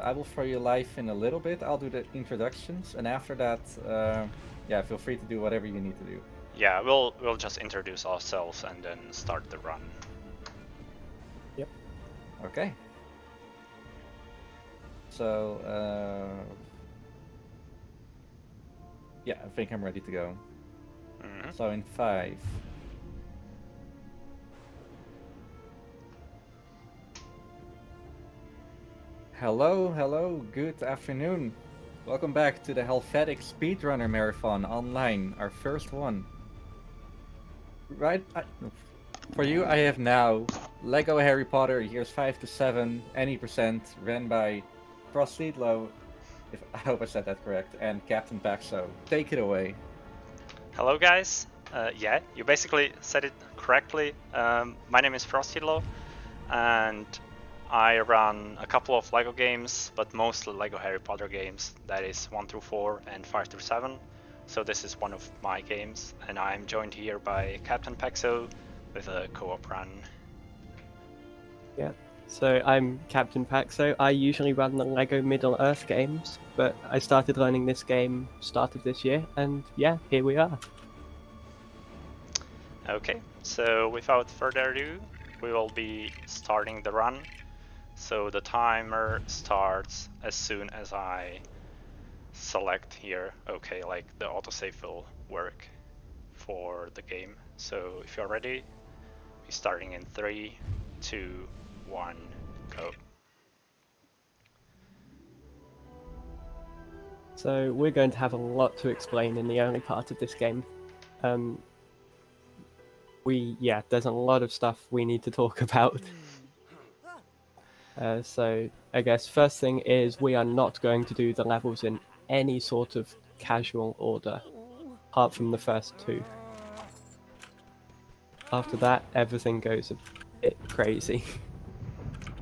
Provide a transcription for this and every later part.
I will throw you live in a little bit. I'll do the introductions, and after that, yeah, feel free to do whatever you need to do. Yeah, we'll just introduce ourselves and then start the run. Yep. Okay. So, yeah, I think I'm ready to go. Mm-hmm. So in 5. Hello, good afternoon. Welcome back to the Helvetic Speedrunner Marathon Online, our first one. Right, for you I have now Lego Harry Potter years 5 to 7, any percent, ran by Frostidlo, if I hope I said that correct, and CaptainPaxo. Take it away. Hello guys. Yeah, you basically said it correctly. My name is Frostidlo, and I run a couple of Lego games, but mostly Lego Harry Potter games. That is 1 through 4 and 5 through 7. So this is one of my games, and I'm joined here by CaptainPaxo with a co-op run. Yeah. So I'm CaptainPaxo. I usually run the Lego Middle-earth games, but I started running this game start of this year, and yeah, here we are. Okay, so without further ado, we will be starting the run. So the timer starts as soon as I select here, okay, like the autosave will work for the game. So if you're ready, we're starting in 3, 2, 1, go. So we're going to have a lot to explain in the early part of this game. There's a lot of stuff we need to talk about. So I guess first thing is we are not going to do the levels in any sort of casual order, apart from the first 2. After that, everything goes a bit crazy.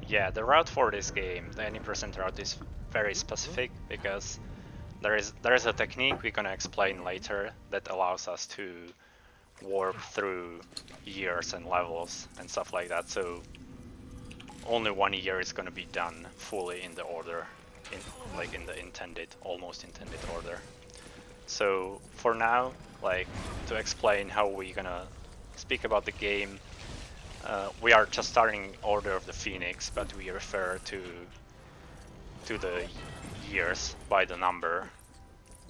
Yeah, the route for this game, the any percent route, is very specific because there is a technique we're gonna explain later that allows us to warp through years and levels and stuff like that. So only 1 year is gonna be done fully in the order, in the intended, almost intended order. So for now, like, to explain how we're gonna speak about the game, we are just starting Order of the Phoenix, but we refer to the years by the number.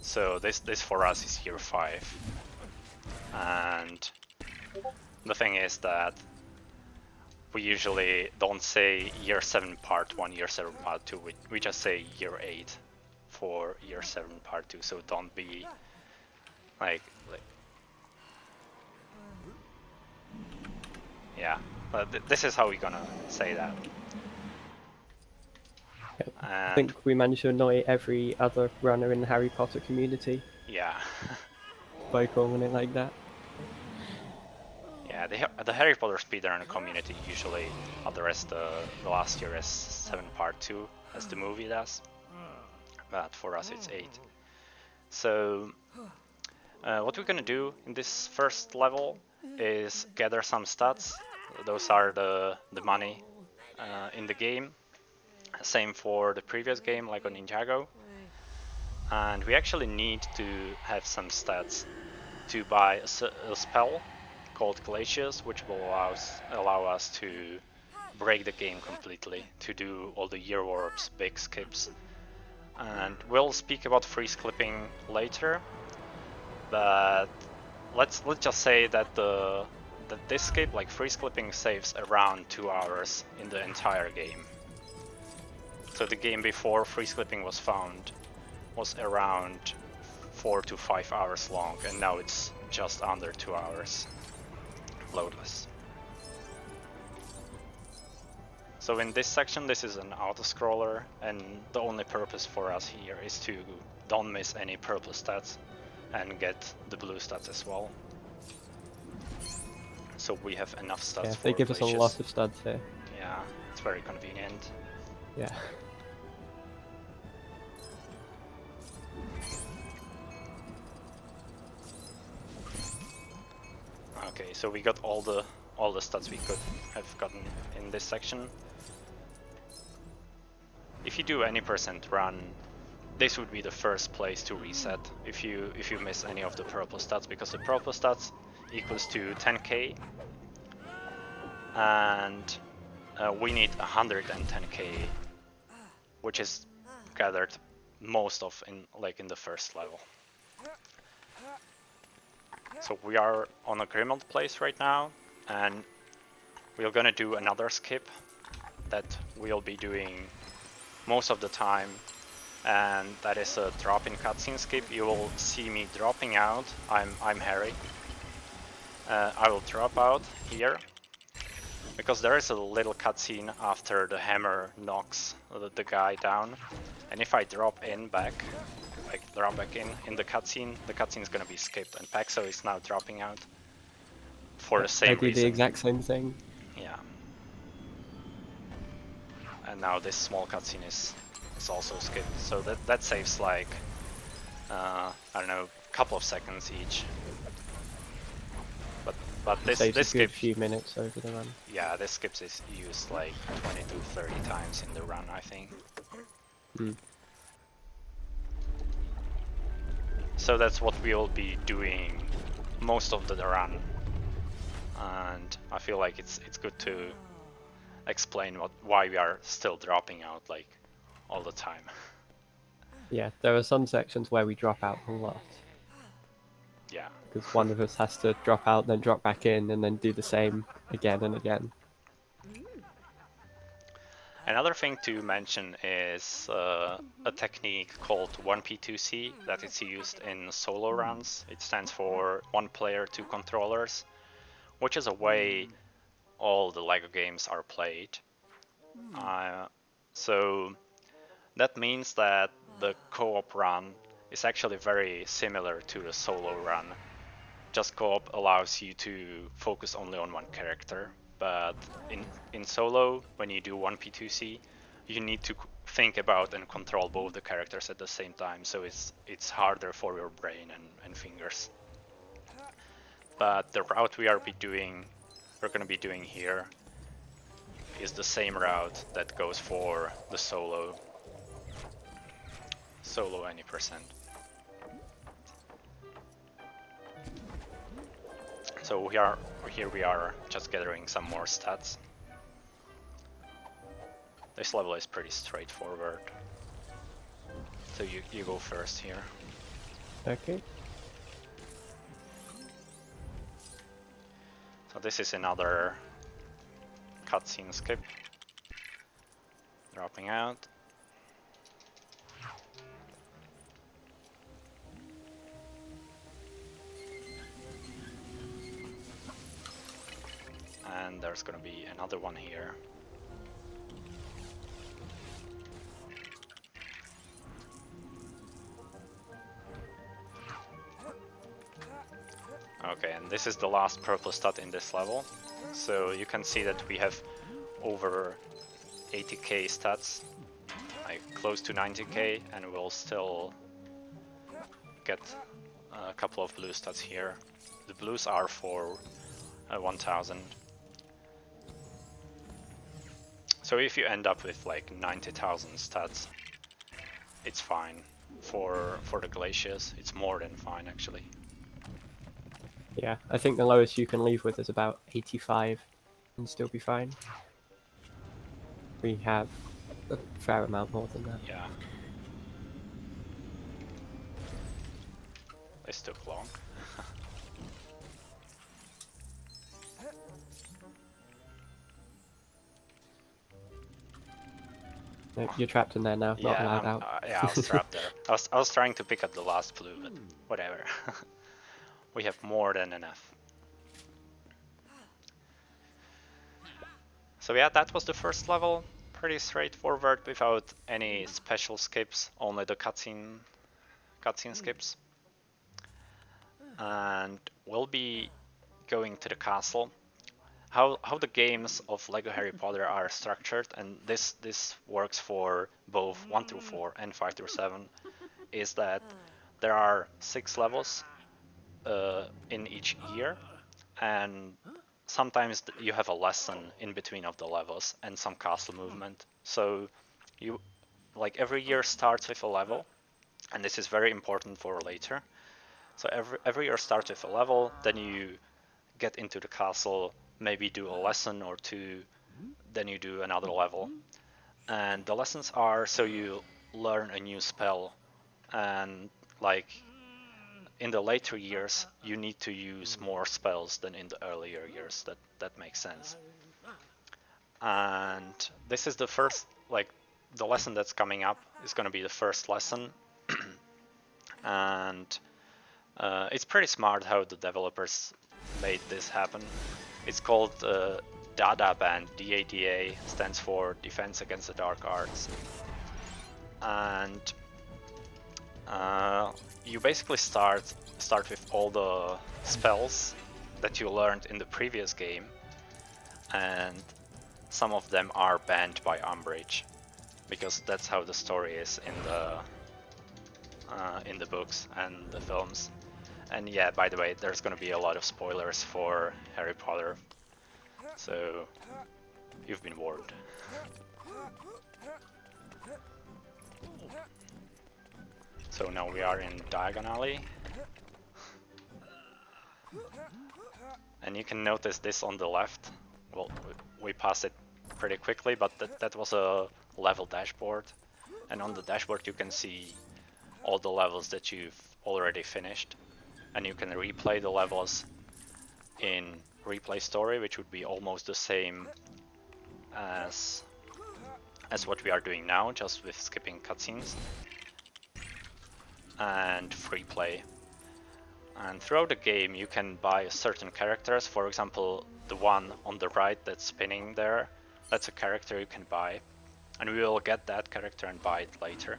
So this for us is year 5, and the thing is that we usually don't say year 7 part 1, year 7 part 2, we just say year 8 for year 7 part 2, so don't be like yeah, but this is how we're gonna say that. I think we managed to annoy every other runner in the Harry Potter community Yeah. by calling it like that. Yeah, the Harry Potter speedrunner community usually address the last year as 7 part 2, as the movie does, but for us it's 8. So what we're gonna do in this first level is gather some stats. Those are the money in the game. Same for the previous game, like on Ninjago. And we actually need to have some stats to buy a spell called Glacius, which will allow us to break the game completely, to do all the year warps, big skips. And we'll speak about freeze clipping later, but let's just say that this skip, like freeze clipping, saves around 2 hours in the entire game. So the game before freeze clipping was found was around 4 to 5 hours long, and now it's just under 2 hours loadless. So in this section, this is an auto-scroller, and the only purpose for us here is to don't miss any purple stats and get the blue stats as well. So we have enough stats for they give us a Glacius. lot of studs here. Yeah, it's very convenient. Yeah. Okay, so we got all the stats we could have gotten in this section. if you do any percent run, this would be the first place to reset if you miss any of the purple stats, because the purple stats equals to 10k, and we need 110k, which is gathered most of in the first level. So we are on a Grimald place right now, and we're gonna do another skip that we'll be doing most of the time, and that is a drop-in cutscene skip. You will see me dropping out. I'm Harry. I will drop out here because there is a little cutscene after the hammer knocks the guy down, and if I drop in back, like drop back in the cutscene is gonna be skipped, and Paxo is now dropping out for the same I do reason. the exact same thing. Yeah. And now this small cutscene is also skipped, so that saves like I don't know, a couple of seconds each. But this Saves a skip, good few minutes over the run. yeah, this skips is used like 20 to 30 times in the run, I think. So that's what we'll be doing most of the run, and I feel like it's good to explain why we are still dropping out like all the time. Yeah, there are some sections where we drop out a lot. Yeah. Because one of us has to drop out, then drop back in, and then do the same again and again. Another thing to mention is a technique called 1P2C that is used in solo runs. It stands for one player, two controllers, which is a way all the LEGO games are played. So that means that the co-op run is actually very similar to the solo run. Just co-op allows you to focus only on one character, but in solo, when you do 1P2C, you need to think about and control both the characters at the same time, so it's harder for your brain and fingers. But the route we're gonna be doing here is the same route that goes for the solo any percent. So here we are just gathering some more stats. This level is pretty straightforward. So you go first here. Okay. So this is another cutscene skip. Dropping out. And there's gonna be another one here. Okay, and this is the last purple stat in this level. So you can see that we have over 80k stats, like close to 90k, and we'll still get a couple of blue stats here. The blues are for 1000. So if you end up with like 90,000 stats, it's fine. For the glaciers, it's more than fine actually. Yeah, I think the lowest you can leave with is about 85 and still be fine. We have a fair amount more than that. Yeah. This took long. No, you're trapped in there now, not allowed out. Yeah, I was trapped there. I was trying to pick up the last blue, but whatever. We have more than enough. So yeah, that was the first level. Pretty straightforward without any special skips, only the cutscene skips. And we'll be going to the castle. How the games of LEGO Harry Potter are structured, and this works for both 1 through 4 and 5 through 7, is that there are 6 levels in each year, and sometimes you have a lesson in between of the levels and some castle movement. So like every year starts with a level, and this is very important for later. So every year starts with a level, then you get into the castle, maybe do a lesson or two, then you do another level. And the lessons are so you learn a new spell, and like in the later years you need to use more spells than in the earlier years. That makes sense. And this is the first, like the lesson that's coming up is going to be the first lesson. And it's pretty smart how the developers made this happen. It's called DADA Band. DADA stands for Defense Against the Dark Arts. And you basically start with all the spells that you learned in the previous game, and some of them are banned by Umbridge, because that's how the story is in the books and the films. And yeah, by the way, there's gonna be a lot of spoilers for Harry Potter, so you've been warned. So now we are in Diagon Alley. And you can notice this on the left. Well, we passed it pretty quickly, but that was a level dashboard. And on the dashboard you can see all the levels that you've already finished. And you can replay the levels in Replay Story, which would be almost the same as what we are doing now, just with skipping cutscenes. And free play. And throughout the game you can buy certain characters. For example, the one on the right that's spinning there, that's a character you can buy, and we will get that character and buy it later.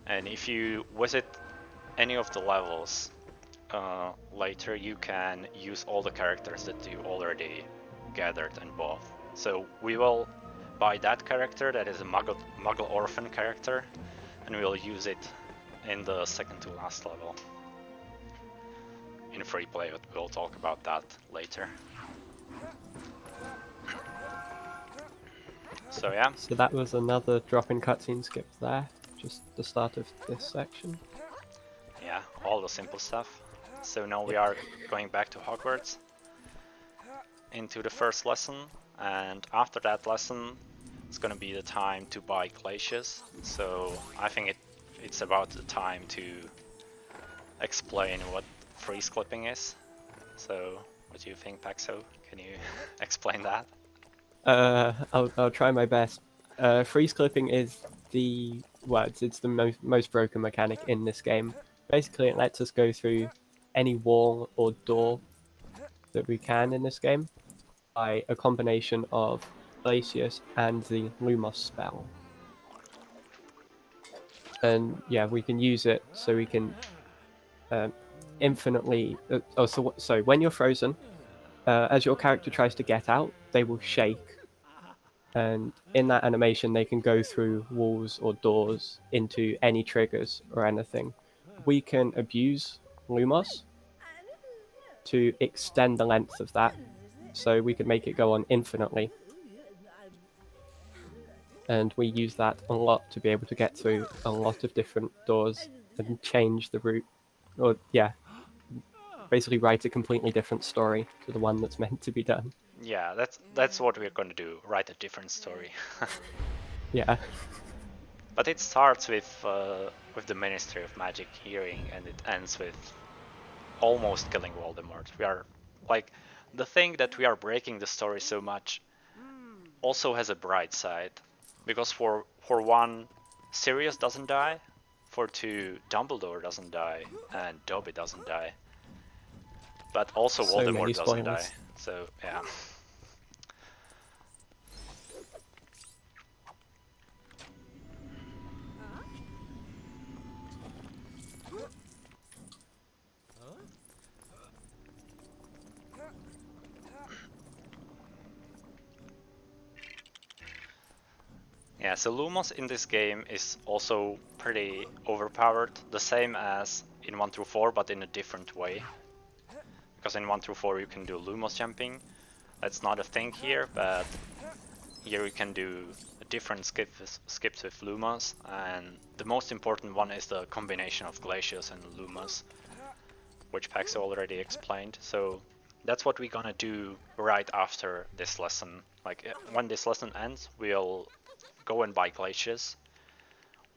And if you visit any of the levels later, you can use all the characters that you already gathered and bought. So we will buy that character, that is a Muggle Orphan character, and we will use it in the second to last level in free play, but we'll talk about that later. So yeah. So that was another drop-in cutscene skip there, just the start of this section. Yeah, all the simple stuff. So now we are going back to Hogwarts, into the first lesson, and after that lesson it's gonna be the time to buy glaciers. So I think it's about the time to explain what freeze clipping is. So what do you think, Paxo? Can you explain that? I'll try my best. Freeze clipping is it's the most broken mechanic in this game. Basically, it lets us go through any wall or door that we can in this game by a combination of Glacius and the Lumos spell. And yeah, we can use it so we can infinitely. So when you're frozen, as your character tries to get out, they will shake, and in that animation, they can go through walls or doors into any triggers or anything. We can abuse Lumos to extend the length of that, so we can make it go on infinitely. And we use that a lot to be able to get through a lot of different doors and change the route. Or, yeah, basically write a completely different story to the one that's meant to be done. Yeah, that's what we're going to do, write a different story. Yeah. But it starts with the Ministry of Magic hearing, and it ends with almost killing Voldemort. We are, like, the thing that we are breaking the story so much also has a bright side. Because for one, Sirius doesn't die, for two, Dumbledore doesn't die, and Dobby doesn't die. But also So many Voldemort doesn't die. spoilers. So yeah. Yeah, so Lumos in this game is also pretty overpowered, the same as in 1 through 4, but in a different way. Because in 1 through 4 you can do Lumos jumping. That's not a thing here, but here you can do a different skips with Lumas, and the most important one is the combination of Glacius and Lumas, which Paxo already explained. So that's what we're gonna do right after this lesson. Like when this lesson ends, we'll go and buy Glacius.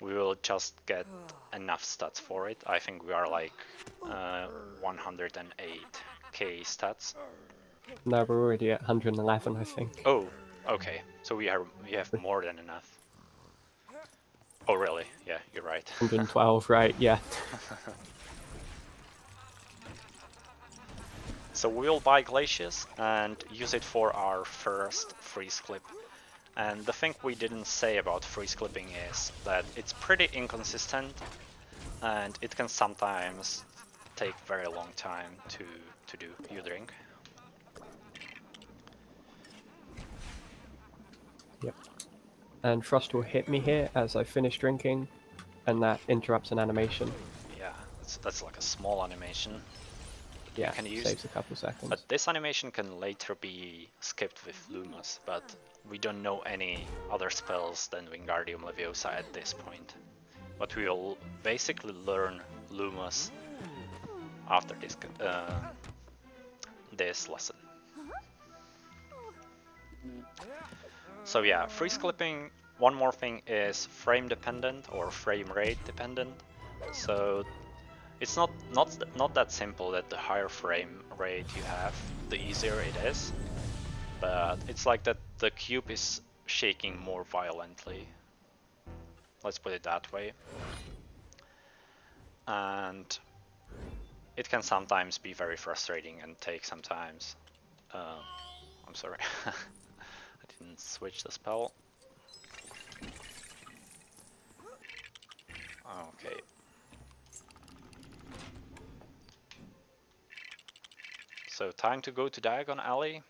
We will just get enough stats for it. I think we are like 108k stats. No, we're already at 111, I think. Oh, okay. So we have more than enough. Oh, really? Yeah, you're right. 112, right? Yeah. So we'll buy Glacius and use it for our first freeze clip. And the thing we didn't say about freeze clipping is that it's pretty inconsistent, and it can sometimes take very long time to do. You drink? Yep. And Frost will hit me here as I finish drinking, and that interrupts an animation. Yeah, that's like a small animation. Yeah, You can use, saves a couple seconds. but this animation can later be skipped with Lumas, but we don't know any other spells than Wingardium Leviosa at this point. But we will basically learn Lumas after this lesson. So yeah, freeze clipping, one more thing, is frame dependent or frame rate dependent. So it's not that simple that the higher frame rate you have, the easier it is. But it's like that the cube is shaking more violently. Let's put it that way. And it can sometimes be very frustrating and take some times. I'm sorry. I didn't switch the spell. Okay. So time to go to Diagon Alley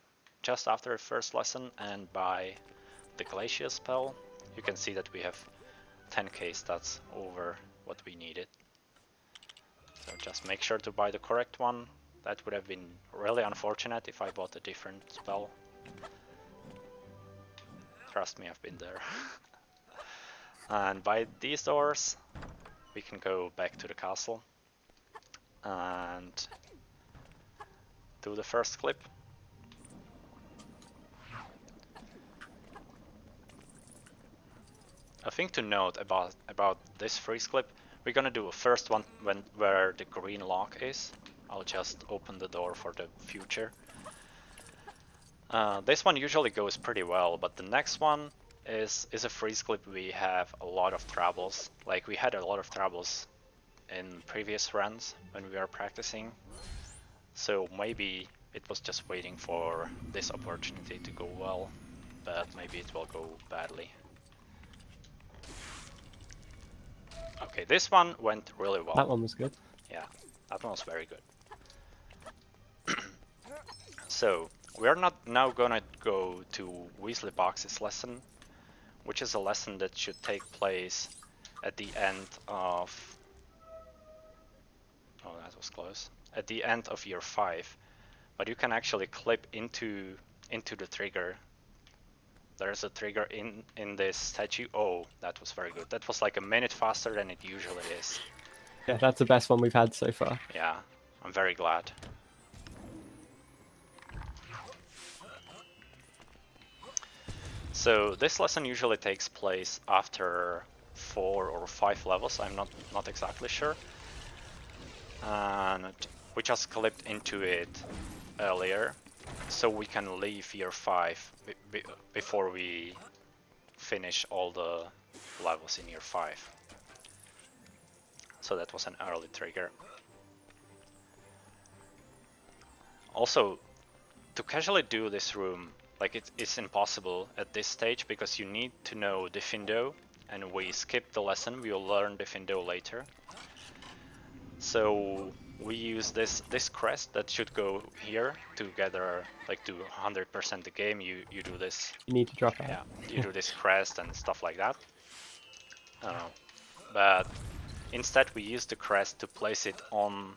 just after the first lesson and buy the Glacius spell. You can see that we have 10k stats over what we needed. So just make sure to buy the correct one. That would have been really unfortunate if I bought a different spell. Trust me, I've been there. And by these doors, we can go back to the castle and do the first clip. A thing to note about this freeze clip, we're gonna do a first one where the green lock is. I'll just open the door for the future. This one usually goes pretty well, but the next one is a freeze clip we have a lot of troubles. Like we had a lot of troubles in previous runs when we were practicing. So maybe it was just waiting for this opportunity to go well, but maybe it will go badly. Okay, this one went really well. That one was good. Yeah, that one was very good. So, we're not now gonna go to Weasley Box's lesson, which is a lesson that should take place at the end of... Oh, that was close. At the end of year 5. But you can actually clip into the trigger. There's a trigger in this statue. Oh, that was very good. That was like a minute faster than it usually is. Yeah, that's the best one we've had so far. Yeah, I'm very glad. So this lesson usually takes place after 4 or 5 levels. I'm not exactly sure. And we just clipped into it earlier, so we can leave year 5 before we finish all the levels in year 5. So that was an early trigger. Also, to casually do this room, like it's impossible at this stage because you need to know Diffindo, and we skipped the lesson. We will learn Diffindo later. So we use this crest that should go here to gather, like, to 100% the game. You do this. You need to drop out. Yeah, you do this crest and stuff like that. But instead we use the crest to place it on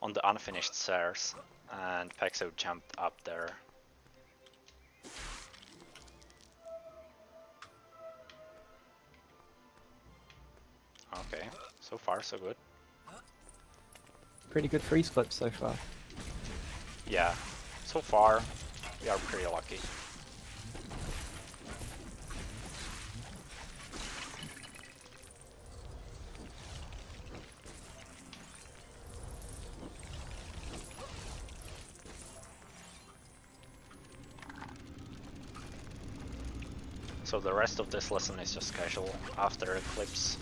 the unfinished stairs, and Paxo jumped up there. Okay, so far so good. Pretty good freeze clips so far. Yeah, so far we are pretty lucky. So the rest of this lesson is just casual after Eclipse.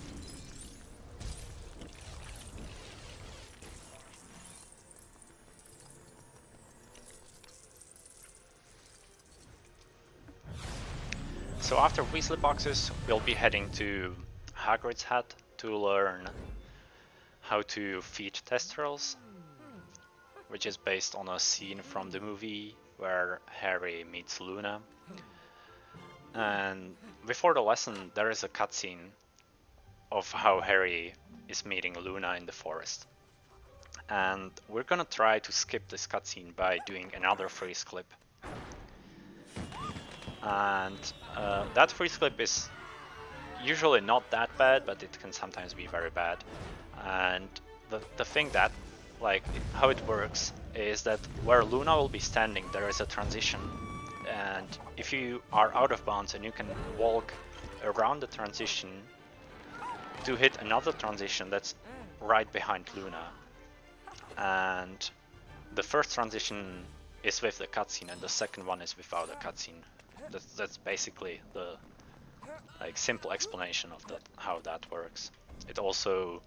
So after Weasley boxes, we'll be heading to Hagrid's Hat to learn how to feed Testrals, which is based on a scene from the movie where Harry meets Luna. And before the lesson, there is a cutscene of how Harry is meeting Luna in the forest. And we're gonna try to skip this cutscene by doing another freeze clip. And that freeze clip is usually not that bad, but it can sometimes be very bad. And the thing that, like, how it works is that where Luna will be standing, there is a transition. And if you are out of bounds and you can walk around the transition to hit another transition that's right behind Luna. And the first transition is with the cutscene and the second one is without the cutscene. That's basically the simple explanation of how that works. It also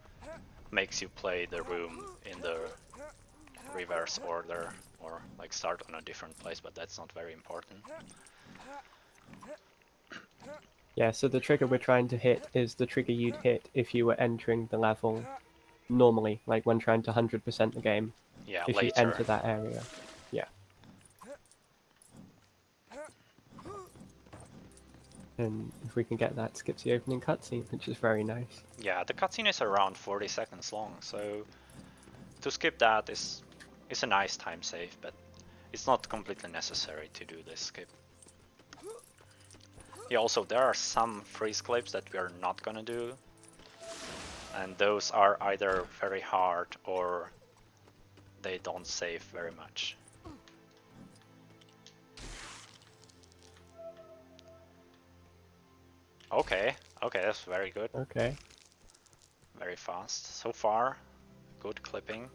makes you play the room in the reverse order or like start on a different place, but that's not very important. Yeah, so the trigger we're trying to hit is the trigger you'd hit if you were entering the level normally, like when trying to 100% the game. Yeah, if later. you enter that area. Yeah. And if we can get that, skips the opening cutscene, which is very nice. Yeah, the cutscene is around 40 seconds long, so to skip that is a nice time save, but it's not completely necessary to do this skip. Yeah, also there are some freeze clips that we are not gonna do, and those are either very hard or they don't save very much. Okay, that's very good. Okay. Very fast. So far, good clipping.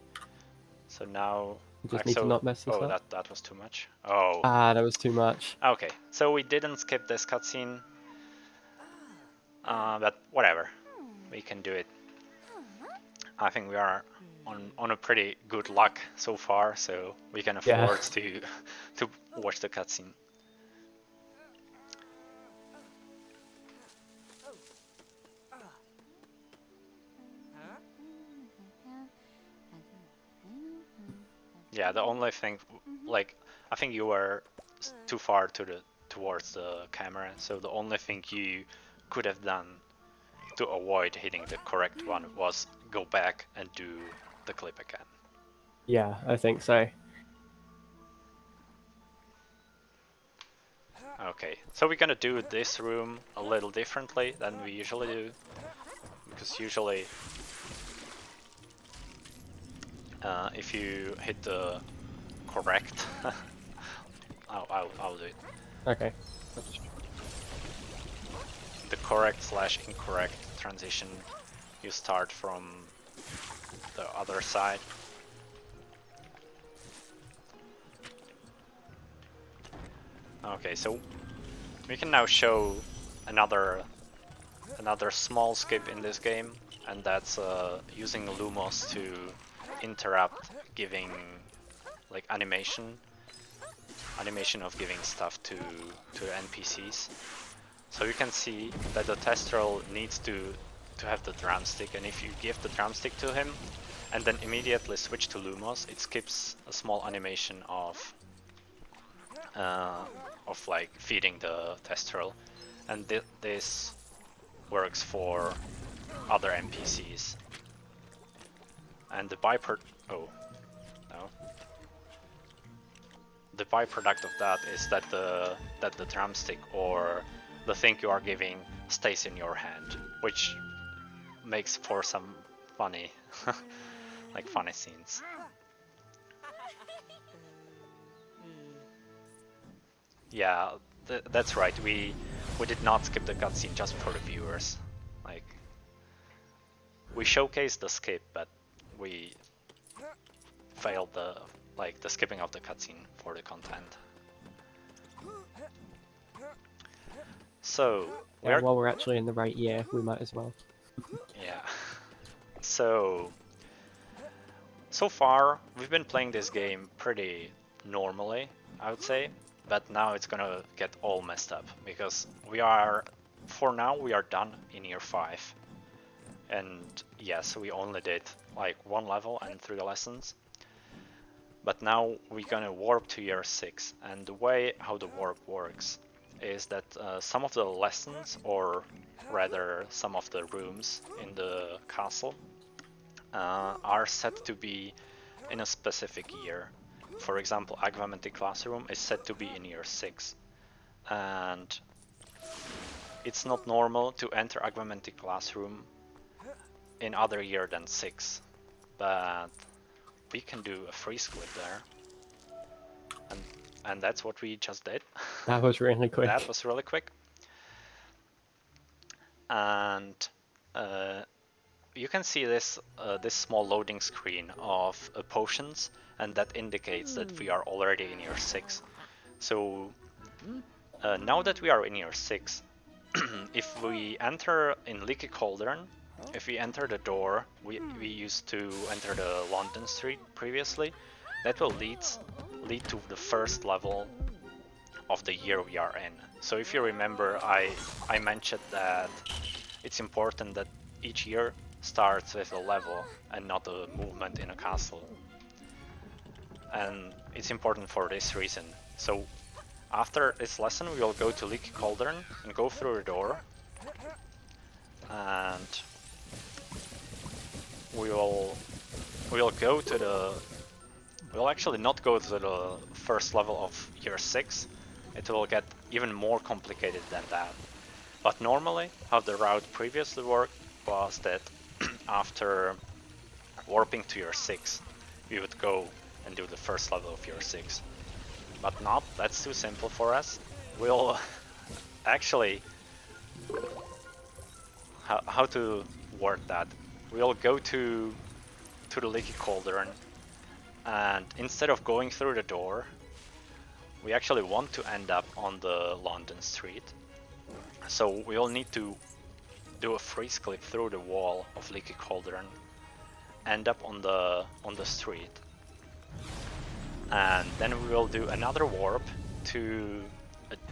So now... You just need to not mess this oh, up. that was too much. Oh. Ah, that was too much. Okay, so we didn't skip this cutscene. But whatever. We can do it. I think we are on a pretty good luck so far, so we can afford to watch the cutscene. Yeah, the only thing, like, I think you were too far towards the camera, so the only thing you could have done to avoid hitting the correct one was go back and do the clip again. Yeah, I think so. Okay, so we're gonna do this room a little differently than we usually do, because usually if you hit the correct, I'll do it. Okay. The correct/incorrect transition, you start from the other side. Okay, so we can now show another small skip in this game, and that's using Lumos to interrupt giving like animation of giving stuff to NPCs. So you can see that the Testral needs to have the drumstick, and if you give the drumstick to him and then immediately switch to Lumos, it skips a small animation of like feeding the Testral, and this works for other NPCs. And the byproduct of that is that the drumstick or the thing you are giving stays in your hand, which makes for some funny, like funny scenes. Yeah, that's right. We did not skip the cutscene just for the viewers. Like, we showcased the skip, but we failed the skipping of the cutscene for the content. So Yeah, while we're actually in the right year, we might as well. yeah. So far we've been playing this game pretty normally, I would say, but now it's gonna get all messed up because for now we are done in year 5. And yes, we only did like 1 level and 3 lessons. But now we're gonna warp to year 6, and the way how the warp works is that some of the lessons, or rather some of the rooms in the castle, are set to be in a specific year. For example, Agvamentic Classroom is set to be in year 6, and it's not normal to enter Agvamentic Classroom in other year than 6, but we can do a freeze clip there, and that's what we just did. That was really quick. That was really quick. And you can see this small loading screen of potions, and that indicates that we are already in year 6. So now that we are in year 6, if we enter in Leaky Cauldron, if we enter the door we used to enter the London Street previously, that will lead to the first level of the year we are in. So if you remember, I mentioned that it's important that each year starts with a level and not a movement in a castle. And it's important for this reason. So after this lesson we will go to Leaky Cauldron and go through the door, and we'll actually not go to the first level of year 6. It will get even more complicated than that. But normally, how the route previously worked was that after warping to year 6, we would go and do the first level of year 6. But not, that's too simple for us. We'll actually, how to word that? We'll go to the Leaky Cauldron, and instead of going through the door, we actually want to end up on the London Street. So we'll need to do a freeze clip through the wall of Leaky Cauldron, end up on the street, and then we will do another warp to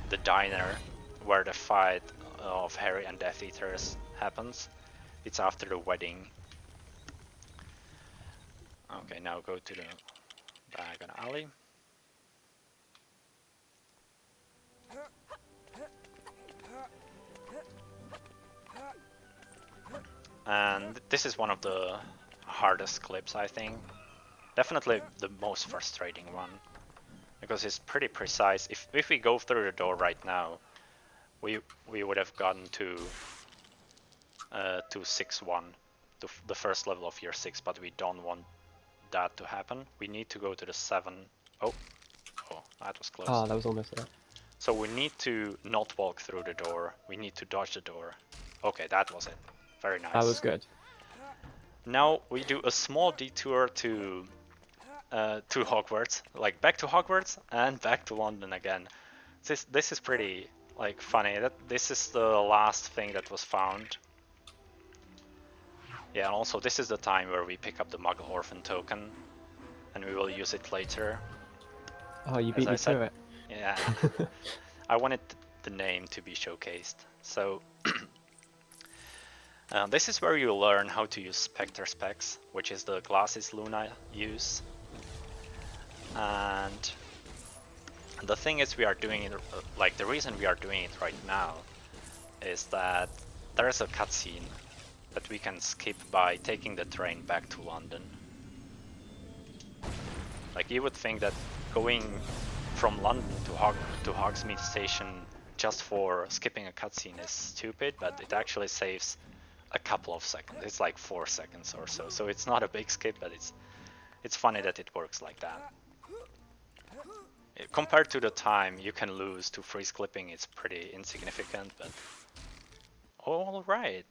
the diner where the fight of Harry and Death Eaters happens. It's after the wedding. Okay, now go to the Diagon Alley. And this is one of the hardest clips, I think. Definitely the most frustrating one, because it's pretty precise. If we go through the door right now, we would have gotten to 6-1, to the first level of year 6, but we don't want that to happen. We need to go to the 7. Oh, that was close. Oh, that was almost there. So we need to not walk through the door. We need to dodge the door. Okay, that was it. Very nice. That was good. Now we do a small detour to Hogwarts, like back to Hogwarts and back to London again. This is pretty like funny. That this is the last thing that was found. Yeah, and also this is the time where we pick up the Muggle Orphan token, and we will use it later. Oh, you beat me to it. Yeah, I wanted the name to be showcased. So this is where you learn how to use Spectre Specs, which is the glasses Luna use. And the thing is, we are doing it, like the reason we are doing it right now is that there is a cutscene that we can skip by taking the train back to London. Like, you would think that going from London to Hogsmeade Station just for skipping a cutscene is stupid, but it actually saves a couple of seconds. It's like 4 seconds or so. So it's not a big skip, but it's funny that it works like that. Compared to the time you can lose to freeze clipping, it's pretty insignificant, but all right.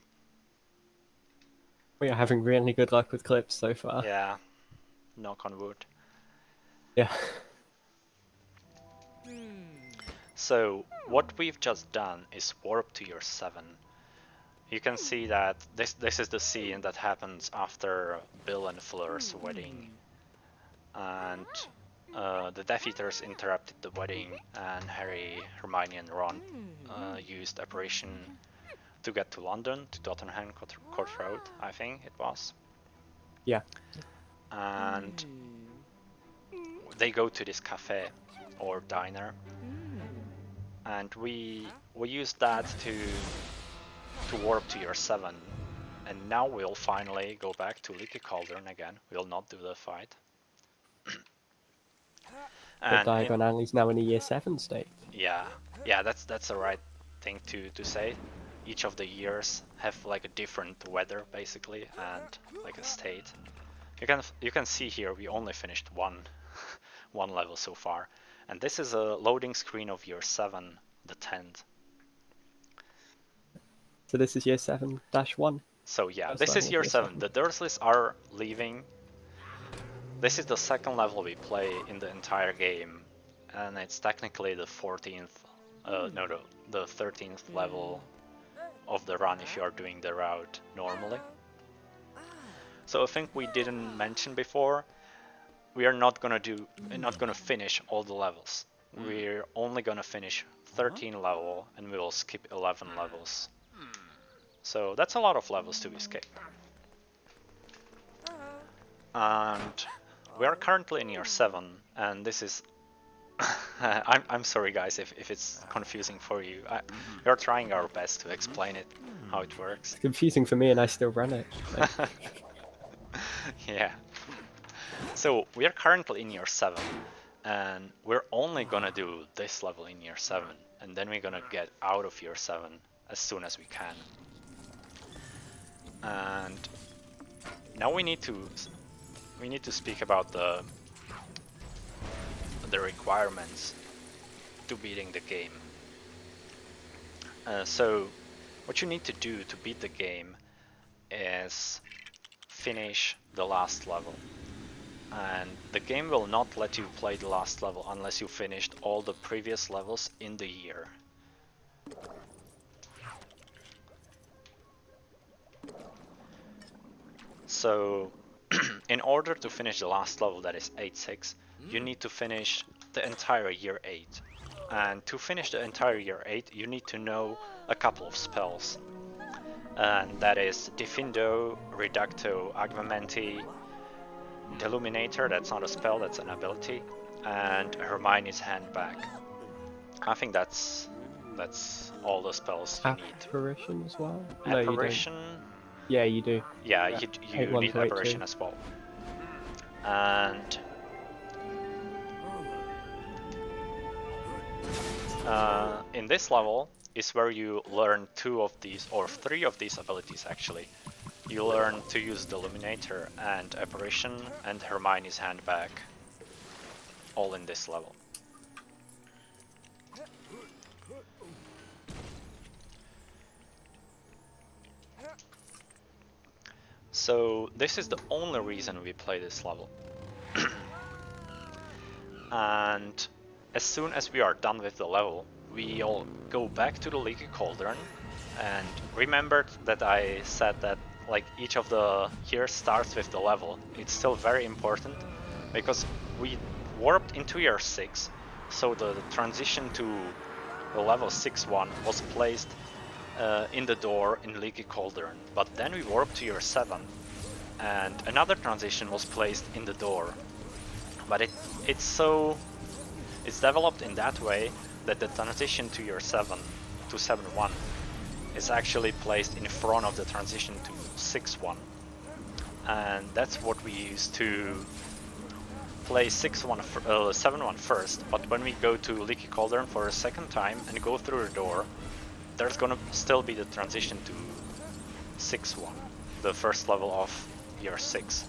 We are having really good luck with clips so far. Yeah, knock on wood. Yeah. So what we've just done is warp to year 7. You can see that this is the scene that happens after Bill and Fleur's wedding, and the Death Eaters interrupted the wedding, and Harry, Hermione, and Ron used apparition to get to London, to Tottenham Court Road, I think it was. Yeah. And they go to this cafe or diner, and we used that to warp to year 7, and now we'll finally go back to Leaky Cauldron again. We'll not do the fight. But Diagon Alley's now in a year 7 state. Yeah, that's the right thing to say. Each of the years have like a different weather basically, and like a state. You can see here we only finished one level so far, and this is a loading screen of year 7, the 10th. So this is year 7-1. So yeah, this is year 7. The Dursleys are leaving. This is the second level we play in the entire game, and it's technically the 14th, the 13th level of the run if you are doing the route normally. So I think we didn't mention before, we are not gonna finish all the levels. We're only gonna finish 13 level, and we will skip 11 levels. So that's a lot of levels to be skipped. And we are currently in year 7, and this is I'm sorry guys if it's confusing for you. We're trying our best to explain it, how it works. It's confusing for me and I still run it. Yeah. So we are currently in year 7, and we're only gonna do this level in year 7, and then we're gonna get out of year 7 as soon as we can. And now we need to speak about the requirements to beating the game. So what you need to do to beat the game is finish the last level, and the game will not let you play the last level unless you finished all the previous levels in the year. So in order to finish the last level, that is 8-6, you need to finish the entire year 8. And to finish the entire year 8, you need to know a couple of spells. And that is Diffindo, Reducto, Agmamenti, Deluminator, that's not a spell, that's an ability, and Hermione's Hand Back. I think that's all the spells you need. Apparition as well? Apparition? No, you don't. Yeah, you do. Yeah, you need Apparition as well. And in this level is where you learn 2 of these, or 3 of these abilities actually. You learn to use Deluminator and Apparition and Hermione's Hand Back, all in this level. So this is the only reason we play this level. And as soon as we are done with the level, we'll go back to the Leaky Cauldron. And remember that I said that like each of the years starts with the level. It's still very important because we warped into year 6, so the transition to the level 6-1 was placed in the door in Leaky Cauldron. But then we warped to year 7, and another transition was placed in the door. But it's developed in that way that the transition to year 7 to 7-1 is actually placed in front of the transition to 6-1, and that's what we use to play 7-1 first. But when we go to Leaky Cauldron for a second time and go through the door, there's gonna still be the transition to 6-1, the first level of year 6.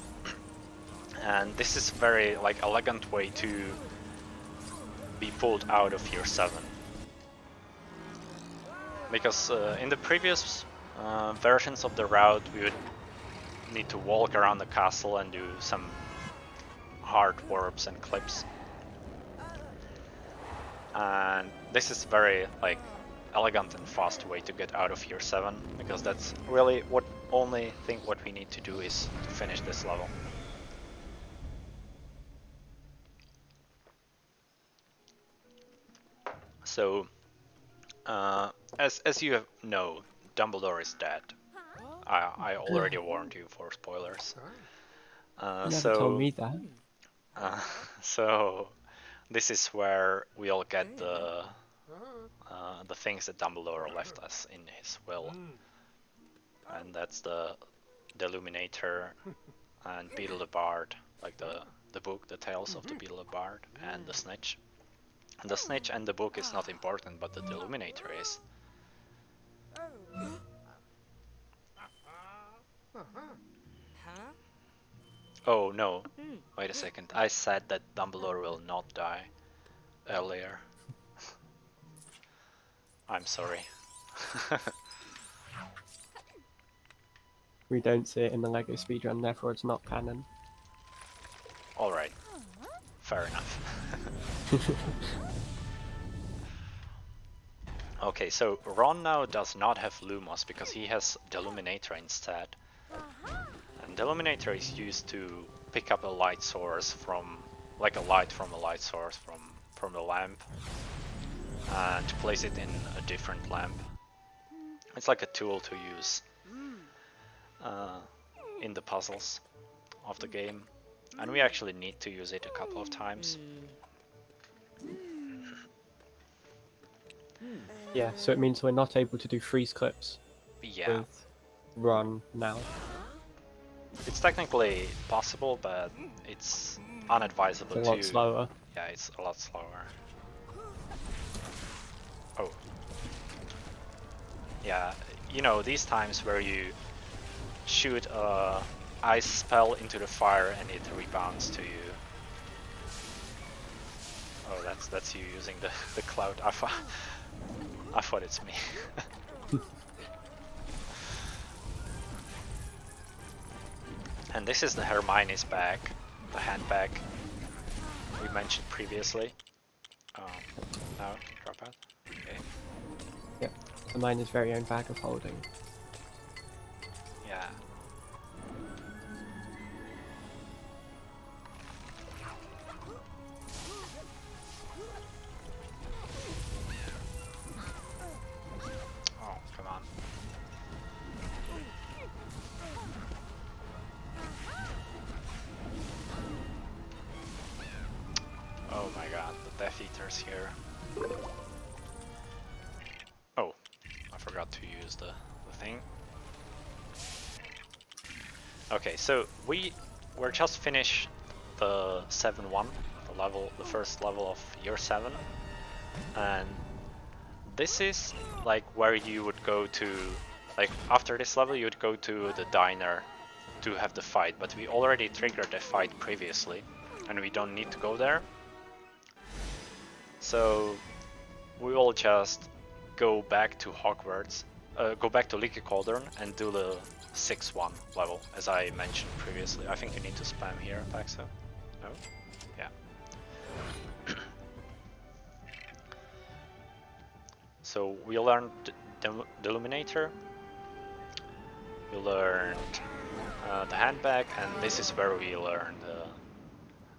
And this is very like elegant way to be pulled out of year 7. Because in the previous versions of the route we would need to walk around the castle and do some hard warps and clips. And this is very like elegant and fast way to get out of year 7, because that's really what only thing what we need to do is to finish this level. So as you know, Dumbledore is dead. I already warned you for spoilers. You never told me that. So this is where we'll get the things that Dumbledore left us in his will, and that's the Illuminator and Beetle the Bard, like the book, the Tales of the Beetle the Bard, and the Snitch. And the Snitch and the book is not important, but the Illuminator is. Oh no, wait a second. I said that Dumbledore will not die earlier. I'm sorry. We don't see it in the LEGO speedrun, therefore it's not canon. Alright, fair enough. Okay, so Ron now does not have Lumos because he has Deluminator instead. And Deluminator is used to pick up a light source from, like a light from a light source from the lamp, and to place it in a different lamp. It's like a tool to use in the puzzles of the game, and we actually need to use it a couple of times. Yeah, so it means we're not able to do freeze clips Yeah, with Ron now. it's technically possible, but it's unadvisable It's a lot to. slower. Yeah, it's a lot slower. Oh. Yeah, you know, these times where you shoot a ice spell into the fire and it rebounds to you. Oh, that's you using the cloud. I thought it's me. And this is the Hermione's bag, the handbag we mentioned previously. Now, drop out. Okay. Yep, so mine is very own bag of holding. Yeah. Oh, come on. Oh my god, the Death Eater's here. Oh, I forgot to use the thing. Okay, so we're just finished the 7-1, the first level of year 7, and this is like where you would go to, like after this level you would go to the diner to have the fight, but we already triggered the fight previously and we don't need to go there. So we will just go back to Hogwarts, go back to Leaky Cauldron and do the 6-1 level, as I mentioned previously. I think you need to spam here, Paxo. No? Yeah. So we learned the Illuminator, we learned the handbag, and this is where we learned the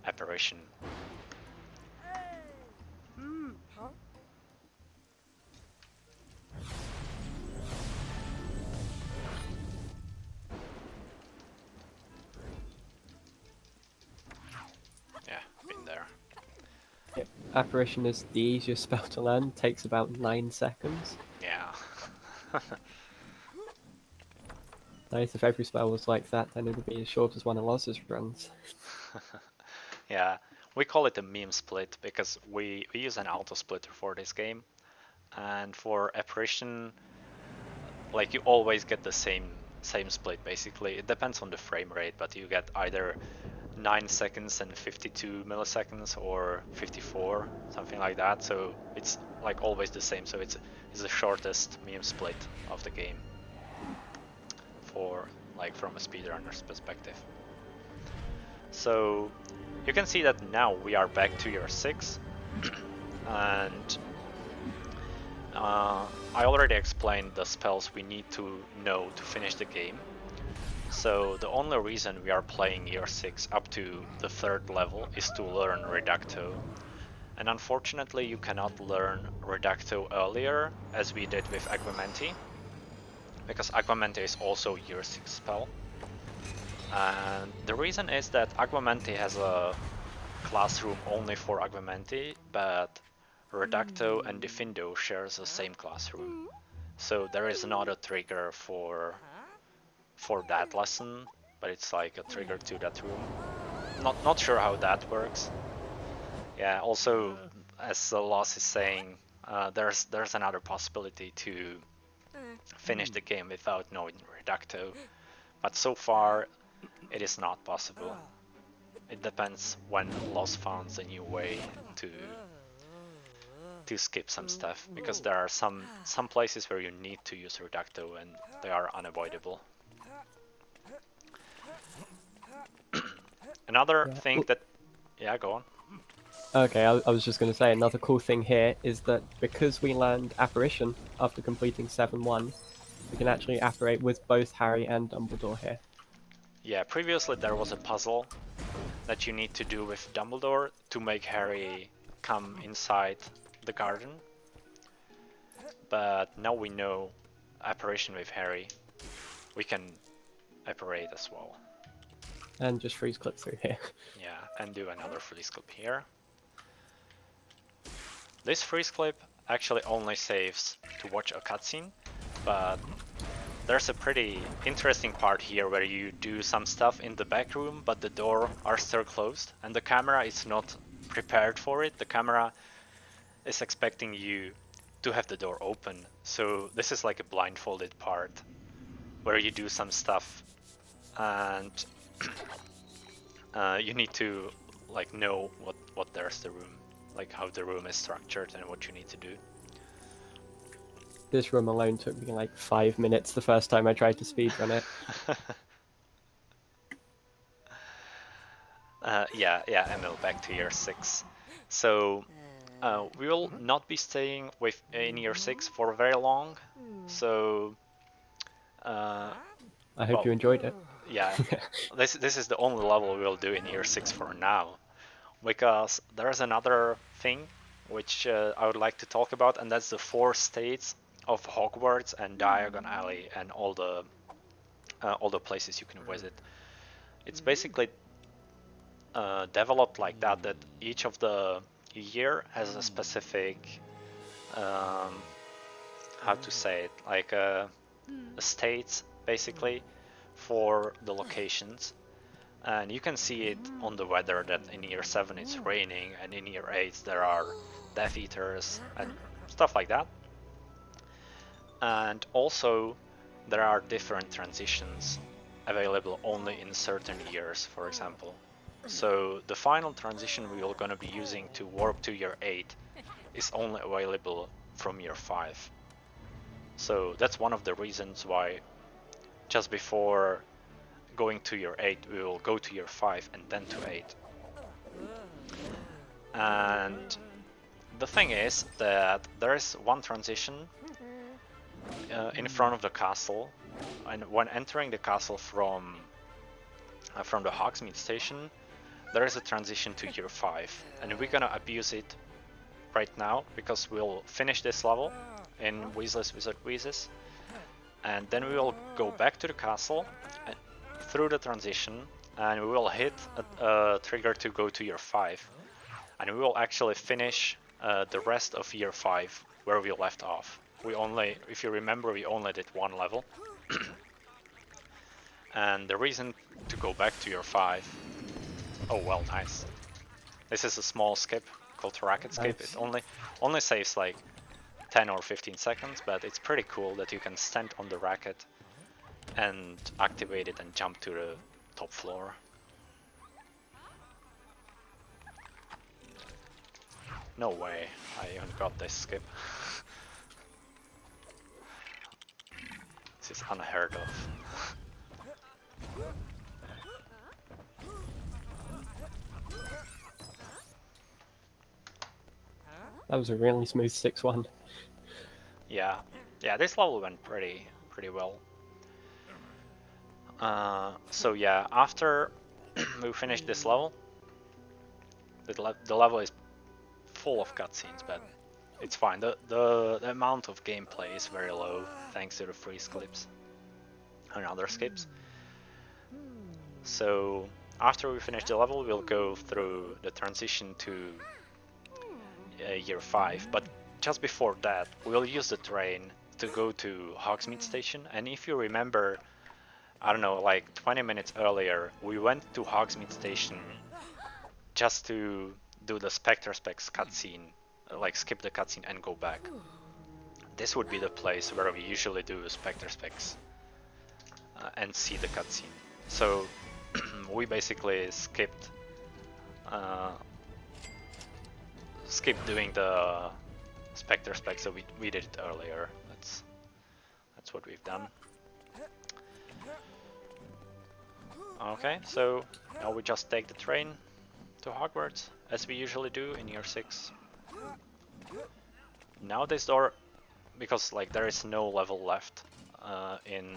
apparition. Yeah, been there. Yep. Apparition is the easiest spell to learn, takes about 9 seconds. Yeah. Nice, if every spell was like that, then it would be as short as one of Loz's runs. Yeah, we call it a meme split because we use an auto splitter for this game, and for apparition, like you always get the same same split basically. It depends on the frame rate, but you get either 9 seconds and 52 milliseconds or 54, something like that. So it's like always the same. So it's the shortest meme split of the game for like from a speedrunner's perspective. So you can see that now we are back to year 6 and I already explained the spells we need to know to finish the game. So the only reason we are playing year 6 up to the 3rd level is to learn Reducto. And unfortunately you cannot learn Reducto earlier as we did with Aguamenti, because Aguamenti is also year 6 spell. And the reason is that Aguamenti has a classroom only for Aguamenti, but Reducto and Defindo shares the same classroom. So there is not a trigger for that lesson, but it's like a trigger to that room. Not sure how that works. Yeah, also as Loss is saying, there's another possibility to finish the game without knowing Reducto, but so far it is not possible. It depends when Loss finds a new way to skip some stuff, because there are some places where you need to use Reducto and they are unavoidable. Another thing that... Yeah, go on. Okay, I was just going to say another cool thing here is that because we learned Apparition after completing 7-1, we can actually apparate with both Harry and Dumbledore here. Yeah, previously there was a puzzle that you need to do with Dumbledore to make Harry come inside the garden. But now we know Apparition with Harry, we can apparate as well. And just freeze clip through here. Yeah, and do another freeze clip here. This freeze clip actually only saves to watch a cutscene, but there's a pretty interesting part here where you do some stuff in the back room, but the door are still closed and the camera is not prepared for it. The camera is expecting you to have the door open. So this is like a blindfolded part where you do some stuff and you need to like know what there's the room, like how the room is structured and what you need to do. This room alone took me like 5 minutes the first time I tried to speedrun it. Yeah, Emil, back to year 6. So we will not be staying in year 6 for very long. So I hope you enjoyed it. Yeah, this is the only level we'll do in year 6 for now, because there's another thing which I would like to talk about, and that's the 4 states of Hogwarts and Diagon Alley and all the places you can visit. It's basically developed like that each of the year has a specific how to say it, like a states basically for the locations, and you can see it on the weather that in year 7 it's raining and in year 8 there are Death Eaters and stuff like that. And also there are different transitions available only in certain years, for example. So the final transition we are going to be using to warp to year 8 is only available from year 5. So that's one of the reasons why just before going to year 8 we will go to year 5 and then to 8. And the thing is that there is one transition in front of the castle, and when entering the castle from the Hogsmeade station, there is a transition to year 5, and we're gonna abuse it right now because we'll finish this level in Weasley's Wizard Wheezes, and then we will go back to the castle through the transition, and we will hit a trigger to go to year 5, and we will actually finish the rest of year 5 where we left off. We only, if you remember, we only did one level. And the reason to go back to year 5... Oh well, nice. This is a small skip called Racket Skip. Nice. It only saves like 10 or 15 seconds, but it's pretty cool that you can stand on the racket and activate it and jump to the top floor. No way, I even got this skip. This is unheard of. That was a really smooth 6-1. Yeah, this level went pretty well. So yeah, after we finish this level, the level is full of cutscenes, but it's fine. The amount of gameplay is very low thanks to the freeze clips and other skips. So after we finish the level, we'll go through the transition to year 5, but just before that, we'll use the train to go to Hogsmeade Station. And if you remember, I don't know, like 20 minutes earlier, we went to Hogsmeade Station just to do the Spectre Specs cutscene, like skip the cutscene and go back. This would be the place where we usually do Spectre Specs and see the cutscene. So we basically skipped doing the Spectre Specs, so we did it earlier. That's what we've done. Okay, so now we just take the train to Hogwarts, as we usually do in year 6. Now this door, because like there is no level left in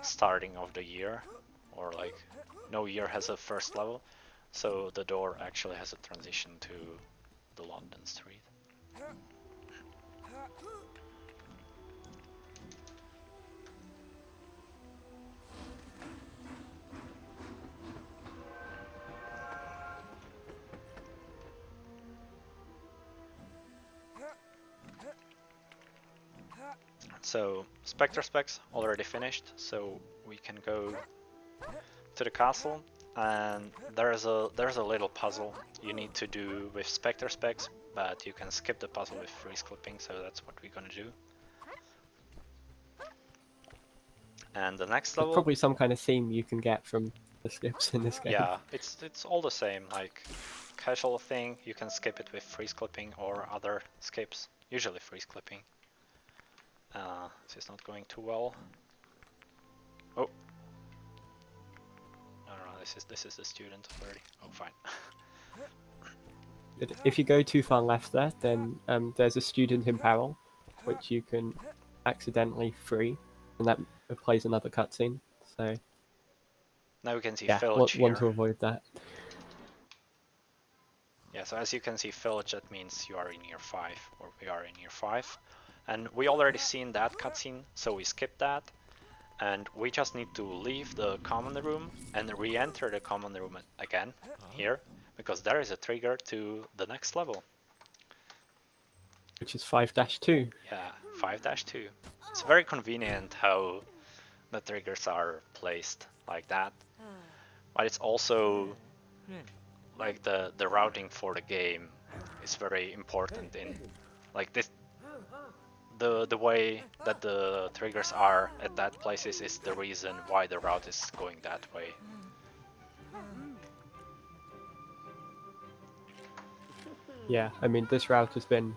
starting of the year, or like no year has a first level, so the door actually has a transition to the London street. So Spectre Specs already finished, so we can go to the castle, and there's a little puzzle you need to do with Spectre Specs, but you can skip the puzzle with freeze clipping, so that's what we're gonna do. And the next There's level, probably some kind of theme you can get from the skips in this game. yeah, it's all the same, like casual thing, you can skip it with freeze clipping or other skips, usually freeze clipping. This is not going too well. Oh. No, this is the student already. Oh, fine. If you go too far left there, then there's a student in peril, which you can accidentally free, and that plays another cutscene. So Now we can see yeah, Village here. want to avoid that. Yeah, so as you can see Village, that means you are in year 5, or we are in year 5. And we already seen that cutscene, so we skip that. And we just need to leave the common room and re-enter the common room again, here, because there is a trigger to the next level. Which is 5-2. Yeah, 5-2. It's very convenient how the triggers are placed like that. But it's also like the routing for the game is very important in like this. The way that the triggers are at that places is the reason why the route is going that way. Yeah, I mean this route has been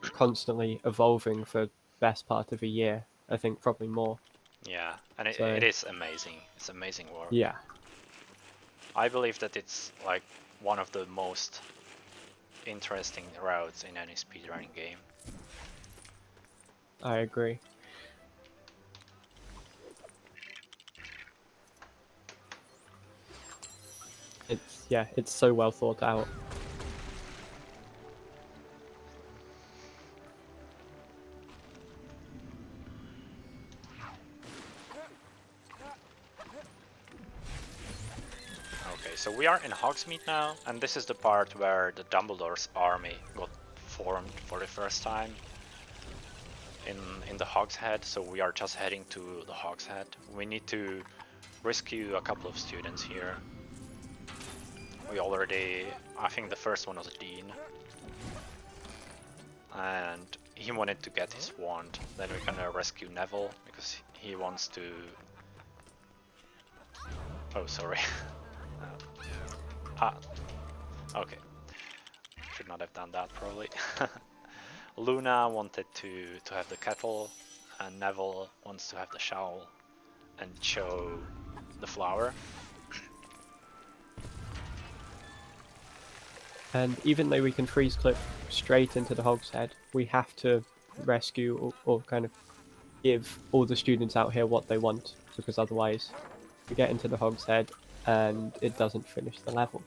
constantly evolving for best part of a year. I think probably more. Yeah, and it, So- it is amazing. It's amazing work. Yeah. I believe that it's like one of the most interesting routes in any speedrunning game. I agree. It's so well thought out. Okay, so we are in Hogsmeade now, and this is the part where the Dumbledore's army got formed for the first time in the Hog's Head, so we are just heading to the Hog's Head. We need to rescue a couple of students here. We already, I think the first one was Dean, and he wanted to get his wand. Then we're gonna rescue Neville because he wants to Oh, sorry. Ah, okay. Should not have done that, probably. Luna wanted to have the kettle, and Neville wants to have the shovel and show the flower. And even though we can freeze clip straight into the hogshead, we have to rescue or kind of give all the students out here what they want, because otherwise we get into the hogshead and it doesn't finish the level.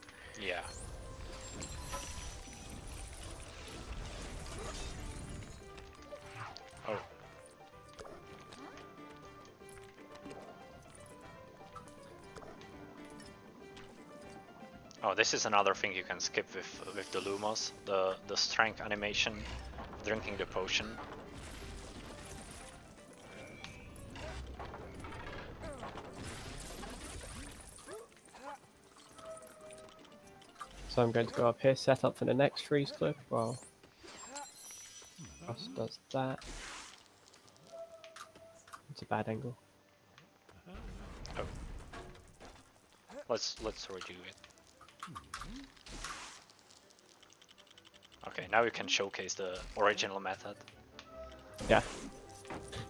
Yeah. Oh. Oh, this is another thing you can skip with the Lumos, the strength animation, drinking the potion. So I'm going to go up here, set up for the next freeze clip while Ross does that. It's a bad angle. Oh. Let's redo it. Okay, now we can showcase the original method. Yeah.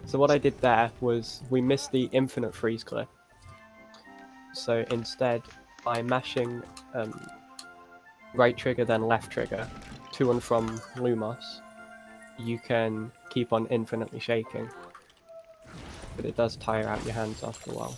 So what I did there was we missed the infinite freeze clip. So instead, by mashing right trigger then left trigger to and from Lumos, you can keep on infinitely shaking. But it does tire out your hands after a while.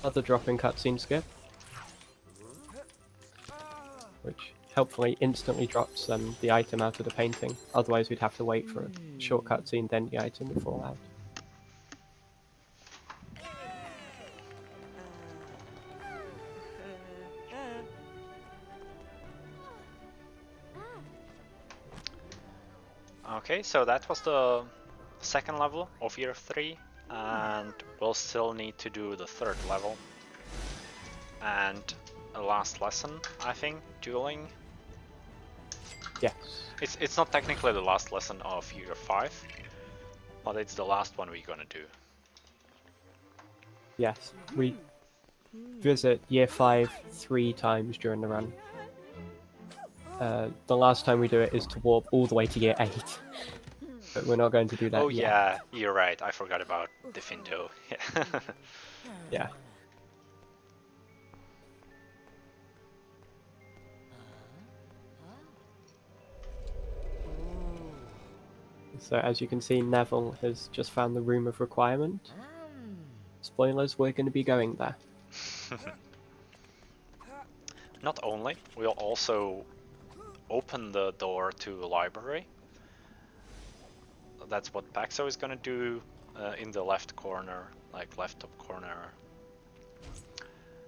Other drop-in cutscene skip, which helpfully instantly drops the item out of the painting. Otherwise we'd have to wait for a short cutscene, then the item would fall out. Okay, so that was the second level of year 3, and we'll still need to do the third level. And a last lesson, I think, dueling. Yes. It's not technically the last lesson of year 5, but it's the last one we're gonna do. Yes. We visit year 5 3 times during the run. The last time we do it is to warp all the way to year 8. But we're not going to do that Oh yet. yeah, you're right, I forgot about Defindo. Yeah. So as you can see, Neville has just found the Room of Requirement. Spoilers, we're going to be going there. Not only, we'll also open the door to the library. That's what Paxo is gonna do in the left corner, like left top corner.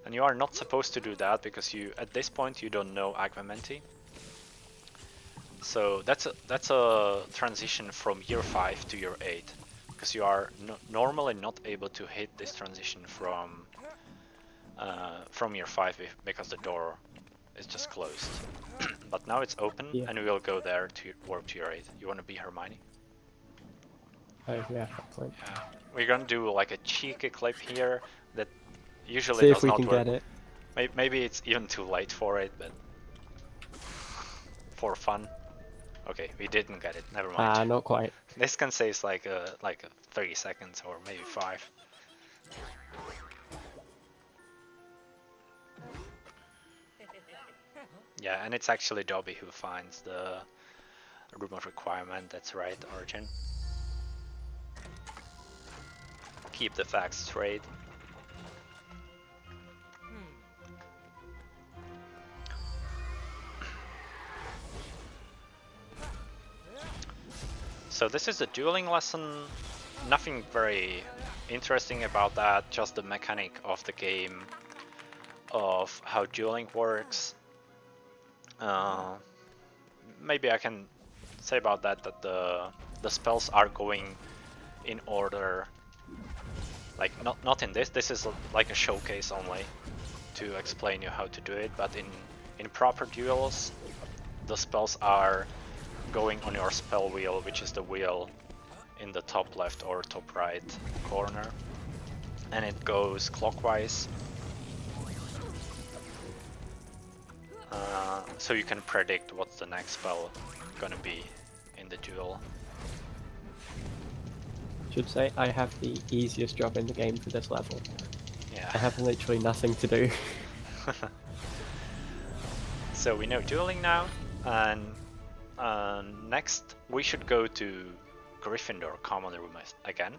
And you are not supposed to do that because you, at this point, you don't know Agvamenti. So that's a transition from year 5 to year 8, because you are normally not able to hit this transition from year 5 because the door is just closed. But now it's open, Yeah. and we will go there to warp to year 8. You want to be Hermione? Oh yeah, fair point. Yeah. We're gonna do like a cheeky clip here that usually See does if we not can work. get it. Maybe it's even too late for it, but for fun. Okay, we didn't get it. Never mind. Ah, not quite. This can say it's like 30 seconds or maybe 5. Yeah, and it's actually Dobby who finds the Room of Requirement. That's right, Origin. Keep the facts straight. So this is a dueling lesson. Nothing very interesting about that, just the mechanic of the game, of how dueling works. Maybe I can say about that the spells are going in order, like not in this. This is like a showcase only to explain you how to do it, but in proper duels, the spells are going on your spell wheel, which is the wheel in the top left or top right corner, and it goes clockwise. So you can predict what's the next spell gonna be in the duel. Should say I have the easiest job in the game for this level. Yeah. I have literally nothing to do. So we know dueling now, and next we should go to Gryffindor common room again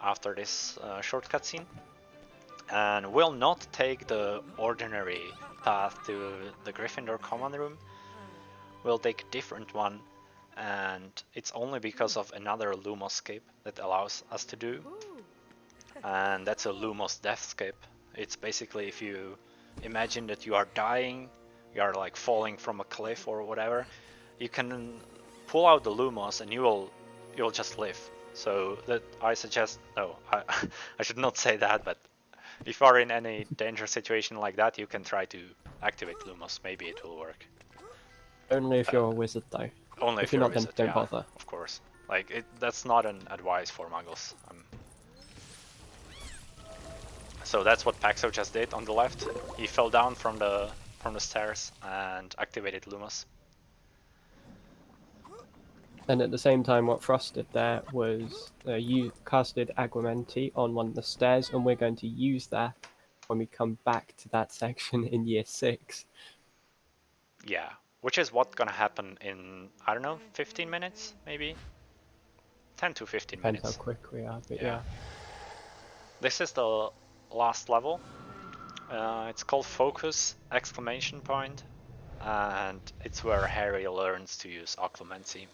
after this short cutscene, and we'll not take the ordinary path to the Gryffindor common room. We'll take a different one, and it's only because of another Lumos skip that allows us to do, and that's a Lumos death skip. It's basically if you imagine that you are dying, you are like falling from a cliff or whatever, you can pull out the Lumos and you'll just live. So that I suggest, no, I should not say that, but if you are in any dangerous situation like that, you can try to activate Lumos. Maybe it will work. Only if you're a wizard, though. Only if you're not, then wizard, don't yeah, bother. Of course. Like that's not an advice for muggles. So that's what Paxo just did on the left. He fell down from the stairs and activated Lumos. And at the same time, what Frost did there was you casted Aguamenti on one of the stairs, and we're going to use that when we come back to that section in year 6. Yeah, which is what's gonna happen in, I don't know, 15 minutes maybe? 10 to 15 Depends minutes. how quick we are, but yeah. This is the last level. It's called Focus, ! And it's where Harry learns to use Occlumency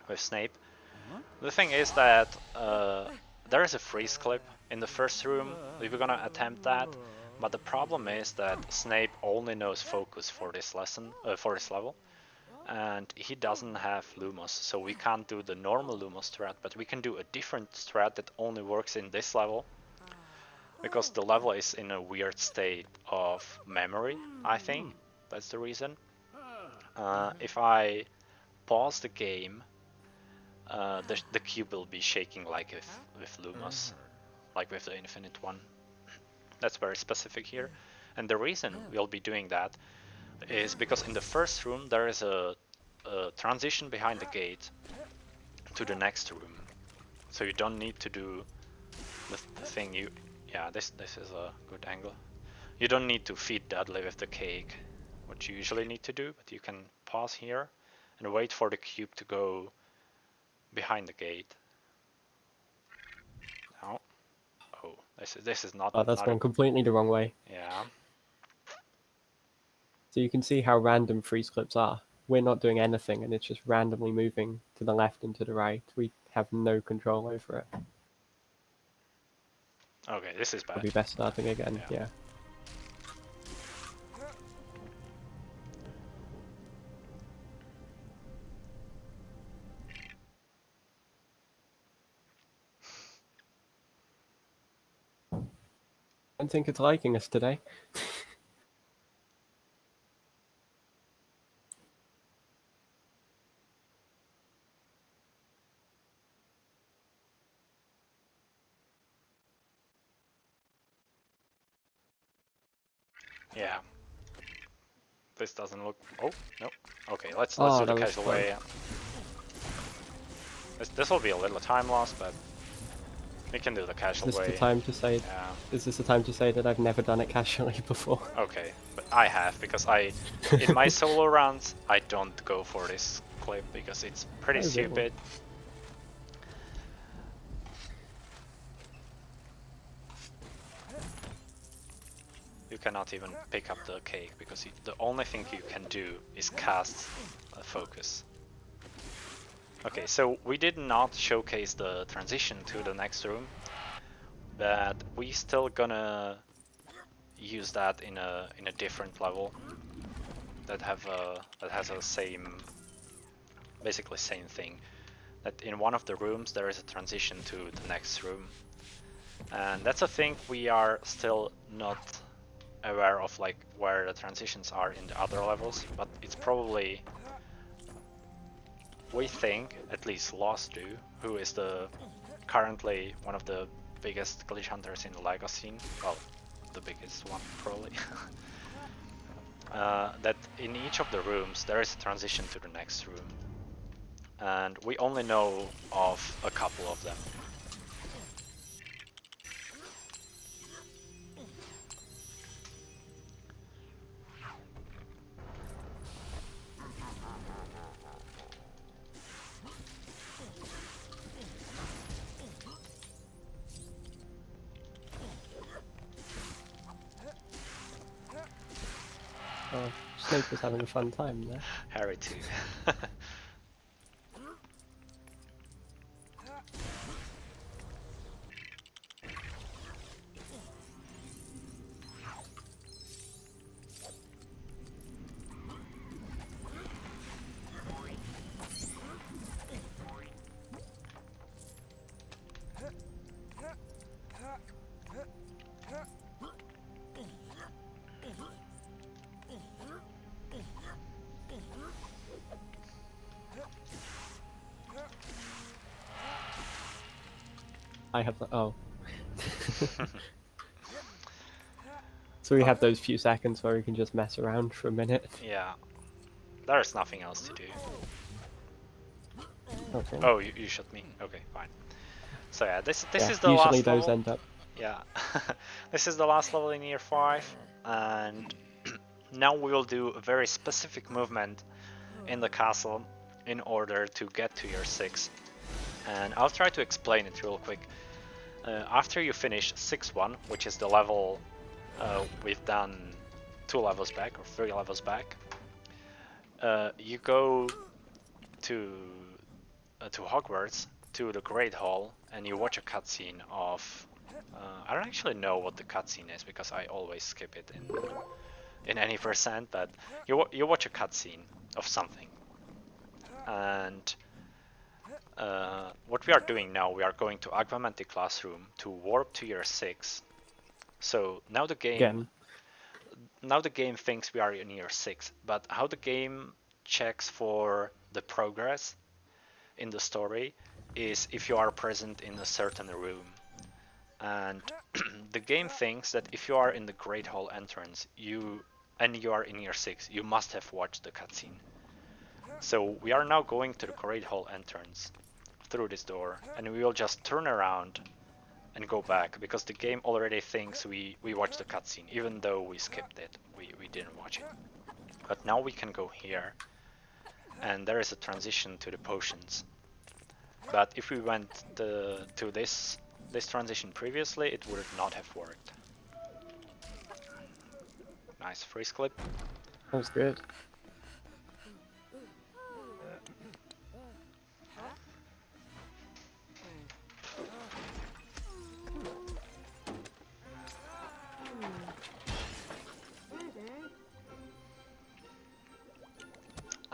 with Snape. The thing is that there is a freeze clip in the first room. We're gonna attempt that, but the problem is that Snape only knows Focus for this lesson, for this level, and he doesn't have Lumos, so we can't do the normal Lumos strat, but we can do a different strat that only works in this level, because the level is in a weird state of memory, I think. That's the reason. If I pause the game, the cube will be shaking like with Lumos, like with the Infinite one. That's very specific here. And the reason we'll be doing that is because in the first room there is a transition behind the gate to the next room. So you don't need to do the thing you... Yeah, this is a good angle. You don't need to feed Dudley with the cake, what you usually need to do, but you can pause here and wait for the cube to go behind the gate. Now, oh, this is not. Oh, that's gone completely the wrong way. Yeah. So you can see how random freeze clips are. We're not doing anything, and it's just randomly moving to the left and to the right. We have no control over it. Okay, this is bad. It'll be best starting again. Yeah. I don't think it's liking us today. Yeah. This doesn't look... Oh, no. Okay, let's do the casual way. This will be a little time loss, but we can do the casual way. Is this the time to say? Yeah. Is this the time to say that I've never done it casually before? Okay, but I have, because in my solo rounds I don't go for this clip because it's pretty stupid. You cannot even pick up the cake because the only thing you can do is cast a focus. Okay, so we did not showcase the transition to the next room, but we still gonna use that in a different level that has a basically same thing. That in one of the rooms there is a transition to the next room, and that's a thing we are still not aware of like where the transitions are in the other levels, but it's probably, we think, at least Lost do, who is the currently one of the biggest glitch hunters in the LEGO scene, well, the biggest one probably, that in each of the rooms there is a transition to the next room, and we only know of a couple of them. Oh, Snape was having a fun time there. Harry too. I have the, oh. So we have those few seconds where we can just mess around for a minute. Yeah, there's nothing else to do. Okay. Oh, you shot me. Okay, fine. So yeah, this Yeah, is the usually last those level. end up. Yeah, this is the last level in year 5, and now we will do a very specific movement in the castle in order to get to year 6. And I'll try to explain it real quick. After you finish 6-1, which is the level we've done 2 levels back or 3 levels back, you go to Hogwarts, to the Great Hall, and you watch a cutscene of. I don't actually know what the cutscene is because I always skip it in any percent. But you watch a cutscene of something, and what we are doing now, we are going to Augmented Classroom to warp to year 6. So now the game. Again. Now the game thinks we are in year 6, but how the game checks for the progress in the story is if you are present in a certain room. And the game thinks that if you are in the Great Hall entrance, you are in year 6, you must have watched the cutscene. So we are now going to the Great Hall entrance through this door, and we will just turn around and go back because the game already thinks we watched the cutscene, even though we skipped it. We didn't watch it. But now we can go here, and there is a transition to the potions. But if we went to this transition previously, it would not have worked. Nice freeze clip. That was good.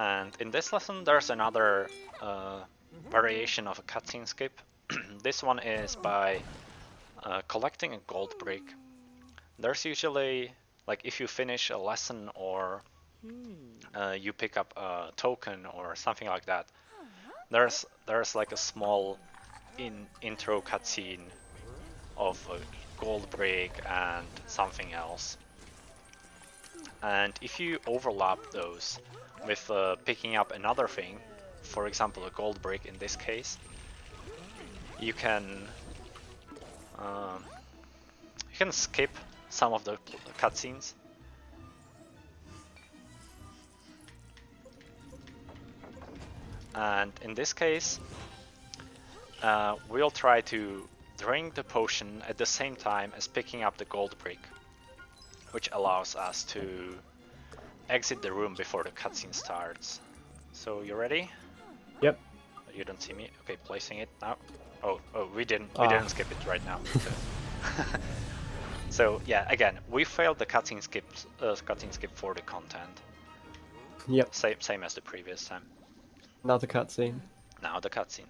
And in this lesson, there's another variation of a cutscene skip. This one is by collecting a gold brick. There's usually, like, if you finish a lesson or you pick up a token or something like that, there's like a small intro cutscene of a gold brick and something else. And if you overlap those with picking up another thing, for example a gold brick in this case, you can skip some of the cutscenes. And in this case, we'll try to drink the potion at the same time as picking up the gold brick, which allows us to exit the room before the cutscene starts. So you ready? Yep. You don't see me? Okay, placing it now. Oh, we didn't skip it right now. So yeah, again, we failed the cutscene skip for the content. Yep. Same as the previous time. Another cutscene. Now the cutscene.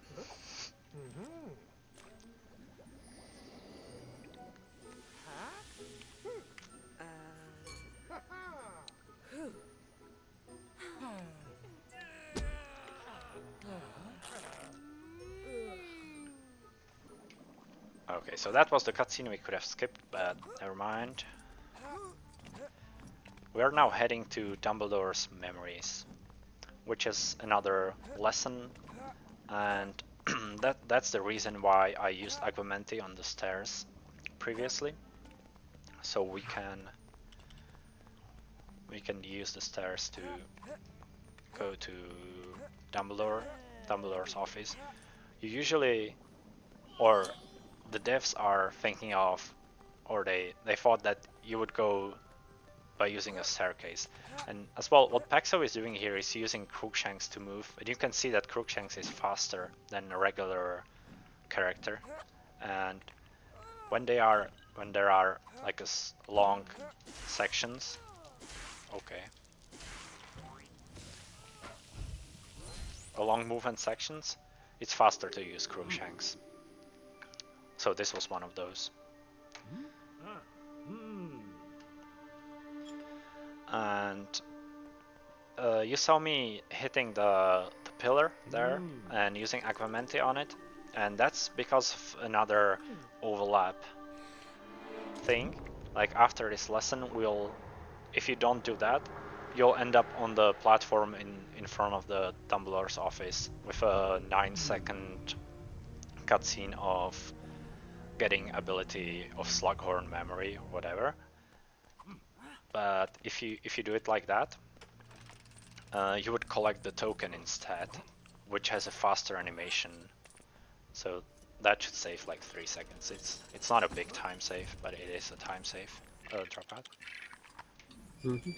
Okay, so that was the cutscene we could have skipped, but never mind. We are now heading to Dumbledore's Memories, which is another lesson, and that's the reason why I used Agvamenti on the stairs previously, so we can use the stairs to go to Dumbledore's office. You usually, or the devs are thinking of, or they thought that you would go by using a staircase. And as well, what Paxo is doing here is using Crookshanks to move, and you can see that Crookshanks is faster than a regular character. And when there are like long sections, okay, long movement sections, it's faster to use Crookshanks. So this was one of those. And you saw me hitting the pillar there and using Agvamenti on it, and that's because of another overlap thing. Like after this lesson, if you don't do that, you'll end up on the platform in front of the Dumbledore's office with a 9-second cutscene of getting ability of Slughorn memory or whatever. But if you do it like that, you would collect the token instead, which has a faster animation. So that should save like 3 seconds. It's not a big time save, but it is a time save. Dropout. Mm-hmm.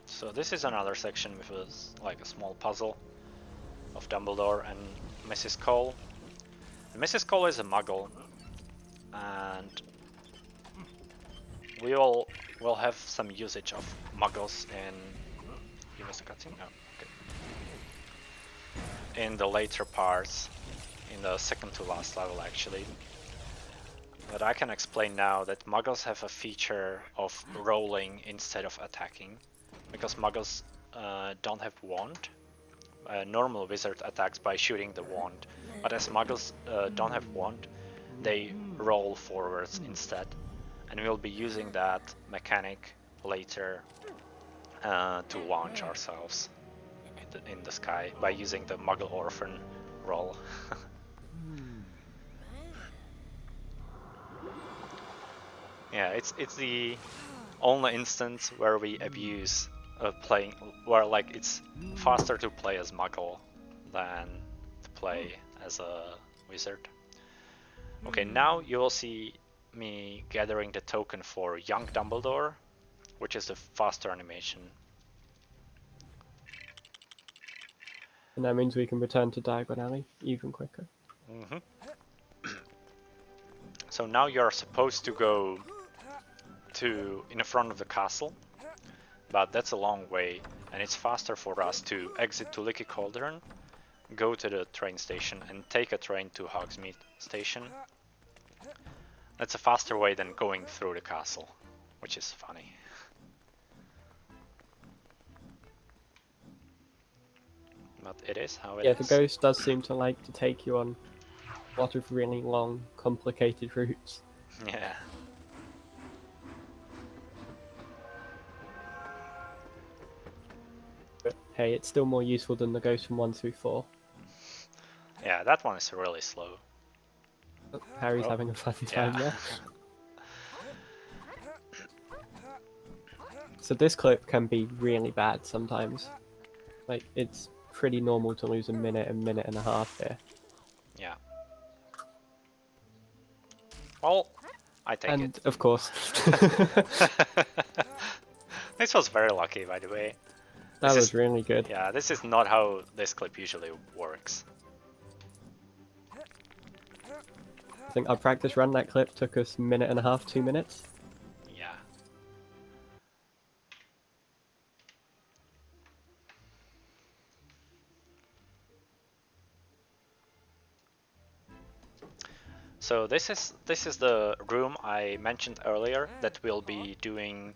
So this is another section with like a small puzzle of Dumbledore and Mrs. Cole. And Mrs. Cole is a muggle, and we'll have some usage of muggles in... You missed a cutscene? Oh, okay. In the later parts, in the second to last level actually. But I can explain now that muggles have a feature of rolling instead of attacking, because muggles don't have wand. Normal wizard attacks by shooting the wand, but as muggles don't have wand, they roll forwards instead, and we'll be using that mechanic later to launch ourselves in the sky by using the Muggle Orphan roll. Yeah, it's the only instance where we abuse playing, where like it's faster to play as Muggle than to play as a wizard. Okay, now you will see me gathering the token for Young Dumbledore, which is the faster animation. And that means we can return to Diagon Alley even quicker. Mm-hmm. So now you're supposed to go in the front of the castle, but that's a long way, and it's faster for us to exit to Licky Cauldron, go to the train station and take a train to Hogsmeade Station. That's a faster way than going through the castle, which is funny. But it is how it is. Yeah, the ghost does seem to like to take you on a lot of really long, complicated routes. Yeah. But hey, it's still more useful than the ghost from 1 through 4. Yeah, that one is really slow. Harry's Oh, having a fun time there. So this clip can be really bad sometimes. Like, it's pretty normal to lose a minute and a half here. Yeah. Well, I take And, it. of course... This was very lucky, by the way. That was really good. Yeah, this is not how this clip usually works. I think our practice run that clip took us a minute and a half, 2 minutes. Yeah. So this is the room I mentioned earlier that will be doing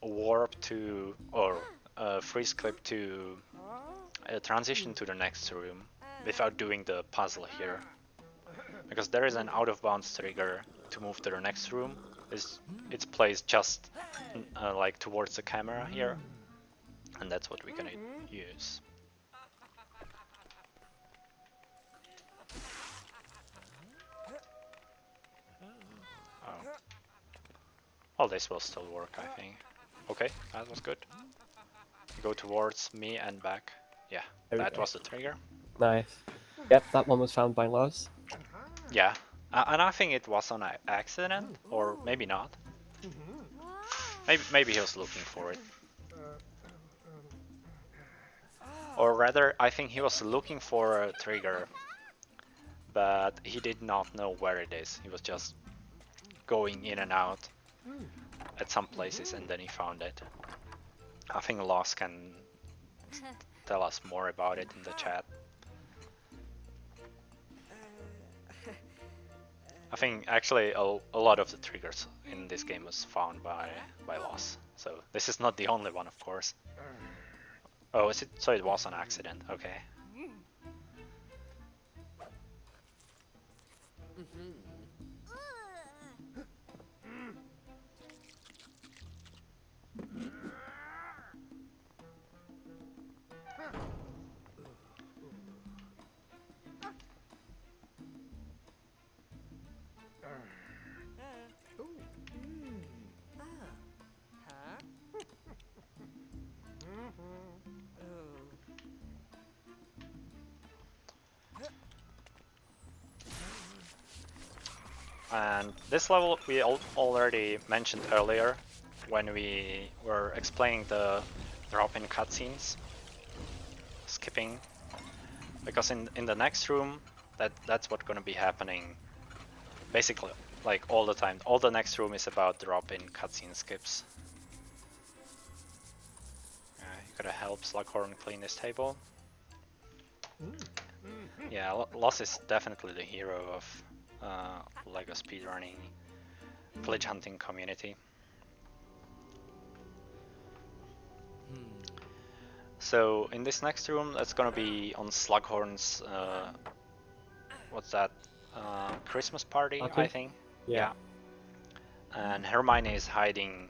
a warp to, or a freeze clip to transition to the next room without doing the puzzle here. Because there is an out of bounds trigger to move to the next room. It's placed just like towards the camera here, and that's what we're gonna use. Oh. Well, this will still work, I think. Okay, that was good. Go towards me and back. Yeah, that was the trigger. Nice. Yep, that one was found by Lars. Yeah, and I think it was on accident, or maybe not. Maybe he was looking for it. Or rather, I think he was looking for a trigger, but he did not know where it is. He was just going in and out at some places, and then he found it. I think Loss can tell us more about it in the chat. I think actually a lot of the triggers in this game was found by Loss. So this is not the only one, of course. Oh, is it? So it was an accident. Okay. And this level we already mentioned earlier when we were explaining the drop-in cutscenes, skipping, because in the next room that's what's gonna be happening basically like all the time. All the next room is about drop-in cutscene skips. You gotta help Slughorn clean this table. Yeah, Loss is definitely the hero of LEGO speedrunning, village hunting community. So in this next room, that's gonna be on Slughorn's what's that? Christmas party, I think. Yeah. And Hermione is hiding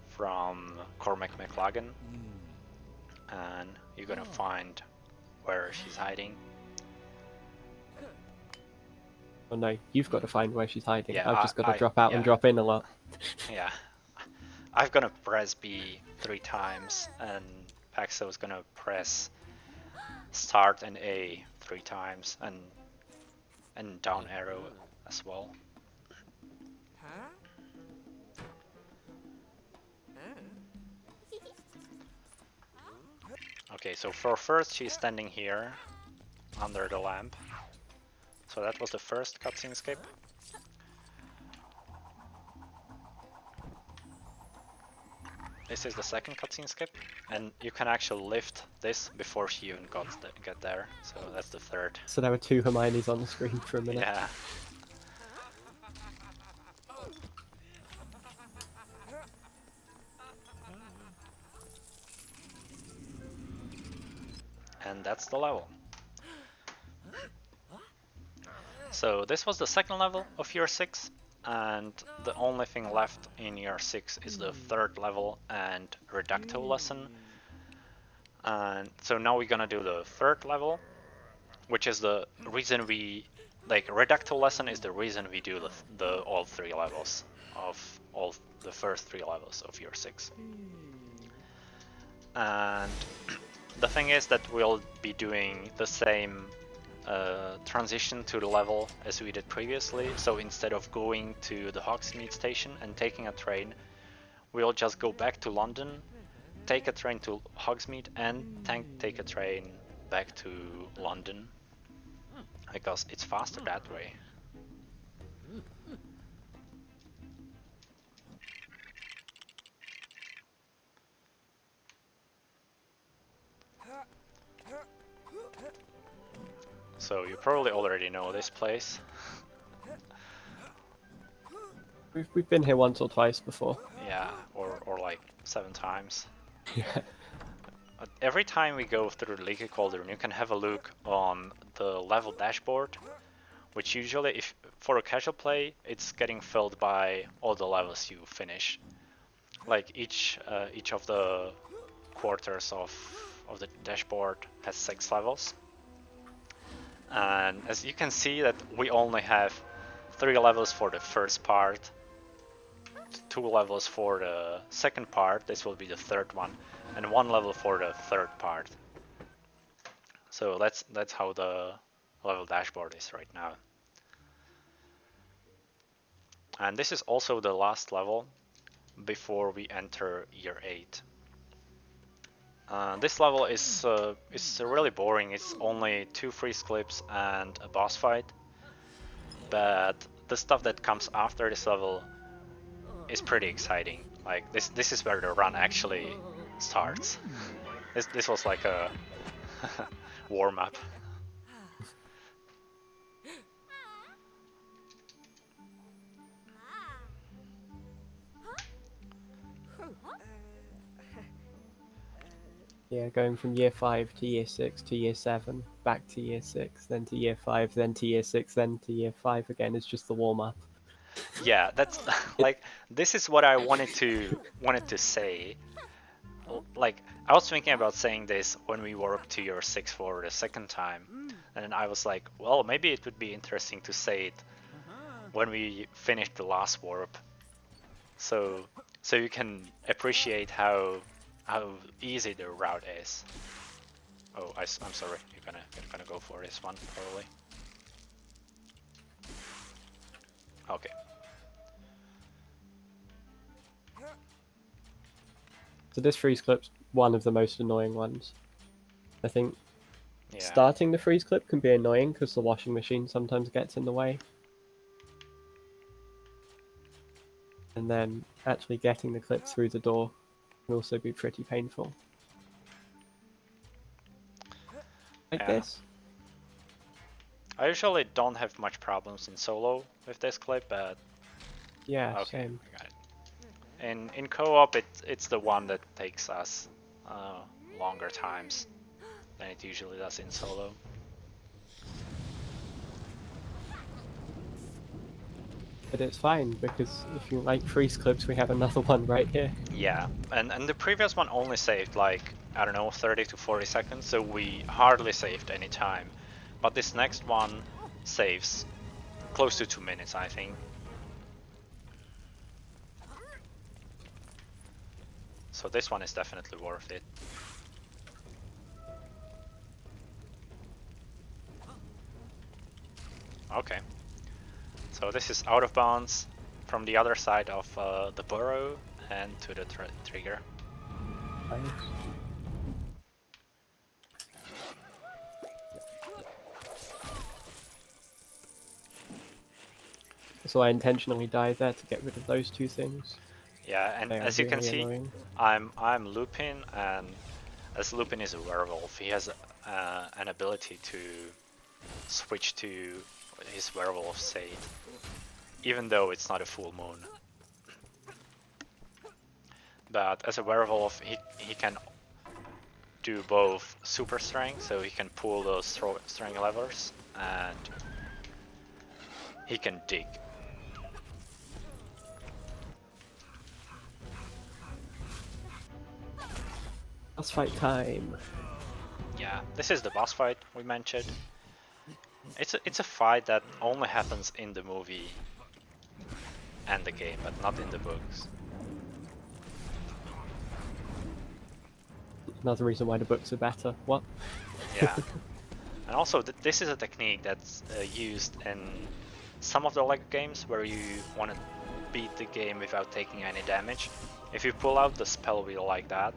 from Cormac McLagan, and you're gonna find where she's hiding. Oh no, you've got to find where she's hiding. Yeah, I've just got to drop out and drop in a lot. Yeah. I've gonna press B 3 times, and Paxo's gonna press start and A 3 times, and down arrow as well. Okay, so for first she's standing here under the lamp. So that was the first cutscene skip. This is the second cutscene skip, and you can actually lift this before she even get there. So that's the third. So there were two Hermiones on the screen for a minute. Yeah. And that's the level. So this was the second level of year 6, and the only thing left in year 6 is the third level and reducto lesson. And so now we're gonna do the third level, which is the reason we like reducto lesson is the reason we do the all 3 levels of all the first 3 levels of year 6. And the thing is that we'll be doing the same transition to the level as we did previously. So instead of going to the Hogsmeade station and taking a train, we'll just go back to London, take a train to Hogsmeade, and take a train back to London, because it's faster that way. So you probably already know this place. We've been here once or twice before. Yeah, or like 7 times. Yeah. Every time we go through the Leaky Cauldron, you can have a look on the level dashboard, which usually, if for a casual play, it's getting filled by all the levels you finish. Like each of the quarters of the dashboard has 6 levels, and as you can see that we only have 3 levels for the first part, 2 levels for the second part, this will be the third one, and 1 level for the third part. So that's how the level dashboard is right now. And this is also the last level before we enter year 8. This level is really boring. It's only 2 freeze clips and a boss fight, but the stuff that comes after this level is pretty exciting. Like this is where the run actually starts. This was like a warm up. Yeah, going from year 5 to year 6 to year 7, back to year 6, then to year 5, then to year 6, then to year 5 again is just the warm up. Yeah, that's like this is what I wanted to say. Like I was thinking about saying this when we were up to year 6 for the second time, and I was like, well, maybe it would be interesting to say it when we finish the last warp, so you can appreciate how easy the route is. Oh, I'm sorry. You're gonna go for this one probably. Okay. So this freeze clip's one of the most annoying ones. I think Yeah. starting the freeze clip can be annoying because the washing machine sometimes gets in the way. And then actually getting the clip through the door can also be pretty painful. Like Yeah. this. I usually don't have much problems in solo with this clip, but Yeah, okay, same. I got it. In co-op, it's the one that takes us longer times than it usually does in solo. But it's fine because if you like freeze clips, we have another one right here. Yeah, and the previous one only saved like, I don't know, 30 to 40 seconds, so we hardly saved any time. But this next one saves close to 2 minutes, I think. So this one is definitely worth it. Okay. So this is out of bounds from the other side of the burrow and to the trigger. Nice. So I intentionally died there to get rid of those two things. Yeah, and They are as you can really see, annoying. I'm Lupin, and as Lupin is a werewolf, he has an ability to switch to his werewolf state, even though it's not a full moon. But as a werewolf, he can do both super strength, so he can pull those strength levers, and he can dig. Boss fight time. Yeah, this is the boss fight we mentioned. It's a fight that only happens in the movie and the game, but not in the books. Another reason why the books are better. What? Yeah. And also, this is a technique that's used in some of the LEGO games where you want to beat the game without taking any damage. If you pull out the spell wheel like that,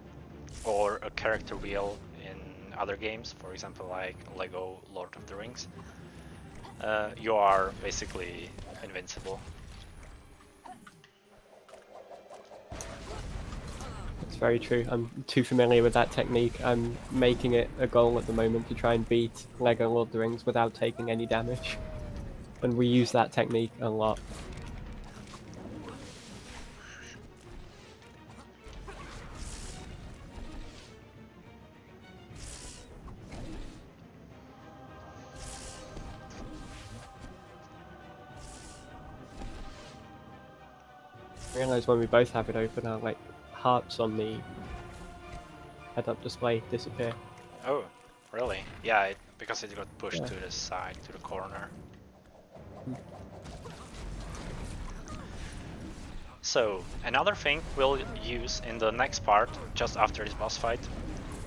or a character wheel in other games, for example like LEGO Lord of the Rings, you are basically invincible. It's very true. I'm too familiar with that technique. I'm making it a goal at the moment to try and beat LEGO Lord of the Rings without taking any damage. And we use that technique a lot. I realise when we both have it open, our like hearts on the head-up display disappear. Oh, really? Yeah, because it got pushed Yeah. to the side, to the corner. So, another thing we'll use in the next part, just after this boss fight,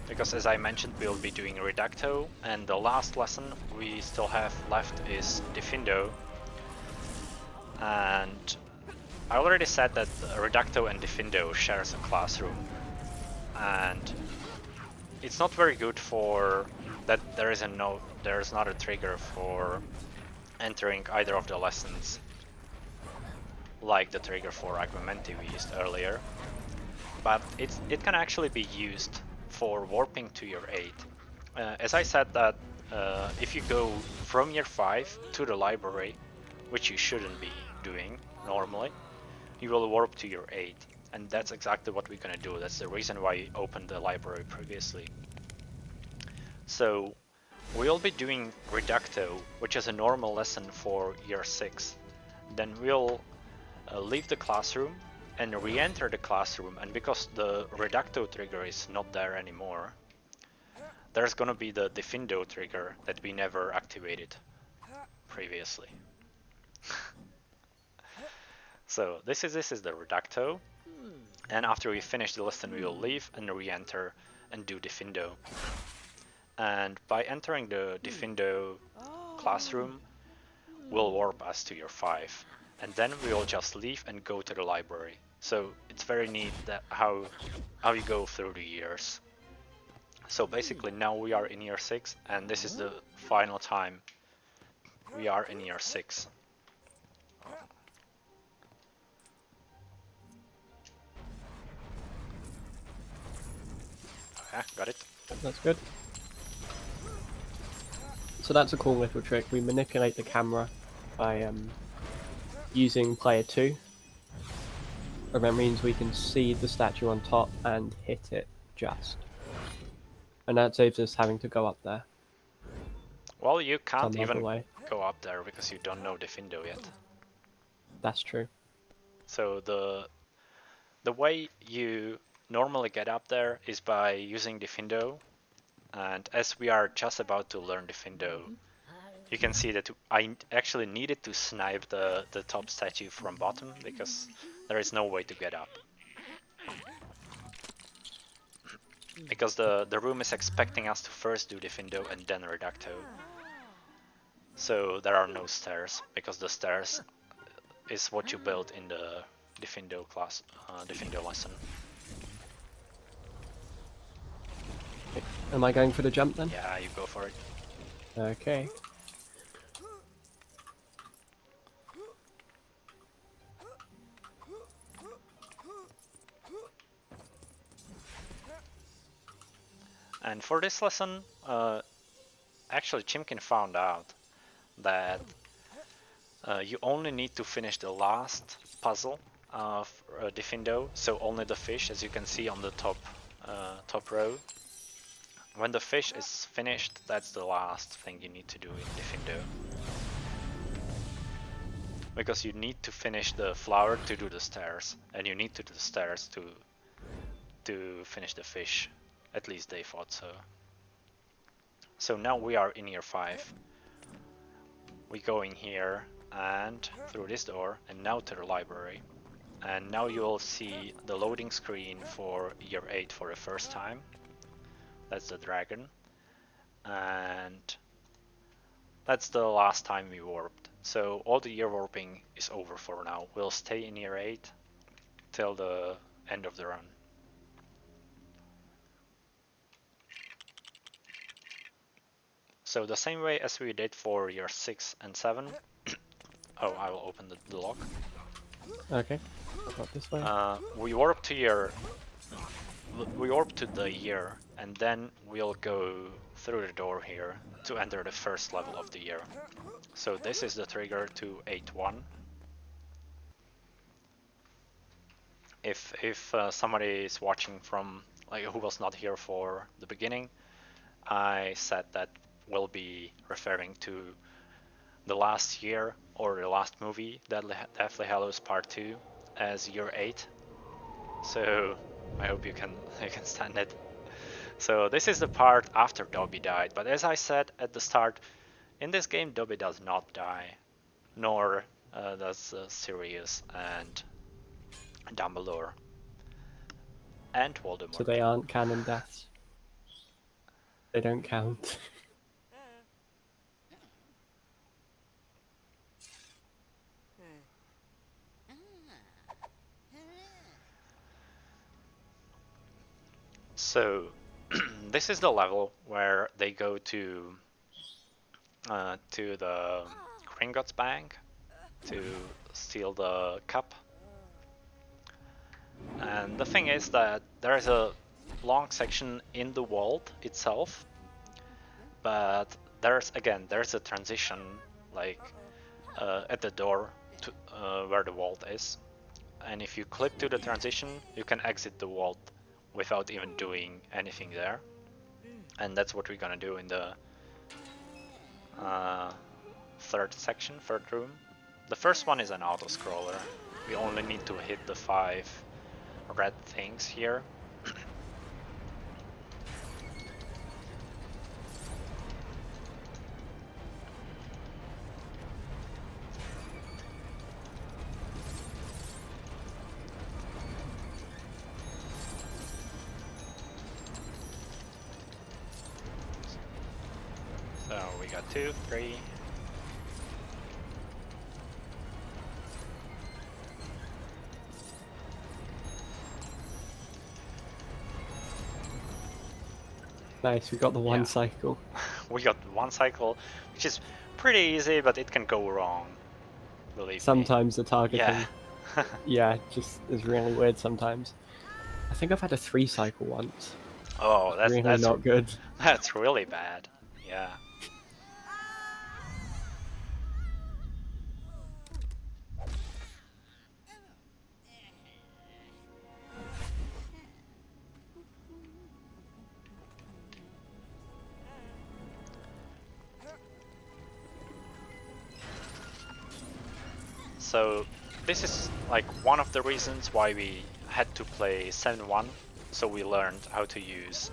because as I mentioned, we'll be doing Reducto, and the last lesson we still have left is Defindo. And I already said that Reducto and Defindo shares a classroom, and it's not very good for that there's not a trigger for entering either of the lessons, like the trigger for Aguamenti we used earlier. But it can actually be used for warping to year 8. As I said that if you go from year 5 to the library, which you shouldn't be doing normally, you will warp to year 8. And that's exactly what we're gonna do. That's the reason why we opened the library previously. So we'll be doing Reducto, which is a normal lesson for year 6. Then we'll leave the classroom and re-enter the classroom, and because the Reducto trigger is not there anymore, there's gonna be the Defindo trigger that we never activated previously. So this is the Reducto, and after we finish the lesson we will leave and re-enter and do Defindo. And by entering the Defindo classroom, we'll warp us to year 5, and then we'll just leave and go to the library. So it's very neat that how you go through the years. So basically now we are in year 6, and this is the final time we are in year 6. Okay, got it. That's good. So that's a cool little trick. We manipulate the camera by using player 2. And that means we can see the statue on top and hit it just. And that saves us having to go up there. Well, you can't Some other even way. go up there because you don't know Defindo yet. That's true. So the way you normally get up there is by using Defindo, and as we are just about to learn Defindo, you can see that I actually needed to snipe the top statue from bottom because there is no way to get up. Because the room is expecting us to first do Defindo and then Reducto. So there are no stairs, because the stairs is what you build in the Defindo class, Defindo lesson. Am I going for the jump then? Yeah, you go for it. Okay. And for this lesson, actually Chimkin found out that you only need to finish the last puzzle of Defindo, so only the fish, as you can see on the top row. When the fish is finished, that's the last thing you need to do in Defindo. Because you need to finish the flower to do the stairs, and you need to do the stairs to finish the fish. At least they thought so. So now we are in year 5. We go in here and through this door and now to the library. And now you'll see the loading screen for year 8 for the first time. That's the dragon. And that's the last time we warped. So all the year warping is over for now. We'll stay in year 8 till the end of the run. So the same way as we did for year 6 and 7. Oh, I will open the lock. Okay. I'll go this way. We warp to the year, and then we'll go through the door here to enter the first level of the year. So this is the trigger to 8-1. If somebody is watching from who was not here for the beginning, I said that we'll be referring to the last year or the last movie, Deathly Hallows Part 2, as year 8. So I hope you can stand it. So this is the part after Dobby died, but as I said at the start, in this game Dobby does not die, nor does Sirius and Dumbledore and Voldemort. So they aren't canon deaths. They don't count. So this is the level where they go to the Gringotts Bank to steal the cup. And the thing is that there is a long section in the vault itself, but there's a transition like at the door to where the vault is, and if you clip to the transition you can exit the vault without even doing anything there. And that's what we're gonna do in the third room. The first one is an auto-scroller. We only need to hit the 5 red things here. So we got 2, 3. Nice, we got the one Yeah. cycle. We got 1 cycle, which is pretty easy, but it can go wrong. Believe me. Sometimes the targeting, Yeah. yeah, just is really weird sometimes. I think I've had a 3 cycle once. Oh, Really that's not good. That's really bad. Yeah. So this is like one of the reasons why we had to play 7-1, so we learned how to use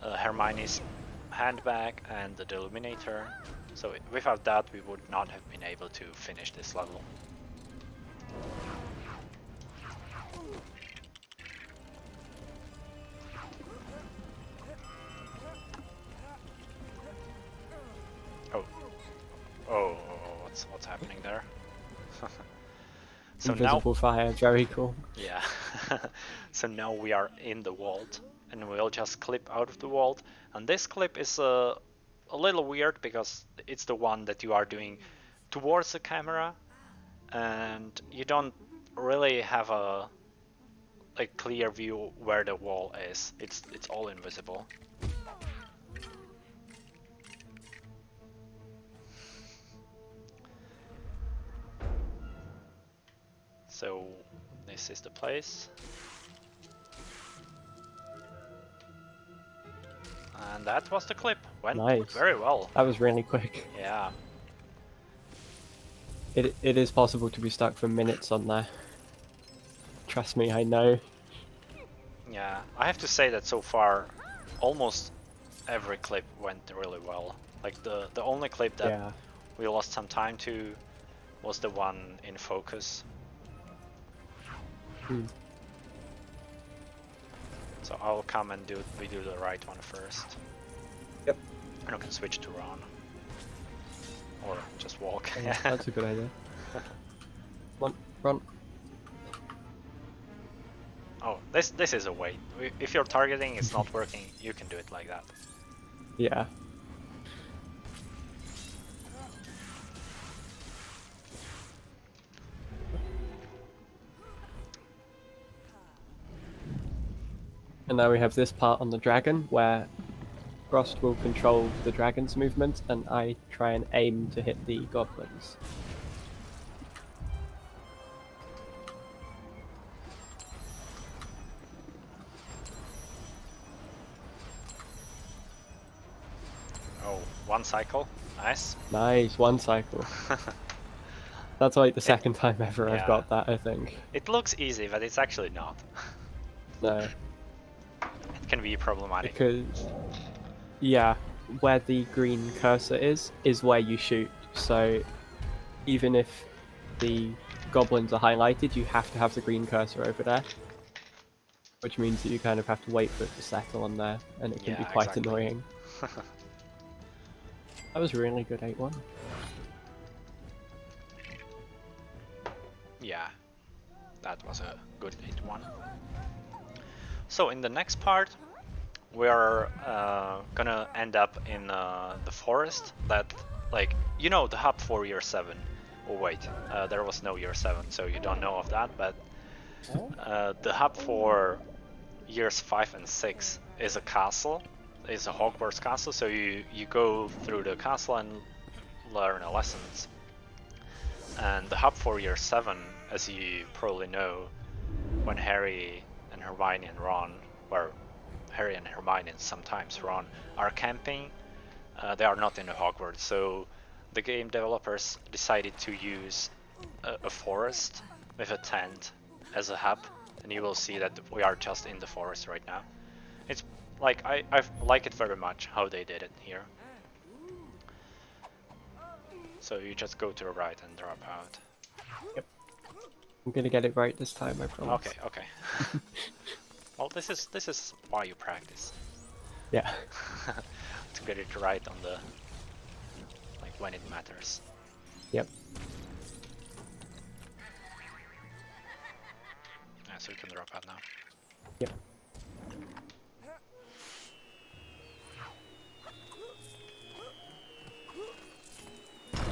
Hermione's handbag and the Deluminator. So without that we would not have been able to finish this level. Oh, what's happening there? So Invisible fire, very cool. yeah. So now we are in the vault, and we'll just clip out of the vault. And this clip is a little weird because it's the one that you are doing towards the camera, and you don't really have a clear view where the wall is. It's all invisible. So this is the place. And that was the clip. Went Nice. very well. That was really quick. Yeah. It is possible to be stuck for minutes on there. Trust me, I know. Yeah, I have to say that so far almost every clip went really well. Like the only clip that Yeah. we lost some time to was the one in focus. Hmm. So I'll come and we do the right one first. Yep. And I can switch to run. Or just walk. Yeah, that's a good idea. Run. Oh, this is a way. If your targeting is not working, you can do it like that. Yeah. And now we have this part on the dragon where Frost will control the dragon's movement and I try and aim to hit the goblins. Oh, 1 cycle. Nice. Nice, 1 cycle. That's like the second time ever I've Yeah. got that, I think. It looks easy, but it's actually not. No, It can be problematic. because yeah, where the green cursor is where you shoot. So even if the goblins are highlighted, you have to have the green cursor over there, which means that you kind of have to wait for it to settle on there, and it can be Yeah, quite exactly. annoying. That was really good 8-1. Yeah, that was a good 8-1. So in the next part, we're gonna end up in the forest that, like, you know, the hub for year 7. Oh wait, there was no year 7, so you don't know of that, but the hub for years 5 and 6 is a castle, is a Hogwarts castle, so you go through the castle and learn lessons. And the hub for year 7, as you probably know, when Harry and Hermione and Ron, or Harry and Hermione and sometimes Ron, are camping, they are not in the Hogwarts, so the game developers decided to use a forest with a tent as a hub, and you will see that we are just in the forest right now. It's like, I like it very much how they did it here. So you just go to the right and drop out. I'm gonna get it right this time, I promise. Okay, okay. Well, this is why you practice. Yeah. To get it right on the, like, when it matters. Yep. Yeah, so you can drop out now. Yep.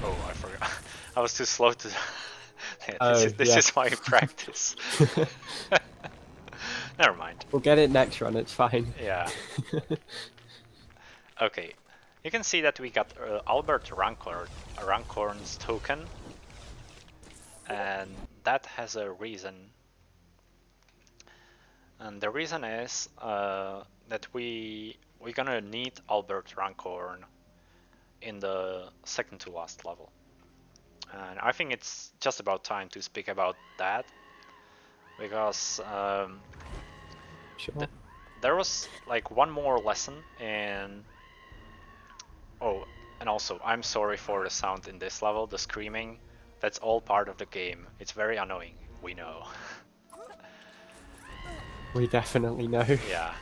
Oh, I forgot. I was too slow to. Yeah, Oh, this yeah. is why you practice. Never mind. We'll get it next run, it's fine. Yeah. Okay. You can see that we got Albert Rancorn's token, and that has a reason. And the reason is that we're gonna need Albert Rancorn in the second to last level. And I think it's just about time to speak about that, because Sure. there was like one more lesson in... Oh, and also, I'm sorry for the sound in this level, the screaming. That's all part of the game. It's very annoying, we know. We definitely know. Yeah.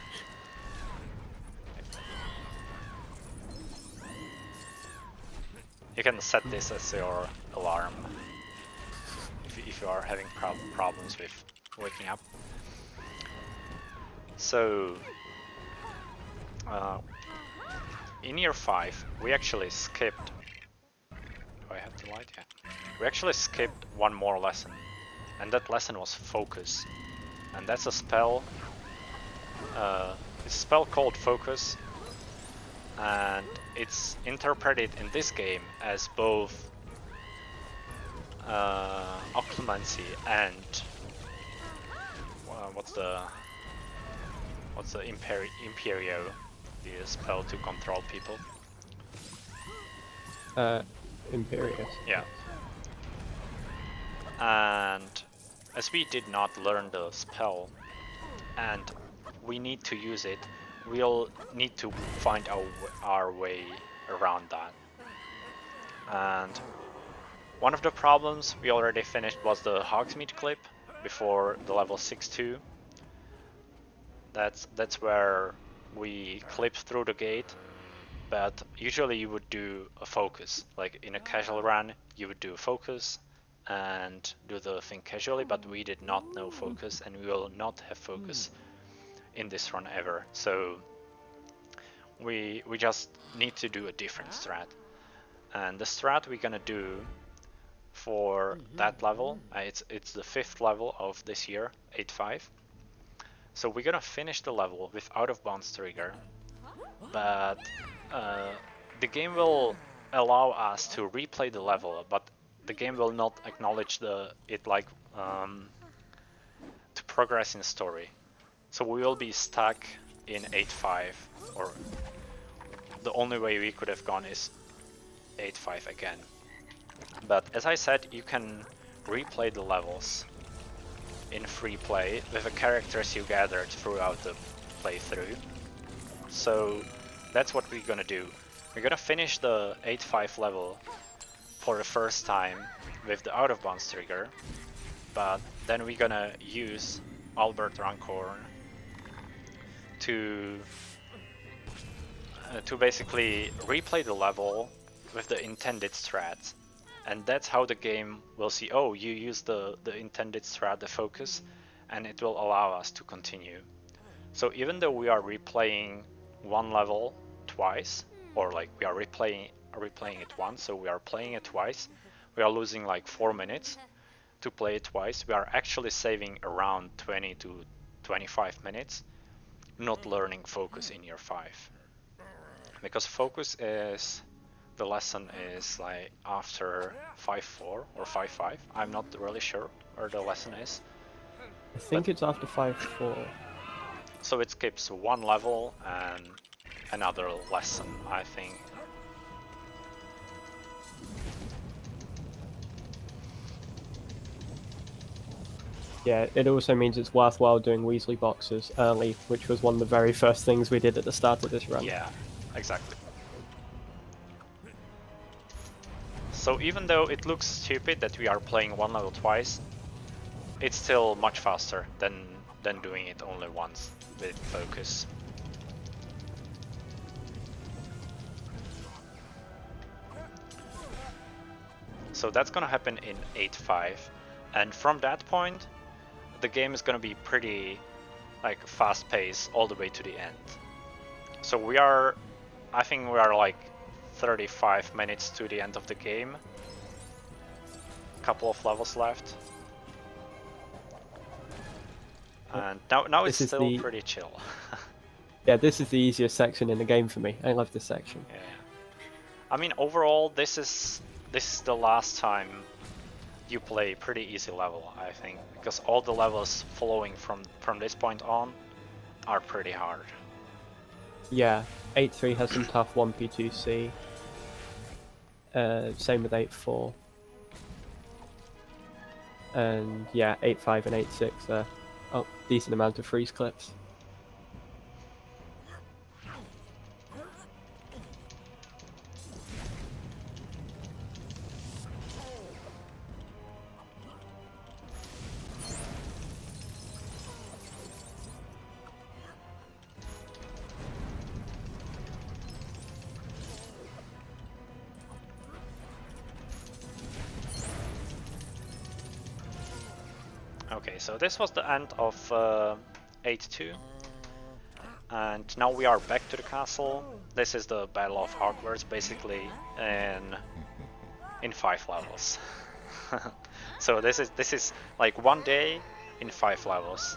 You can set this as your alarm if you are having problems with waking up. So, in year 5, we actually skipped... Do I have the light? Yeah. We actually skipped one more lesson, and that lesson was Focus. And that's a spell... it's a spell called Focus, and it's interpreted in this game as both occlumency and what's the imperio, the spell to control people. Imperious. Yeah. And as we did not learn the spell and we need to use it, we'll need to find our way around that. And one of the problems we already finished was the Hogsmeade clip before the level 6-2. That's where we clipped through the gate, but usually you would do a focus. Like in a casual run, you would do a focus and do the thing casually, but we did not know focus, and we will not have focus in this run ever. So we just need to do a different strat. And the strat we're gonna do for that level, it's the 5th level of this year, 8-5. So we're gonna finish the level with out of bounds trigger, but the game will allow us to replay the level, but the game will not acknowledge it like to progress in story. So we will be stuck in 8-5, or the only way we could have gone is 8-5 again. But as I said, you can replay the levels in free play with the characters you gathered throughout the playthrough. So that's what we're gonna do. We're gonna finish the 8-5 level for the first time with the out of bounds trigger, but then we're gonna use Albert Rancorn to basically replay the level with the intended strat. And that's how the game will see, oh, you use the intended strat, the focus, and it will allow us to continue. So even though we are replaying one level twice, or like we are replaying it once, so we are playing it twice, we are losing like 4 minutes to play it twice. We are actually saving around 20 to 25 minutes not learning focus in year 5. Because focus is, the lesson is like after 5-4 or 5-5. I'm not really sure where the lesson is. I think it's after 5-4. So it skips one level and another lesson, I think. Yeah, it also means it's worthwhile doing Weasley boxes early, which was one of the very first things we did at the start of this run. Yeah, exactly. So even though it looks stupid that we are playing one level twice, it's still much faster than doing it only once with focus. So that's gonna happen in 8-5, and from that point the game is gonna be pretty like fast paced all the way to the end. So I think we are like 35 minutes to the end of the game. Couple of levels left. And now it's still pretty chill. Yeah, this is the easiest section in the game for me. I love this section. Yeah. I mean, overall, this is the last time you play pretty easy level, I think, because all the levels following from this point on are pretty hard. Yeah, 8-3 has some tough 1P2C. Same with 8-4. And yeah, 8-5 and 8-6 decent amount of freeze clips. Okay, so this was the end of 8-2. And now we are back to the castle. This is the Battle of Hogwarts, basically in 5 levels. So this is like 1 day in 5 levels,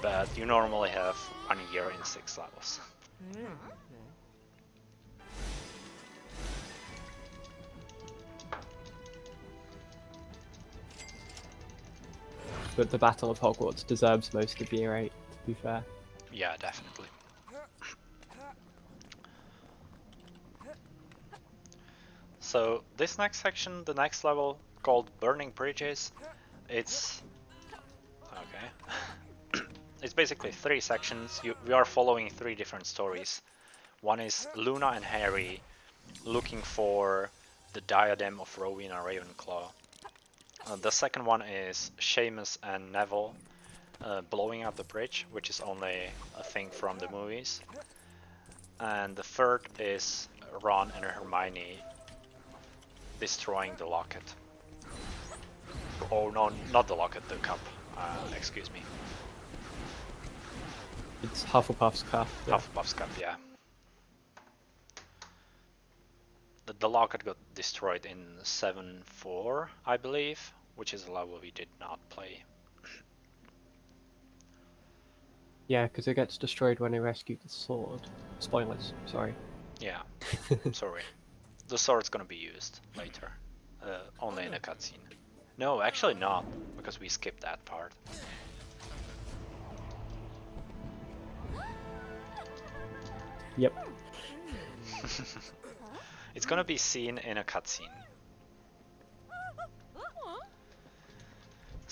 but you normally have 1 year in 6 levels. But the Battle of Hogwarts deserves most of year 8, to be fair. Yeah, definitely. So this next section, the next level, called Burning Bridges, it's okay. It's basically 3 sections. We are following 3 different stories. One is Luna and Harry looking for the diadem of Rowena Ravenclaw. The second one is Seamus and Neville blowing up the bridge, which is only a thing from the movies. And the third is Ron and Hermione destroying the locket. Oh no, not the locket, the cup. Excuse me. It's Hufflepuff's cup. Yeah. Hufflepuff's cup, yeah. The locket got destroyed in 7-4, I believe, which is a level we did not play. Yeah, because it gets destroyed when they rescue the sword. Spoilers, sorry. Yeah, sorry. The sword's gonna be used later, only in a cutscene. No, actually not, because we skipped that part. Yep. It's gonna be seen in a cutscene.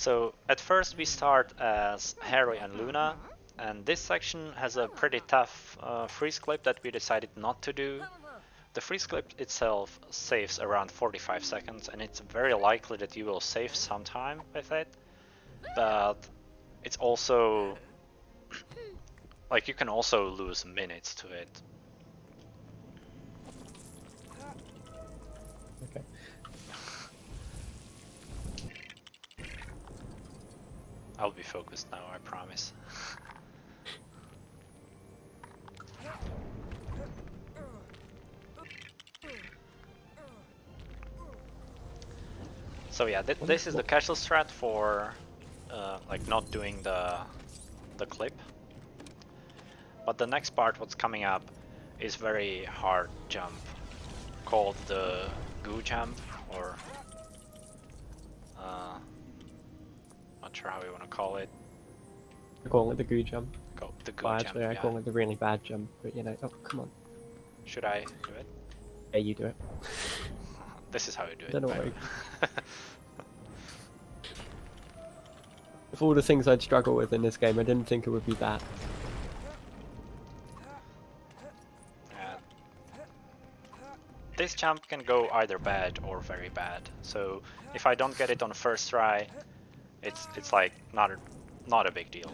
So at first we start as Harry and Luna, and this section has a pretty tough freeze clip that we decided not to do. The freeze clip itself saves around 45 seconds, and it's very likely that you will save some time with it, but it's also like you can also lose minutes to it. Okay. I'll be focused now, I promise. So yeah, this is the casual strat for like not doing the clip. But the next part, what's coming up, is very hard jump, called the goo jump, or not sure how you want to call it. I call it the goo jump. The goo Well, jump. actually, I call it the really bad jump. But you know, oh come on. Should I do it? Yeah, you do it. This is how you do it. Don't know by what the way. Of all the things I'd struggle with in this game, I didn't think it would be that. Yeah. This jump can go either bad or very bad. So if I don't get it on the first try, it's like not a big deal.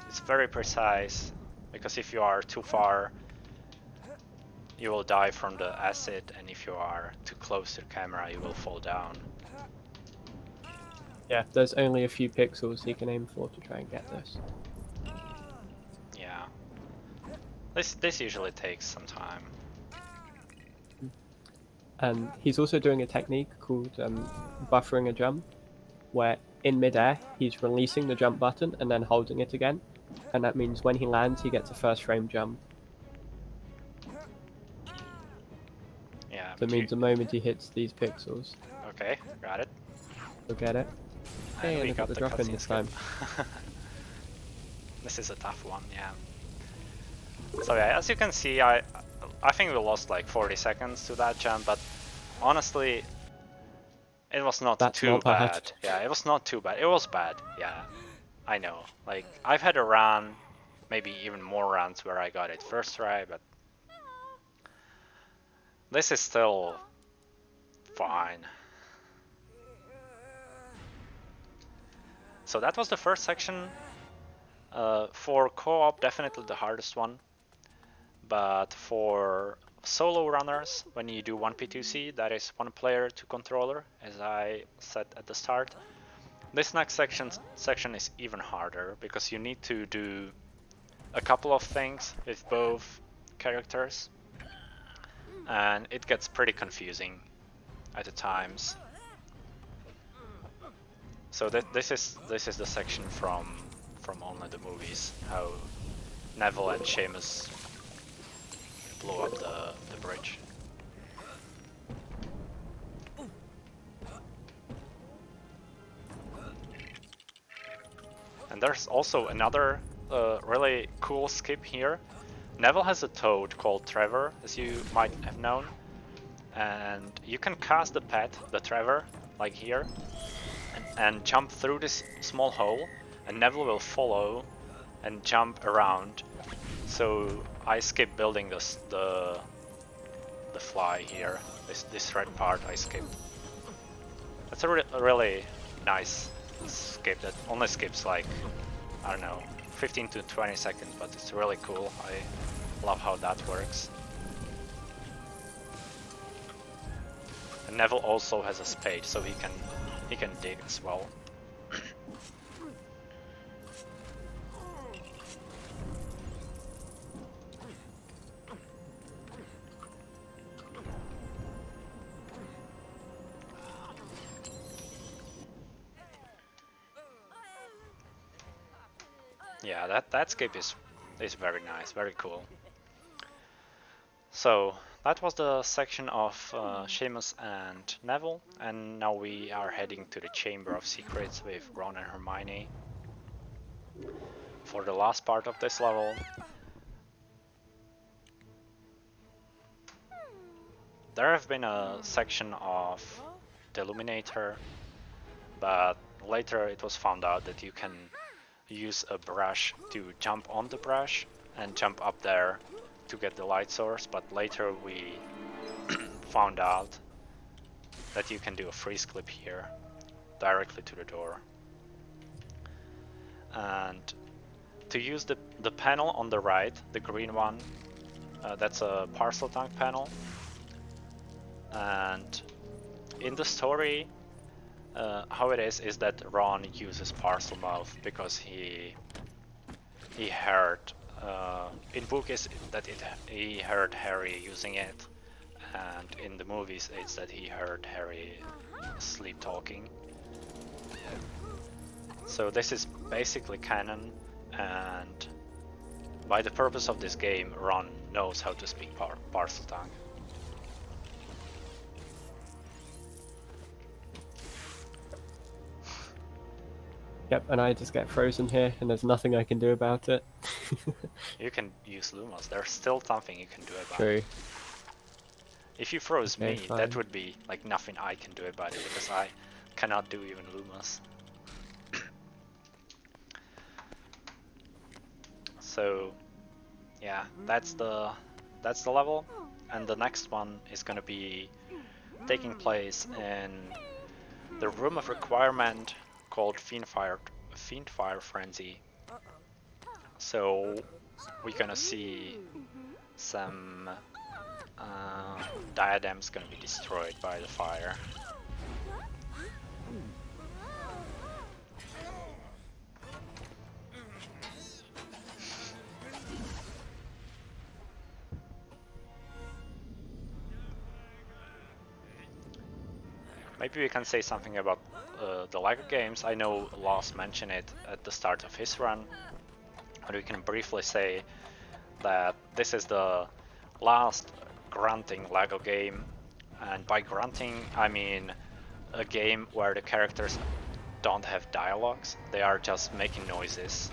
It's very precise, because if you are too far, you will die from the acid, and if you are too close to the camera, you will fall down. Yeah, there's only a few pixels you can aim for to try and get this. Yeah. This usually takes some time. And he's also doing a technique called buffering a jump, where in midair he's releasing the jump button and then holding it again, and that means when he lands he gets a first frame jump. Yeah. So it means the moment he hits these pixels, Okay, got it. you'll get it. And Hey, we I got got the the drop in cutscene this skip. time. This is a tough one, yeah. So yeah, as you can see, I think we lost like 40 seconds to that jump, but honestly, it was not That's too not bad. bad. Yeah, it was not too bad. It was bad, yeah. I know. Like, I've had a run, maybe even more runs where I got it first try, but this is still fine. So that was the first section. For co-op, definitely the hardest one. But for solo runners, when you do 1p2c, that is one player to controller, as I said at the start. This next section is even harder, because you need to do a couple of things with both characters, and it gets pretty confusing at the times. So this is the section from only the movies, how Neville and Seamus blow up the bridge. And there's also another really cool skip here. Neville has a toad called Trevor, as you might have known, and you can cast the pet, the Trevor, like here, and jump through this small hole, and Neville will follow and jump around. So I skipped building the fly here. This red part I skipped. That's a really nice skip that only skips like, I don't know, 15 to 20 seconds, but it's really cool. I love how that works. And Neville also has a spade, so he can dig as well. Yeah, that skip is very nice, very cool. So that was the section of Seamus and Neville, and now we are heading to the Chamber of Secrets with Ron and Hermione for the last part of this level. There have been a section of the Illuminator, but later it was found out that you can use a brush to jump on the brush and jump up there to get the light source, but later we found out that you can do a freeze clip here directly to the door. And to use the panel on the right, the green one, that's a parcel tank panel. And in the story, how it is that Ron uses parcel mouth because he heard in book is that he heard Harry using it, and in the movies it's that he heard Harry sleep talking. So this is basically canon, and by the purpose of this game, Ron knows how to speak parcel tongue. Yep, and I just get frozen here, and there's nothing I can do about it. You can use Lumos. There's still something you can do about True. it. If you froze Okay, me, fine. that would be like nothing I can do about it because I cannot do even Lumos. So yeah, that's the level, and the next one is gonna be taking place in the room of requirement called Fiendfire Frenzy. So we're gonna see some diadems gonna be destroyed by the fire. Maybe we can say something about the LEGO games. I know Lost mentioned it at the start of his run, but we can briefly say that this is the last grunting LEGO game, and by grunting I mean a game where the characters don't have dialogues, they are just making noises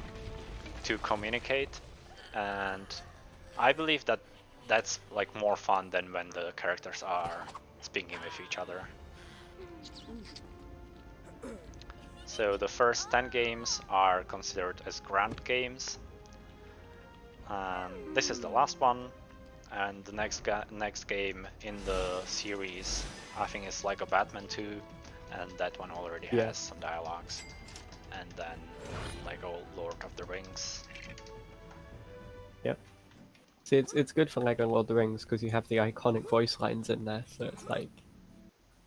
to communicate, and I believe that that's like more fun than when the characters are speaking with each other. So the first 10 games are considered as grunt games. This is the last one, and the next game in the series I think is LEGO Batman 2, and that one already has some dialogues. And then LEGO Lord of the Rings. Yep. See, it's good for LEGO Lord of the Rings because you have the iconic voice lines in there, so it's like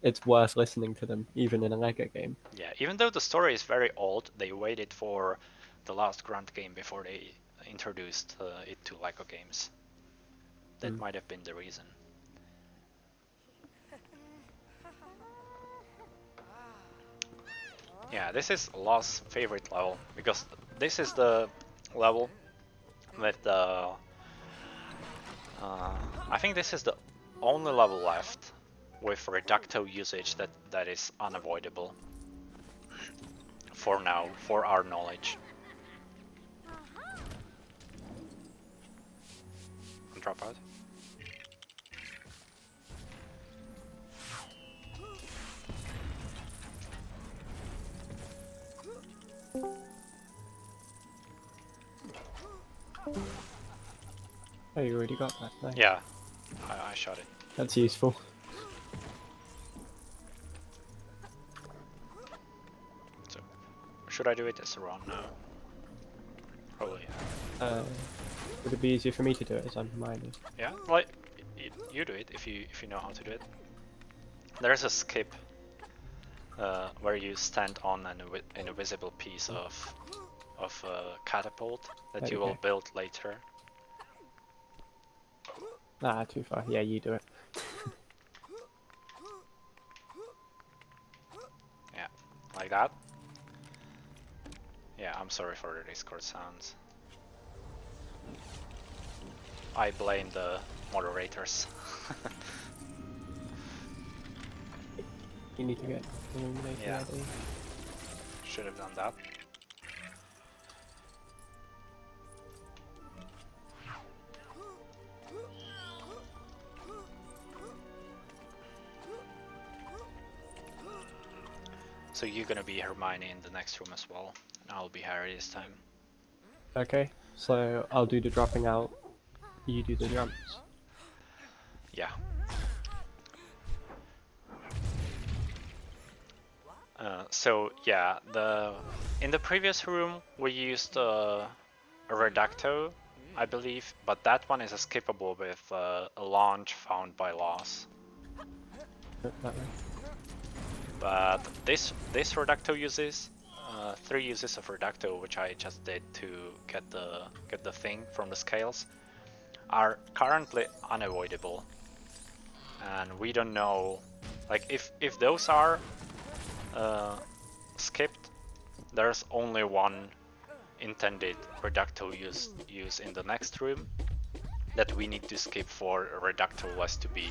it's worth listening to them even in a LEGO game. Yeah, even though the story is very old, they waited for the last grunt game before they introduced it to LEGO games. That might have been the reason. Yeah, this is Lost's favorite level because this is the level with the I think this is the only level left with reducto usage that is unavoidable for now, for our knowledge. Drop out. Oh, you already got that. Nice. Yeah, I shot it. That's useful. So, should I do it as a run now? Probably. Would it be easier for me to do it as I'm reminded? Yeah, well, you do it if you know how to do it. There's a skip where you stand on an invisible piece of catapult that you will build later. Ah, too far. Yeah, you do it. Yeah, like that. Yeah, I'm sorry for the Discord sounds. I blame the moderators. You need to get illuminated. Yeah. Ready. Should have done that. So you're gonna be Hermione in the next room as well, and I'll be Harry this time. Okay, so I'll do the dropping out. You do the jumps. Yeah. So yeah, in the previous room we used a Reducto, I believe, but that one is skippable with a launch found by loss. That way. But this Reducto uses 3 uses of Reducto, which I just did to get the thing from the scales, are currently unavoidable, and we don't know, like if those are skipped, there's only one intended Reducto use in the next room that we need to skip for Reducto less to be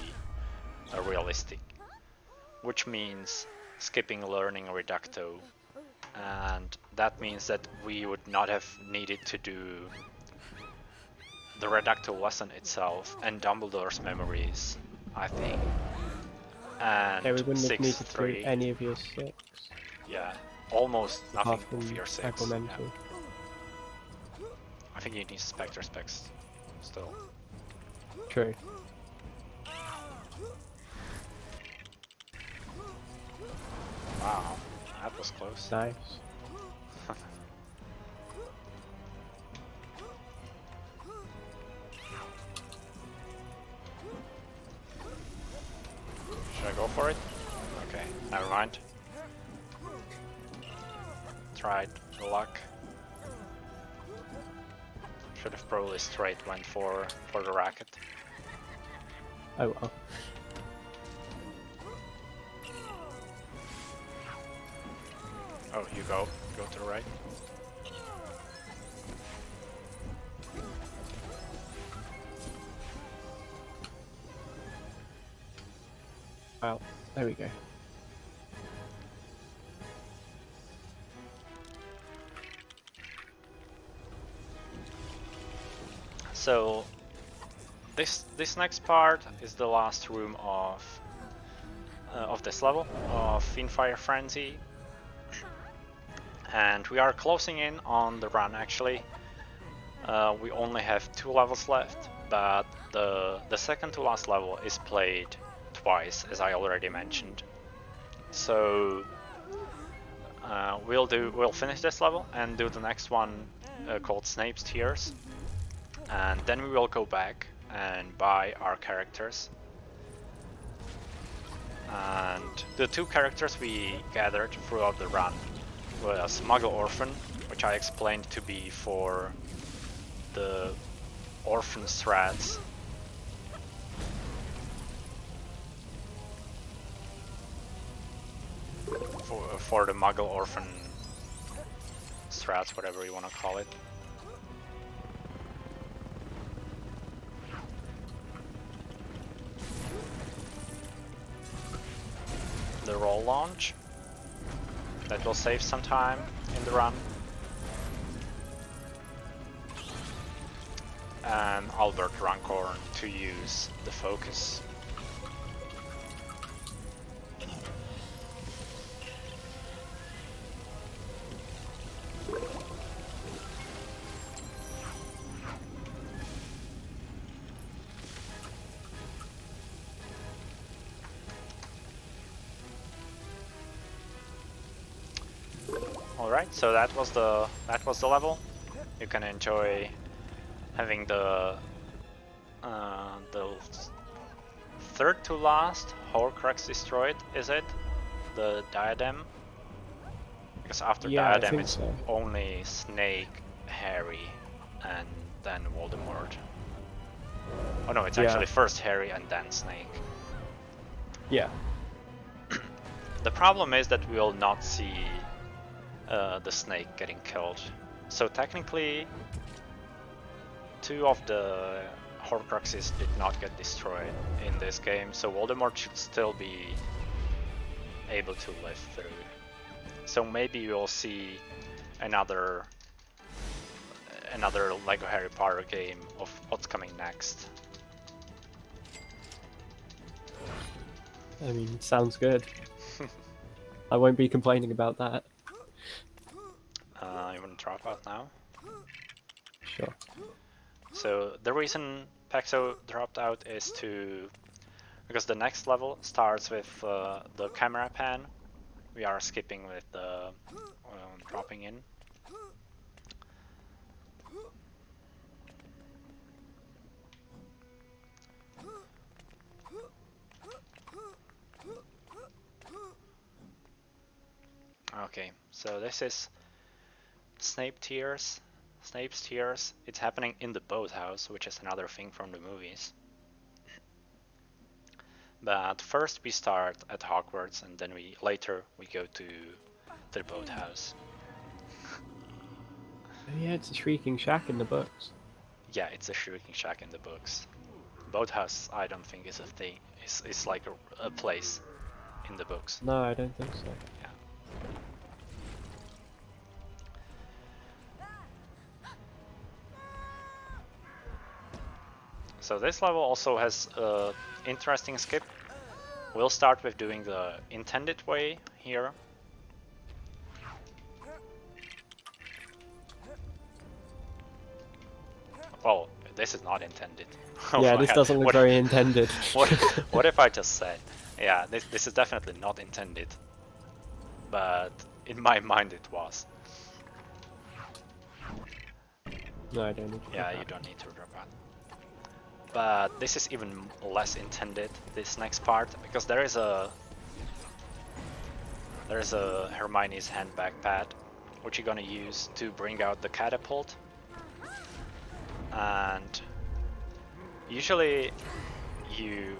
realistic, which means skipping learning Reducto, and that means that we would not have needed to do the Reducto lesson itself and Dumbledore's memories, I think, and Yeah, we wouldn't have needed to do 6-3. any of your 6. Yeah, almost nothing Apart from of your 6. Elemental. Yeah. I think you need Spectre specs still. True. Wow, that was close. Nice. Should I go for it? Okay, never mind. Tried the luck. Should have probably straight went for the racket. Oh well. Oh, you go to the right. Well, there we go. So this next part is the last room of this level of Fiendfire Frenzy, and we are closing in on the run. Actually, we only have 2 levels left, but the second to last level is played twice, as I already mentioned. So we'll finish this level and do the next one called Snape's Tears, and then we will go back and buy our characters. And the 2 characters we gathered throughout the run was Muggle Orphan, which I explained to be for the Orphan strats. For the Muggle Orphan strats, whatever you want to call it. The roll launch. That will save some time in the run. And Albert Rancorn to use the focus. Alright, so that was the level. You can enjoy having the third to last Horcrux destroyed, is it? The diadem? Because after Yeah, I diadem think it's so. only Snake, Harry, and then Voldemort. Oh no, it's Yeah. actually first Harry and then Snake. Yeah. The problem is that we will not see the Snake getting killed. So technically, 2 of the Horcruxes did not get destroyed in this game, so Voldemort should still be able to live through. So maybe we'll see another Lego Harry Potter game of what's coming next. I mean, sounds good. I won't be complaining about that. You want to drop out now? Sure. So the reason Paxo dropped out is because the next level starts with the camera pan. We are skipping with the dropping in. Okay, so this is Snape's Tears. It's happening in the boathouse, which is another thing from the movies. But first we start at Hogwarts, and then later we go to the boathouse. Oh, yeah, it's a shrieking shack in the books. Yeah, it's a shrieking shack in the books. Boathouse, I don't think is a thing. It's like a place in the books. No, I don't think so. Yeah. So this level also has an interesting skip. We'll start with doing the intended way here. Well, this is not intended. Yeah, this doesn't look very intended. What if I just said, yeah, this is definitely not intended, but in my mind it was. No, I don't need to. Yeah, you don't need to drop out. But this is even less intended, this next part, because there is a Hermione's handbag pad, which you're gonna use to bring out the catapult. And usually you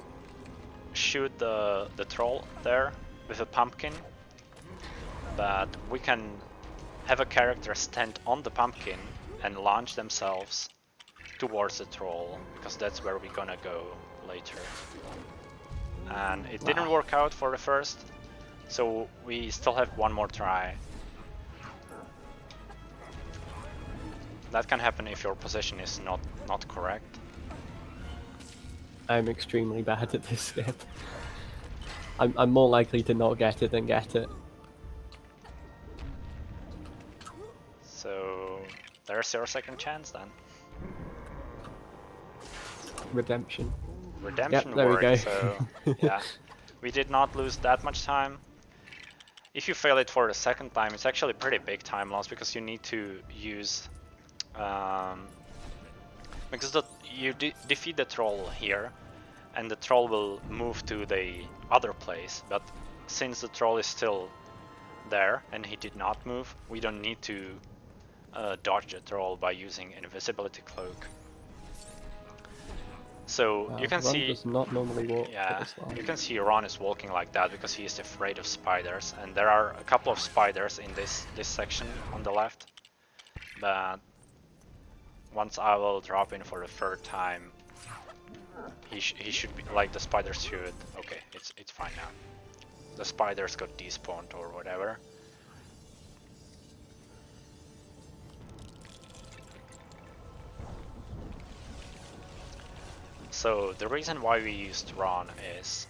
shoot the troll there with a pumpkin, but we can have a character stand on the pumpkin and launch themselves towards the troll, because that's where we're gonna go later. And it didn't work out for the first, so we still have one more try. That can happen if your position is not correct. I'm extremely bad at this skip. I'm more likely to not get it than get it. So there's your second chance then. Redemption. Redemption Yep, there we worked, go. so yeah. We did not lose that much time. If you fail it for the second time, it's actually pretty big time loss, because you need to use because you defeat the troll here, and the troll will move to the other place, but since the troll is still there and he did not move, we don't need to dodge the troll by using invisibility cloak. So you can Ron see, does not normally walk yeah, this long. you can see Ron is walking like that because he is afraid of spiders, and there are a couple of spiders in this section on the left. But once I will drop in for the third time, he should be like, the spiders should. Okay, it's fine now. The spiders got despawned or whatever. So the reason why we used Ron is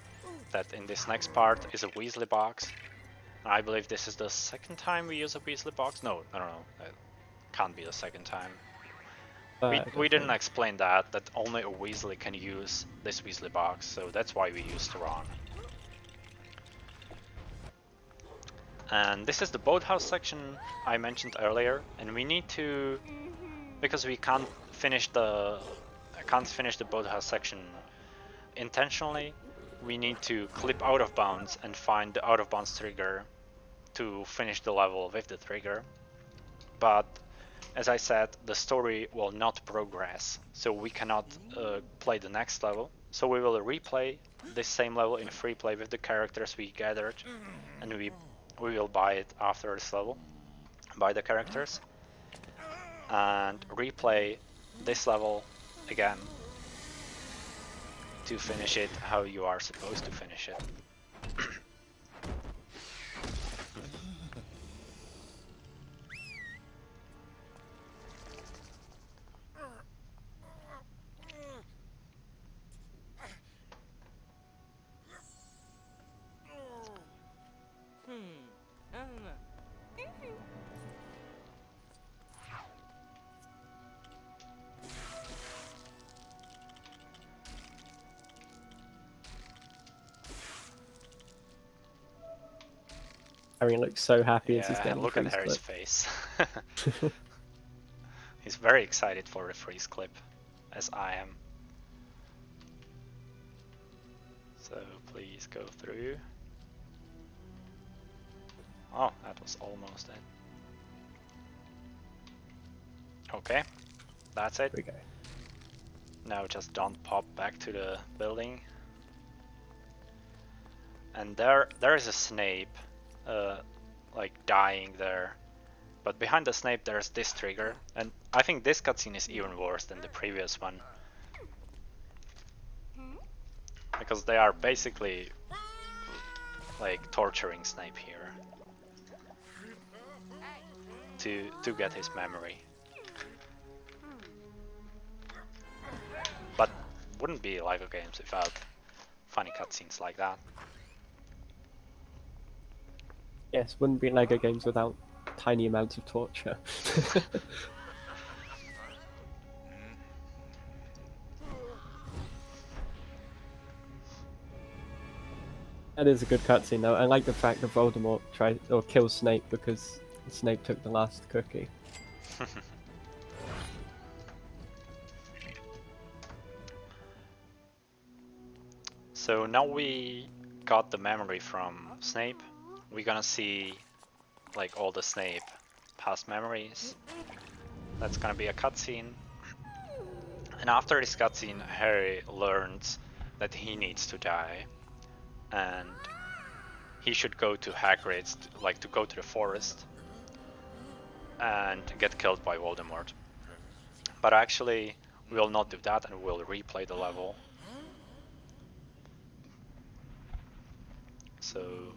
that in this next part is a Weasley box. I believe this is the second time we use a Weasley box. No, I don't know. It can't be the second time. We didn't explain that only a Weasley can use this Weasley box, so that's why we used Ron. And this is the boathouse section I mentioned earlier, and we need to, because we can't finish the boathouse section intentionally, we need to clip out of bounds and find the out of bounds trigger to finish the level with the trigger. But as I said, the story will not progress, so we cannot play the next level. So we will replay this same level in free play with the characters we gathered, and we will buy it after this level, buy the characters, and replay this level again to finish it how you are supposed to finish it. Harry looks so happy as he's Yeah, getting look at freeze Harry's clip. face. He's very excited for the freeze clip, as I am. So please go through. Oh, that was almost it. Okay, that's it. Here we go. Now just don't pop back to the building. And there is a Snape, like dying there. But behind the Snape there's this trigger, and I think this cutscene is even worse than the previous one. Because they are basically like torturing Snape here to get his memory. But wouldn't be LEGO games without funny cutscenes like that. Yes, wouldn't be LEGO games without tiny amounts of torture. That is a good cutscene though. I like the fact that Voldemort tries or kills Snape because Snape took the last cookie. So now we got the memory from Snape. We're gonna see like all the Snape past memories. That's gonna be a cutscene. And after this cutscene, Harry learns that he needs to die. And he should go to Hagrid's, like to go to the forest and get killed by Voldemort. But actually, we will not do that and we'll replay the level. So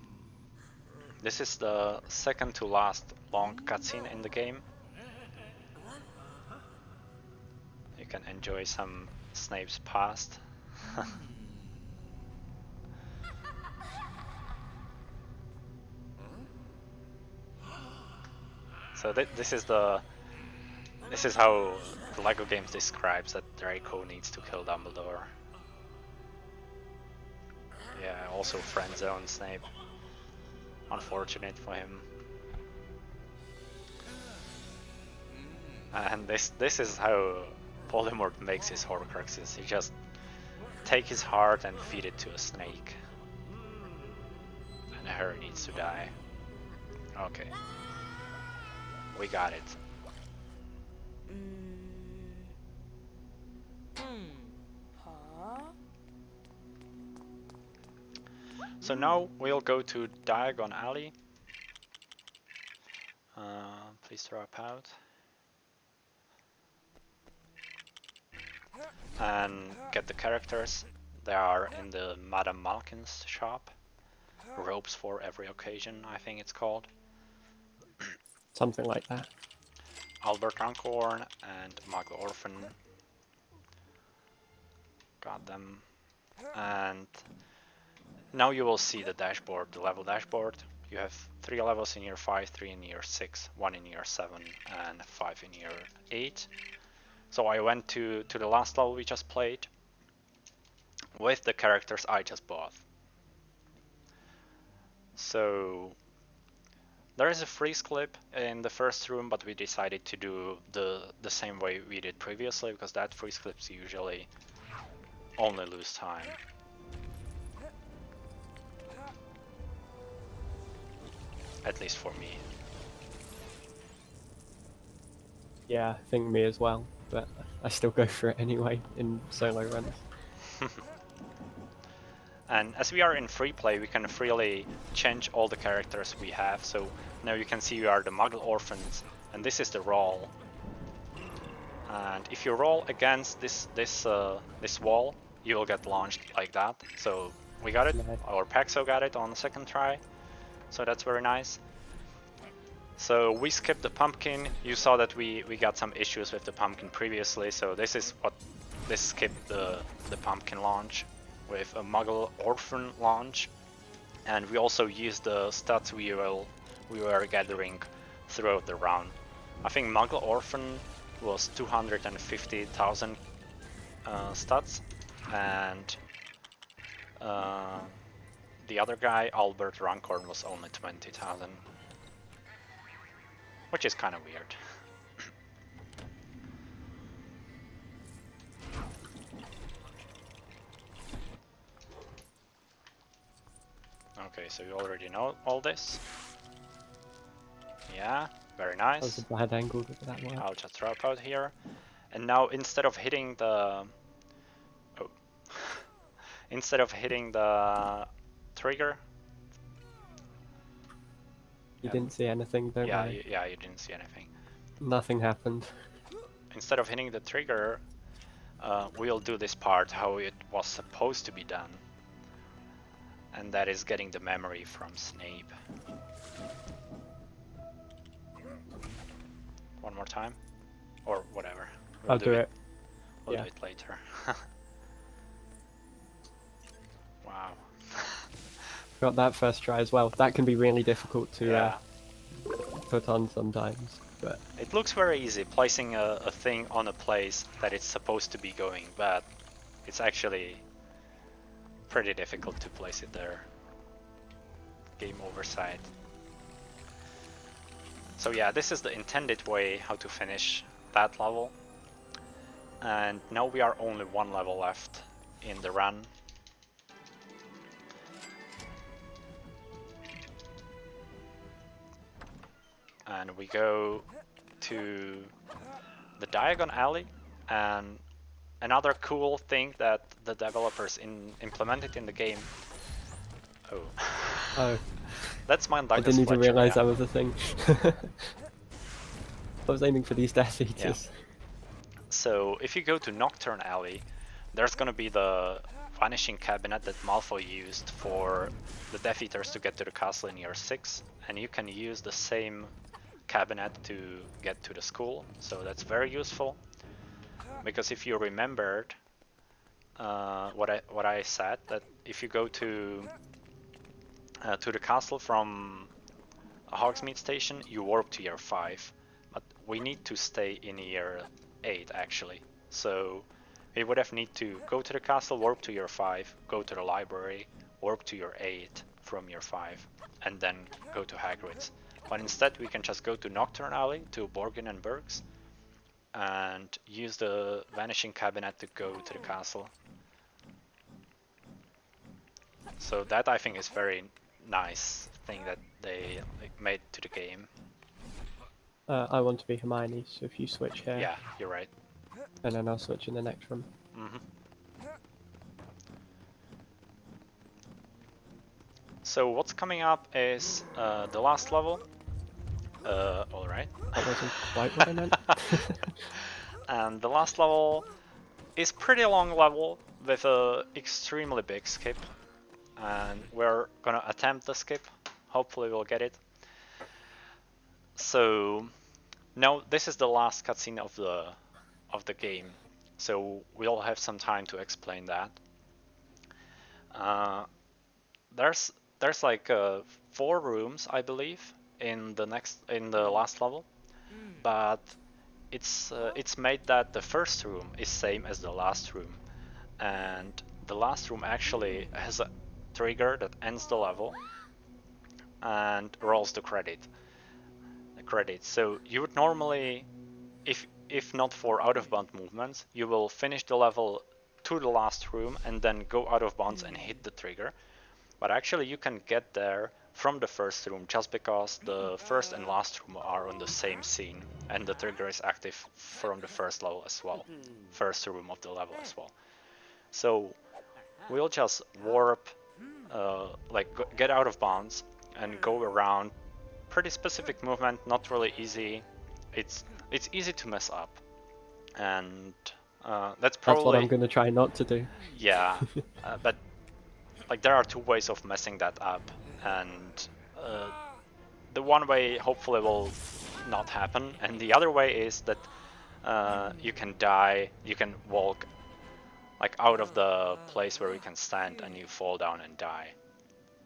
this is the second to last long cutscene in the game. You can enjoy some Snape's past. So this is how the LEGO games describes that Draco needs to kill Dumbledore. Yeah, also friend zone Snape. Unfortunate for him. And this is how Voldemort makes his Horcruxes. He just take his heart and feed it to a snake. And Harry needs to die. Okay. We got it. So now we'll go to Diagon Alley. Please drop out. And get the characters. They are in the Madame Malkin's shop. Robes for every occasion, I think it's called. Something like that. Albert Runcorn and Muggle Orphan. Got them. And now you will see the dashboard, the level dashboard. You have 3 levels in year 5, 3 in year 6, 1 in year 7, and 5 in year 8. So I went to the last level we just played with the characters I just bought. So there is a freeze clip in the first room, but we decided to do the same way we did previously, because that freeze clips usually only lose time. At least for me. Yeah, I think me as well, but I still go for it anyway in solo runs. And as we are in free play, we can freely change all the characters we have. So now you can see we are the Muggle Orphans, and this is the roll. And if you roll against this wall, you will get launched like that. So we got it. Our Paxo got it on the second try. So that's very nice. So we skipped the pumpkin. You saw that we got some issues with the pumpkin previously. So this skipped the pumpkin launch with a Muggle Orphan launch. and we also use the stats we were gathering throughout the round. I think Muggle Orphan was 250,000 stats, and the other guy, Albert Rancorn, was only 20,000, which is kind of weird. Okay, so you already know all this. Yeah, very That was nice. a bad angle, but that worked. I'll just drop out here. And now instead of hitting the... Oh. Instead of hitting the trigger... You didn't see anything, don't worry. Yeah, you didn't see anything. Nothing happened. Instead of hitting the trigger, we'll do this part how it was supposed to be done. And that is getting the memory from Snape. One more time? Or whatever. I'll do it. We'll Yeah. do it later. Wow. Got that first try as well. That can be really difficult to Yeah. put on sometimes. But It looks very easy, placing a thing on a place that it's supposed to be going, but it's actually pretty difficult to place it there. Game oversight. So yeah, this is the intended way how to finish that level. And now we are only one level left in the run. And we go to the Diagon Alley, and another cool thing that the developers implemented in the game. Oh. oh, That's my I Douglas didn't even Fletcher, realise yeah. that was a thing. I was aiming for these Death Eaters. So if you go to Nocturne Alley, there's gonna be the vanishing cabinet that Malfoy used for the Death Eaters to get to the castle in year 6, and you can use the same cabinet to get to the school, so that's very useful. Because if you remembered what I said, that if you go to the castle from Hogsmeade Station, you warp to year 5, but we need to stay in year 8 actually. So we would have need to go to the castle, warp to year 5, go to the library, warp to year 8 from year 5, and then go to Hagrid's. But instead we can just go to Nocturne Alley, to Borgin and Bergs, and use the vanishing cabinet to go to the castle. So that I think is very nice thing that they made to the game. I want to be Hermione, so if you switch here, Yeah, you're right. and then I'll switch in the next room. So what's coming up is the last level. Alright. That wasn't quite what I meant. And the last level is pretty long level with a extremely big skip. And we're gonna attempt the skip. Hopefully we'll get it. So now this is the last cutscene of the game. So we'll have some time to explain that. There's like 4 rooms, I believe, in the last level, but it's made that the first room is same as the last room, and the last room actually has a trigger that ends the level and rolls the credit. So you would normally, if not for out of bound movements, you will finish the level to the last room and then go out of bounds and hit the trigger. But actually you can get there from the first room just because the first and last room are on the same scene and the trigger is active from the first level as well, first room of the level as well. So we'll just warp, get out of bounds and go around. Pretty specific movement, not really easy. It's easy to mess up, and that's probably... That's what I'm going to try not to do. Yeah, but like there are 2 ways of messing that up, and the one way hopefully will not happen, and the other way is that you can die, you can walk like out of the place where you can stand and you fall down and die.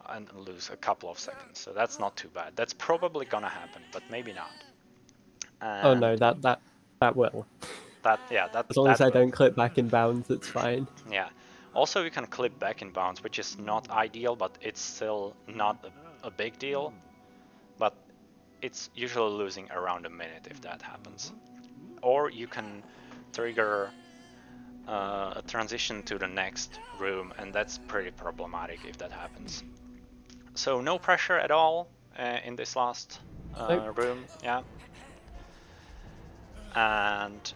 and lose a couple of seconds. So that's not too bad. That's probably gonna happen, but maybe not. And Oh no, that will. As long as I will. don't clip back in bounds, it's fine. Yeah. Also, you can clip back in bounds, which is not ideal, but it's still not a big deal. But it's usually losing around a minute if that happens. Or you can trigger a transition to the next room, and that's pretty problematic if that happens. So no pressure at all in this last room, yeah. And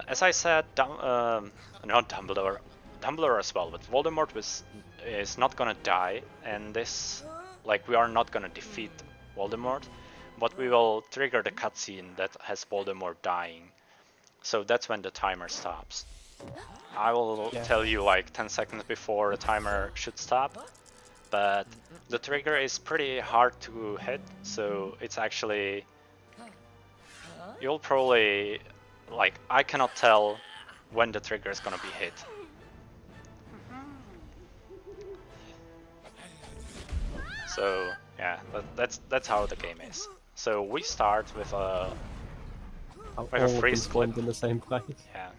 as I said, not Dumbledore, Dumbledore as well, but Voldemort is not gonna die, and this, like, we are not gonna defeat Voldemort, but we will trigger the cutscene that has Voldemort dying. So that's when the timer stops. I will tell you like 10 seconds before the timer should stop, but the trigger is pretty hard to hit, so it's actually, you'll probably, like, I cannot tell when the trigger is gonna be hit. So yeah, that's how the game is. So we start with a freeze clip in the same place. Yeah,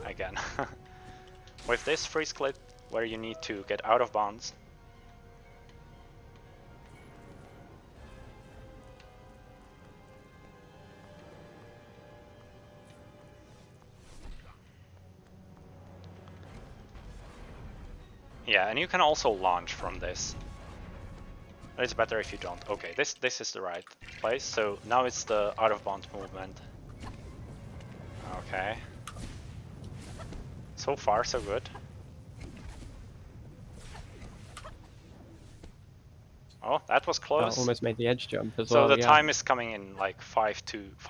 again. With this freeze clip where you need to get out of bounds. Yeah, and you can also launch from this. But it's better if you don't. Okay, this is the right place. So now it's the out of bounds movement. Okay. So far, so good. Oh, that was close. That almost made the edge jump as so well. So the time is coming in like 5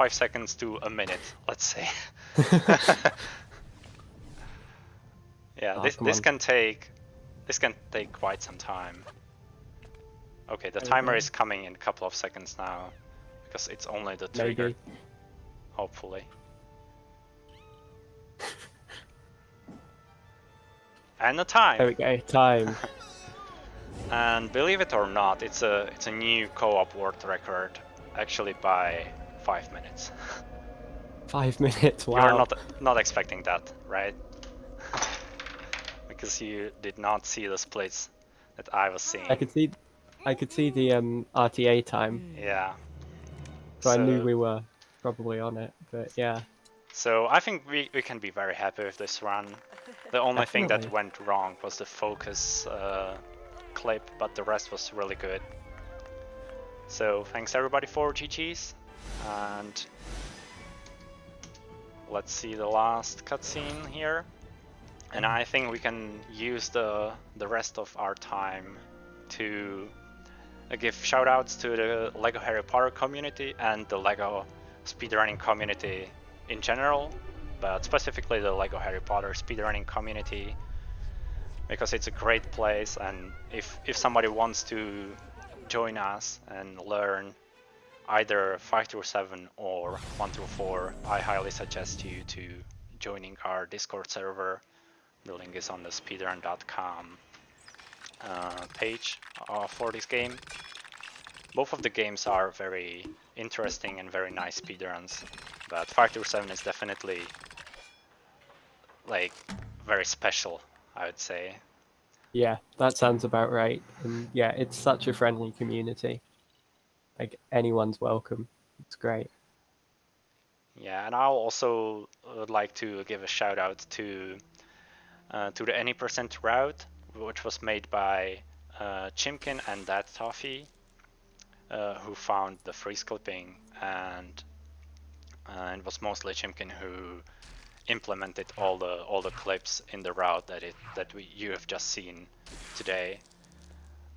seconds to a minute, let's say. Yeah, this can take quite some time. Okay, the timer is coming in a couple of seconds now, because it's only the trigger. Maybe. Hopefully. And the time. There we go, time. And believe it or not, it's a new co-op world record, actually by 5 minutes. 5 minutes, wow. You're not expecting that, right? Because you did not see the splits that I was seeing. I could see the RTA time. Yeah. So I knew we were probably on it, but yeah. So I think we can be very happy with this run. The only thing that went wrong was the focus clip, but the rest was really good. So thanks everybody for GG's, and let's see the last cutscene here. And I think we can use the rest of our time to give shoutouts to the LEGO Harry Potter community and the LEGO speedrunning community in general, but specifically the LEGO Harry Potter speedrunning community, because it's a great place, and if somebody wants to join us and learn either 5 through 7 or 1 through 4, I highly suggest you to joining our Discord server. The link is on the speedrun.com page for this game. Both of the games are very interesting and very nice speedruns, but 5 through 7 is definitely like very special, I would say. Yeah, that sounds about right. And yeah, it's such a friendly community. Like, anyone's welcome. It's great. Yeah, and I'll also like to give a shout out to the Any Percent route, which was made by Chimkin and That Toffee, who found the freeze clipping, and it was mostly Chimkin who implemented all the clips in the route that you have just seen today.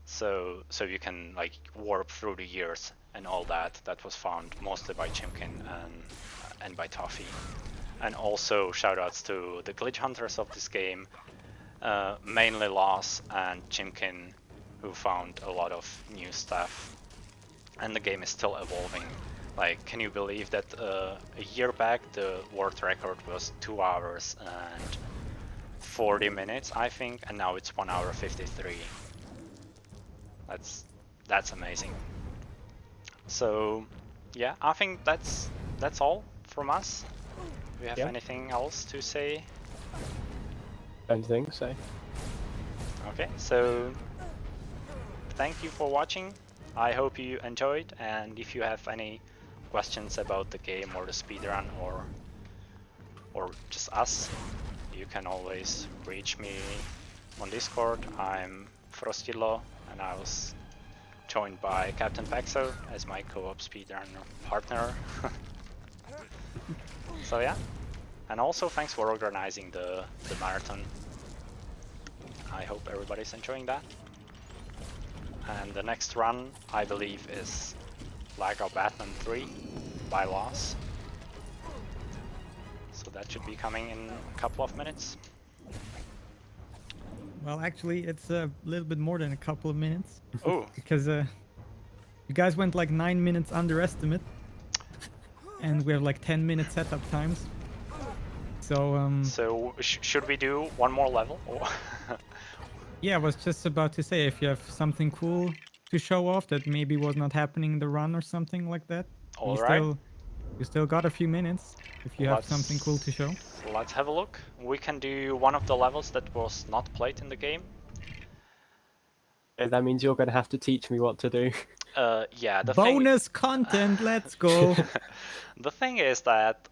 So you can like warp through the years and all that. That was found mostly by Chimkin and by Toffee. And also shoutouts to the glitch hunters of this game, mainly Loss and Chimkin, who found a lot of new stuff. And the game is still evolving. Like, can you believe that a year back the world record was 2 hours and 40 minutes, I think, and now it's 1 hour 53. That's amazing. So yeah, I think that's all from us. Do you have Yeah. anything else to say? Don't think so. Okay, so thank you for watching. I hope you enjoyed, and if you have any questions about the game or the speedrun or just us, you can always reach me on Discord. I'm Frostilo, and I was joined by CaptainPaxo as my co-op speedrunner partner. So yeah, and also thanks for organizing the marathon. I hope everybody's enjoying that. And the next run, I believe, is Lego Batman 3 by Loss. So that should be coming in a couple of minutes. Well, actually, it's a little bit more than a couple of minutes Oh, because you guys went like 9 minutes underestimate, and we have like 10-minute setup times. So so should we do one more level? yeah, I was just about to say if you have something cool to show off that maybe was not happening in the run or something like that. All right. You still got a few minutes if you have something cool to show. Let's have a look. We can do one of the levels that was not played in the game. That means you're going to have to teach me what to do. Yeah, the Bonus content, let's go. The thing is that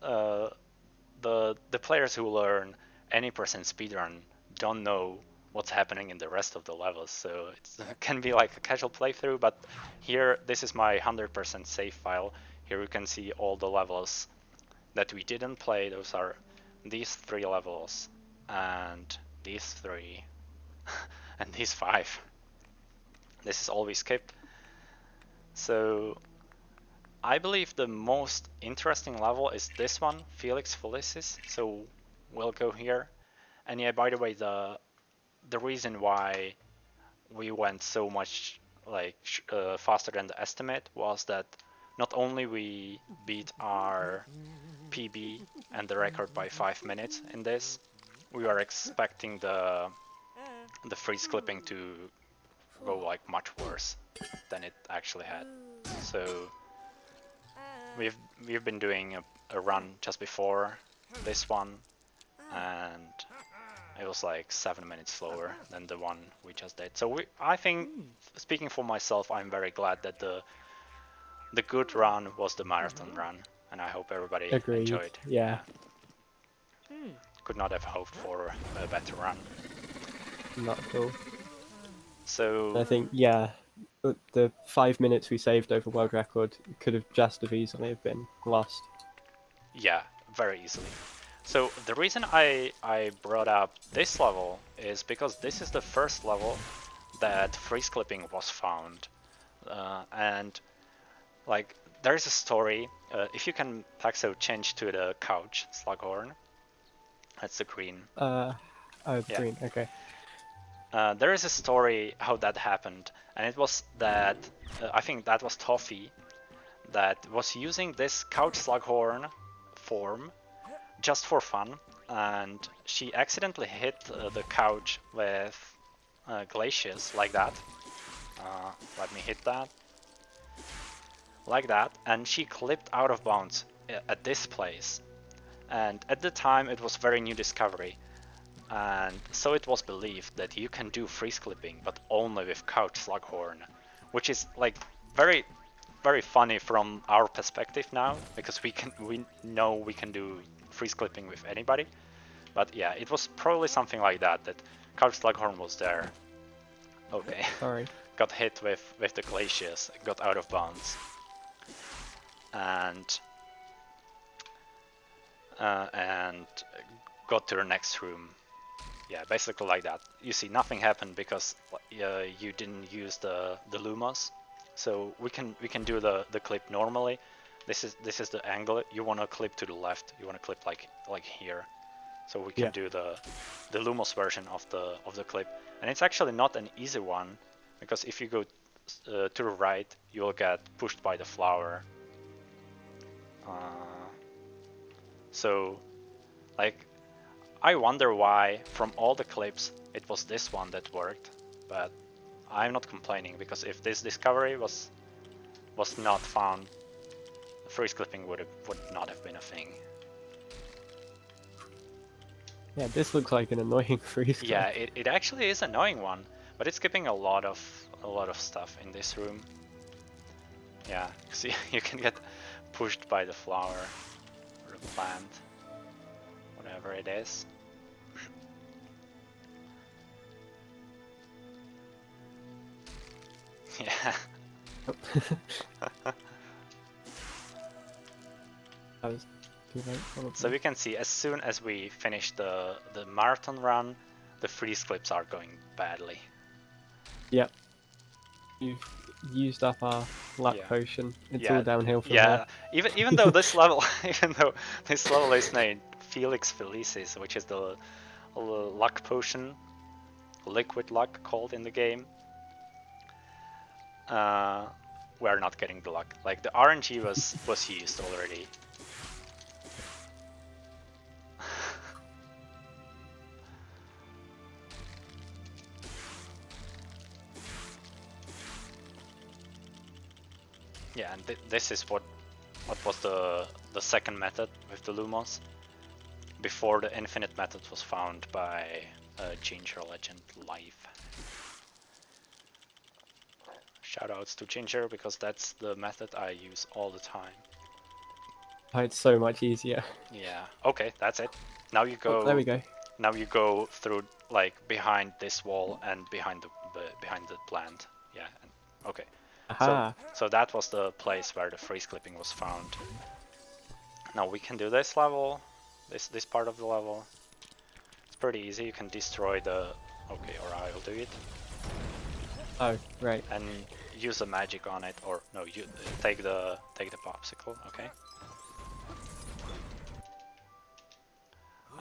the players who learn any percent speedrun don't know what's happening in the rest of the levels, so it can be like a casual playthrough. But here, this is my 100% save file. Here you can see all the levels that we didn't play. Those are these 3 levels, and these 3, and these 5. This is all we skipped. So I believe the most interesting level is this one, Felix Felicis. So we'll go here. And yeah, by the way, the reason why we went so much like faster than the estimate was that not only we beat our PB and the record by 5 minutes in this, we were expecting the freeze clipping to go like much worse than it actually had. So we've been doing a run just before this one, and it was like 7 minutes slower than the one we just did. So I think, speaking for myself, I'm very glad that the good run was the marathon run, and I hope everybody Agreed. enjoyed. Yeah. Could not have hoped for a better run. Not cool. So I think, yeah, the 5 minutes we saved over world record could have just as easily have been lost. yeah, very easily. So the reason I brought up this level is because this is the first level that freeze clipping was found, and like there's a story. If you can, Paxo, change to the couch slughorn. That's the green. Oh, Yeah. green, okay. There is a story how that happened, and it was that I think that was Toffee that was using this couch slughorn form just for fun, and she accidentally hit the couch with glaciers like that. Let me hit that. Like that, and she clipped out of bounds at this place. And at the time it was very new discovery, and so it was believed that you can do freeze clipping but only with couch slughorn, which is like very funny from our perspective now, because we know we can do freeze clipping with anybody. But yeah, it was probably something like that couch slughorn was there. Okay. Sorry. Got hit with the glaciers, got out of bounds, and got to the next room. Yeah, basically like that. You see, nothing happened because you didn't use the Lumos. So we can do the clip normally. This is the angle. You want to clip to the left. You want to clip like here. So we can do the Lumos version of the clip, and it's actually not an easy one, because if you go to the right, you will get pushed by the flower. So, like, I wonder why from all the clips it was this one that worked, but I'm not complaining, because if this discovery was not found, freeze clipping would not have been a thing. Yeah, this looks like an annoying freeze. Yeah, it actually is an annoying one, but it's skipping a lot of stuff in this room. Yeah, see, you can get pushed by the flower or the plant, whatever it is. Yeah. That was too late, probably. So we can see as soon as we finish the marathon run, the freeze clips are going badly. Yep. You've used up our luck Yeah. potion. It's Yeah, all downhill from yeah. there. Even though this level, is named Felix Felicis, which is the luck potion, liquid luck called in the game. We're not getting the luck. Like the RNG was used already. Yeah, and this is what was the second method with the Lumos, before the infinite method was found by Ginger Legend Live. Shoutouts to Ginger, because that's the method I use all the time. Oh, it's so much easier. Yeah. Okay, that's it. Now you go. Oh, there we go. Now you go through, like, behind this wall and behind the plant. Yeah. Okay. Aha. So that was the place where the freeze clipping was found. Now we can do this level, this part of the level. It's pretty easy. You can destroy the. Okay, or I'll do it. Oh, right. And use the magic on it, or no, you take the popsicle. Okay.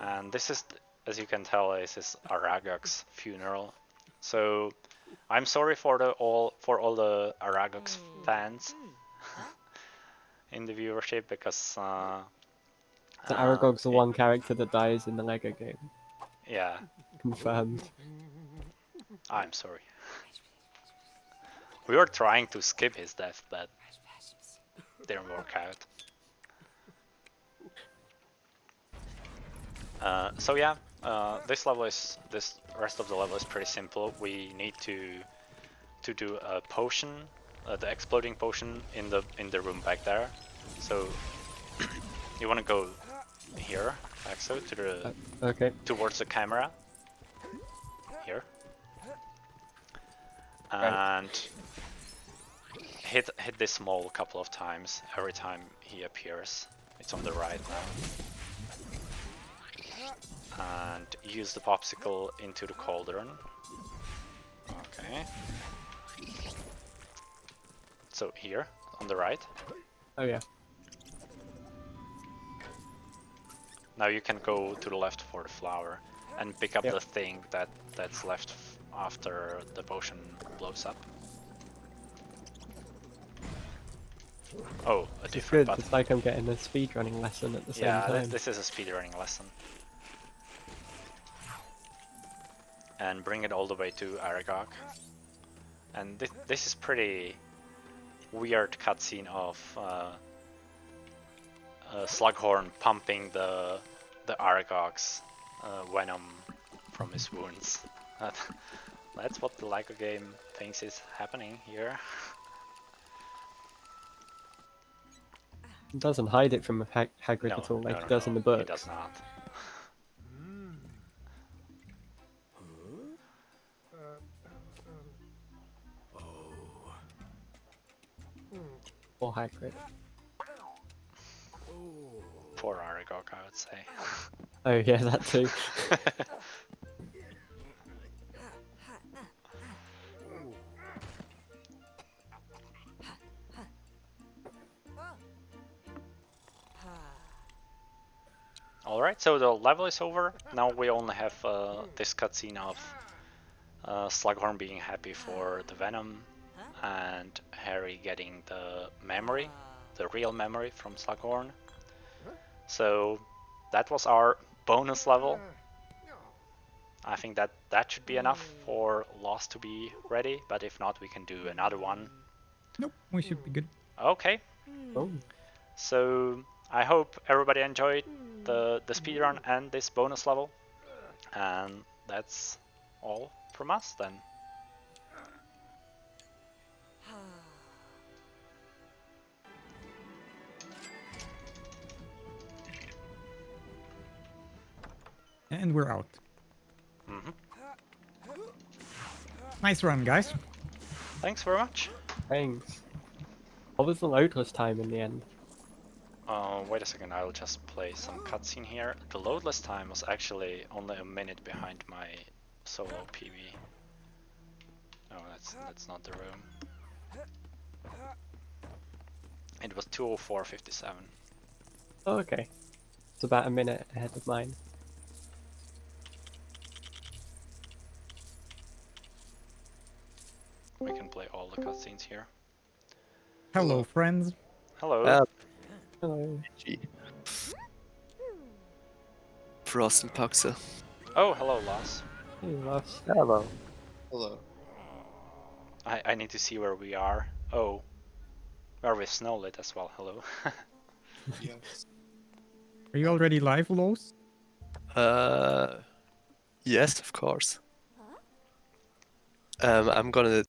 And this is, as you can tell, this is Aragog's funeral. So I'm sorry for all the Aragog's fans in the viewership, because So Aragog's the one character that dies in the Lego game. Yeah, Confirmed. I'm sorry. We were trying to skip his death, but didn't work out. So yeah, this rest of the level is pretty simple. We need to do a potion, the exploding potion in the room back there. So you want to go here, Paxo, to the Okay. towards the camera. Here. And hit this mole a couple of times every time he appears. It's on the right now. And use the popsicle into the cauldron. Okay. So here, on the right. Oh yeah. Now you can go to the left for the flower and pick up Yep. the thing that's left after the potion blows up. Oh, a It's different good. button. It's like I'm getting a speedrunning lesson at the same Yeah, time. this is a speedrunning lesson. And bring it all the way to Aragog. And this is pretty weird cutscene of Slughorn pumping the Aragog's venom from his wounds. That's what the Lego game thinks is happening here. It doesn't hide it from Hagrid at all like it does in the book. It does not. Or Hagrid. Poor Aragog, I would say. Oh yeah, that too. Alright, so the level is over. Now we only have this cutscene of Slughorn being happy for the venom and Harry getting the memory, the real memory from Slughorn. So that was our bonus level. I think that should be enough for Lost to be ready, but if not, we can do another one. Nope, we should be good. Okay, Oh, so I hope everybody enjoyed the speedrun and this bonus level. And that's all from us then. And we're out. Mhm. Nice run, guys. Thanks very much. thanks. What was the loadless time in the end? Wait a second, I'll just play some cutscene here. The loadless time was actually only a minute behind my solo PB. No, that's not the room. It was 2:04:57. Oh, okay. It's about a minute ahead of mine. We can play all the cutscenes here. Hello, friends. Hello. Hello. Gee. Frost and Paxa. Oh, hello, Lars. Hey, Ross. Hello. Hello. I need to see where we are. Oh, we're with Snowlit as well. Hello. Yes. Are you already live, Los? Yes, of course. I'm gonna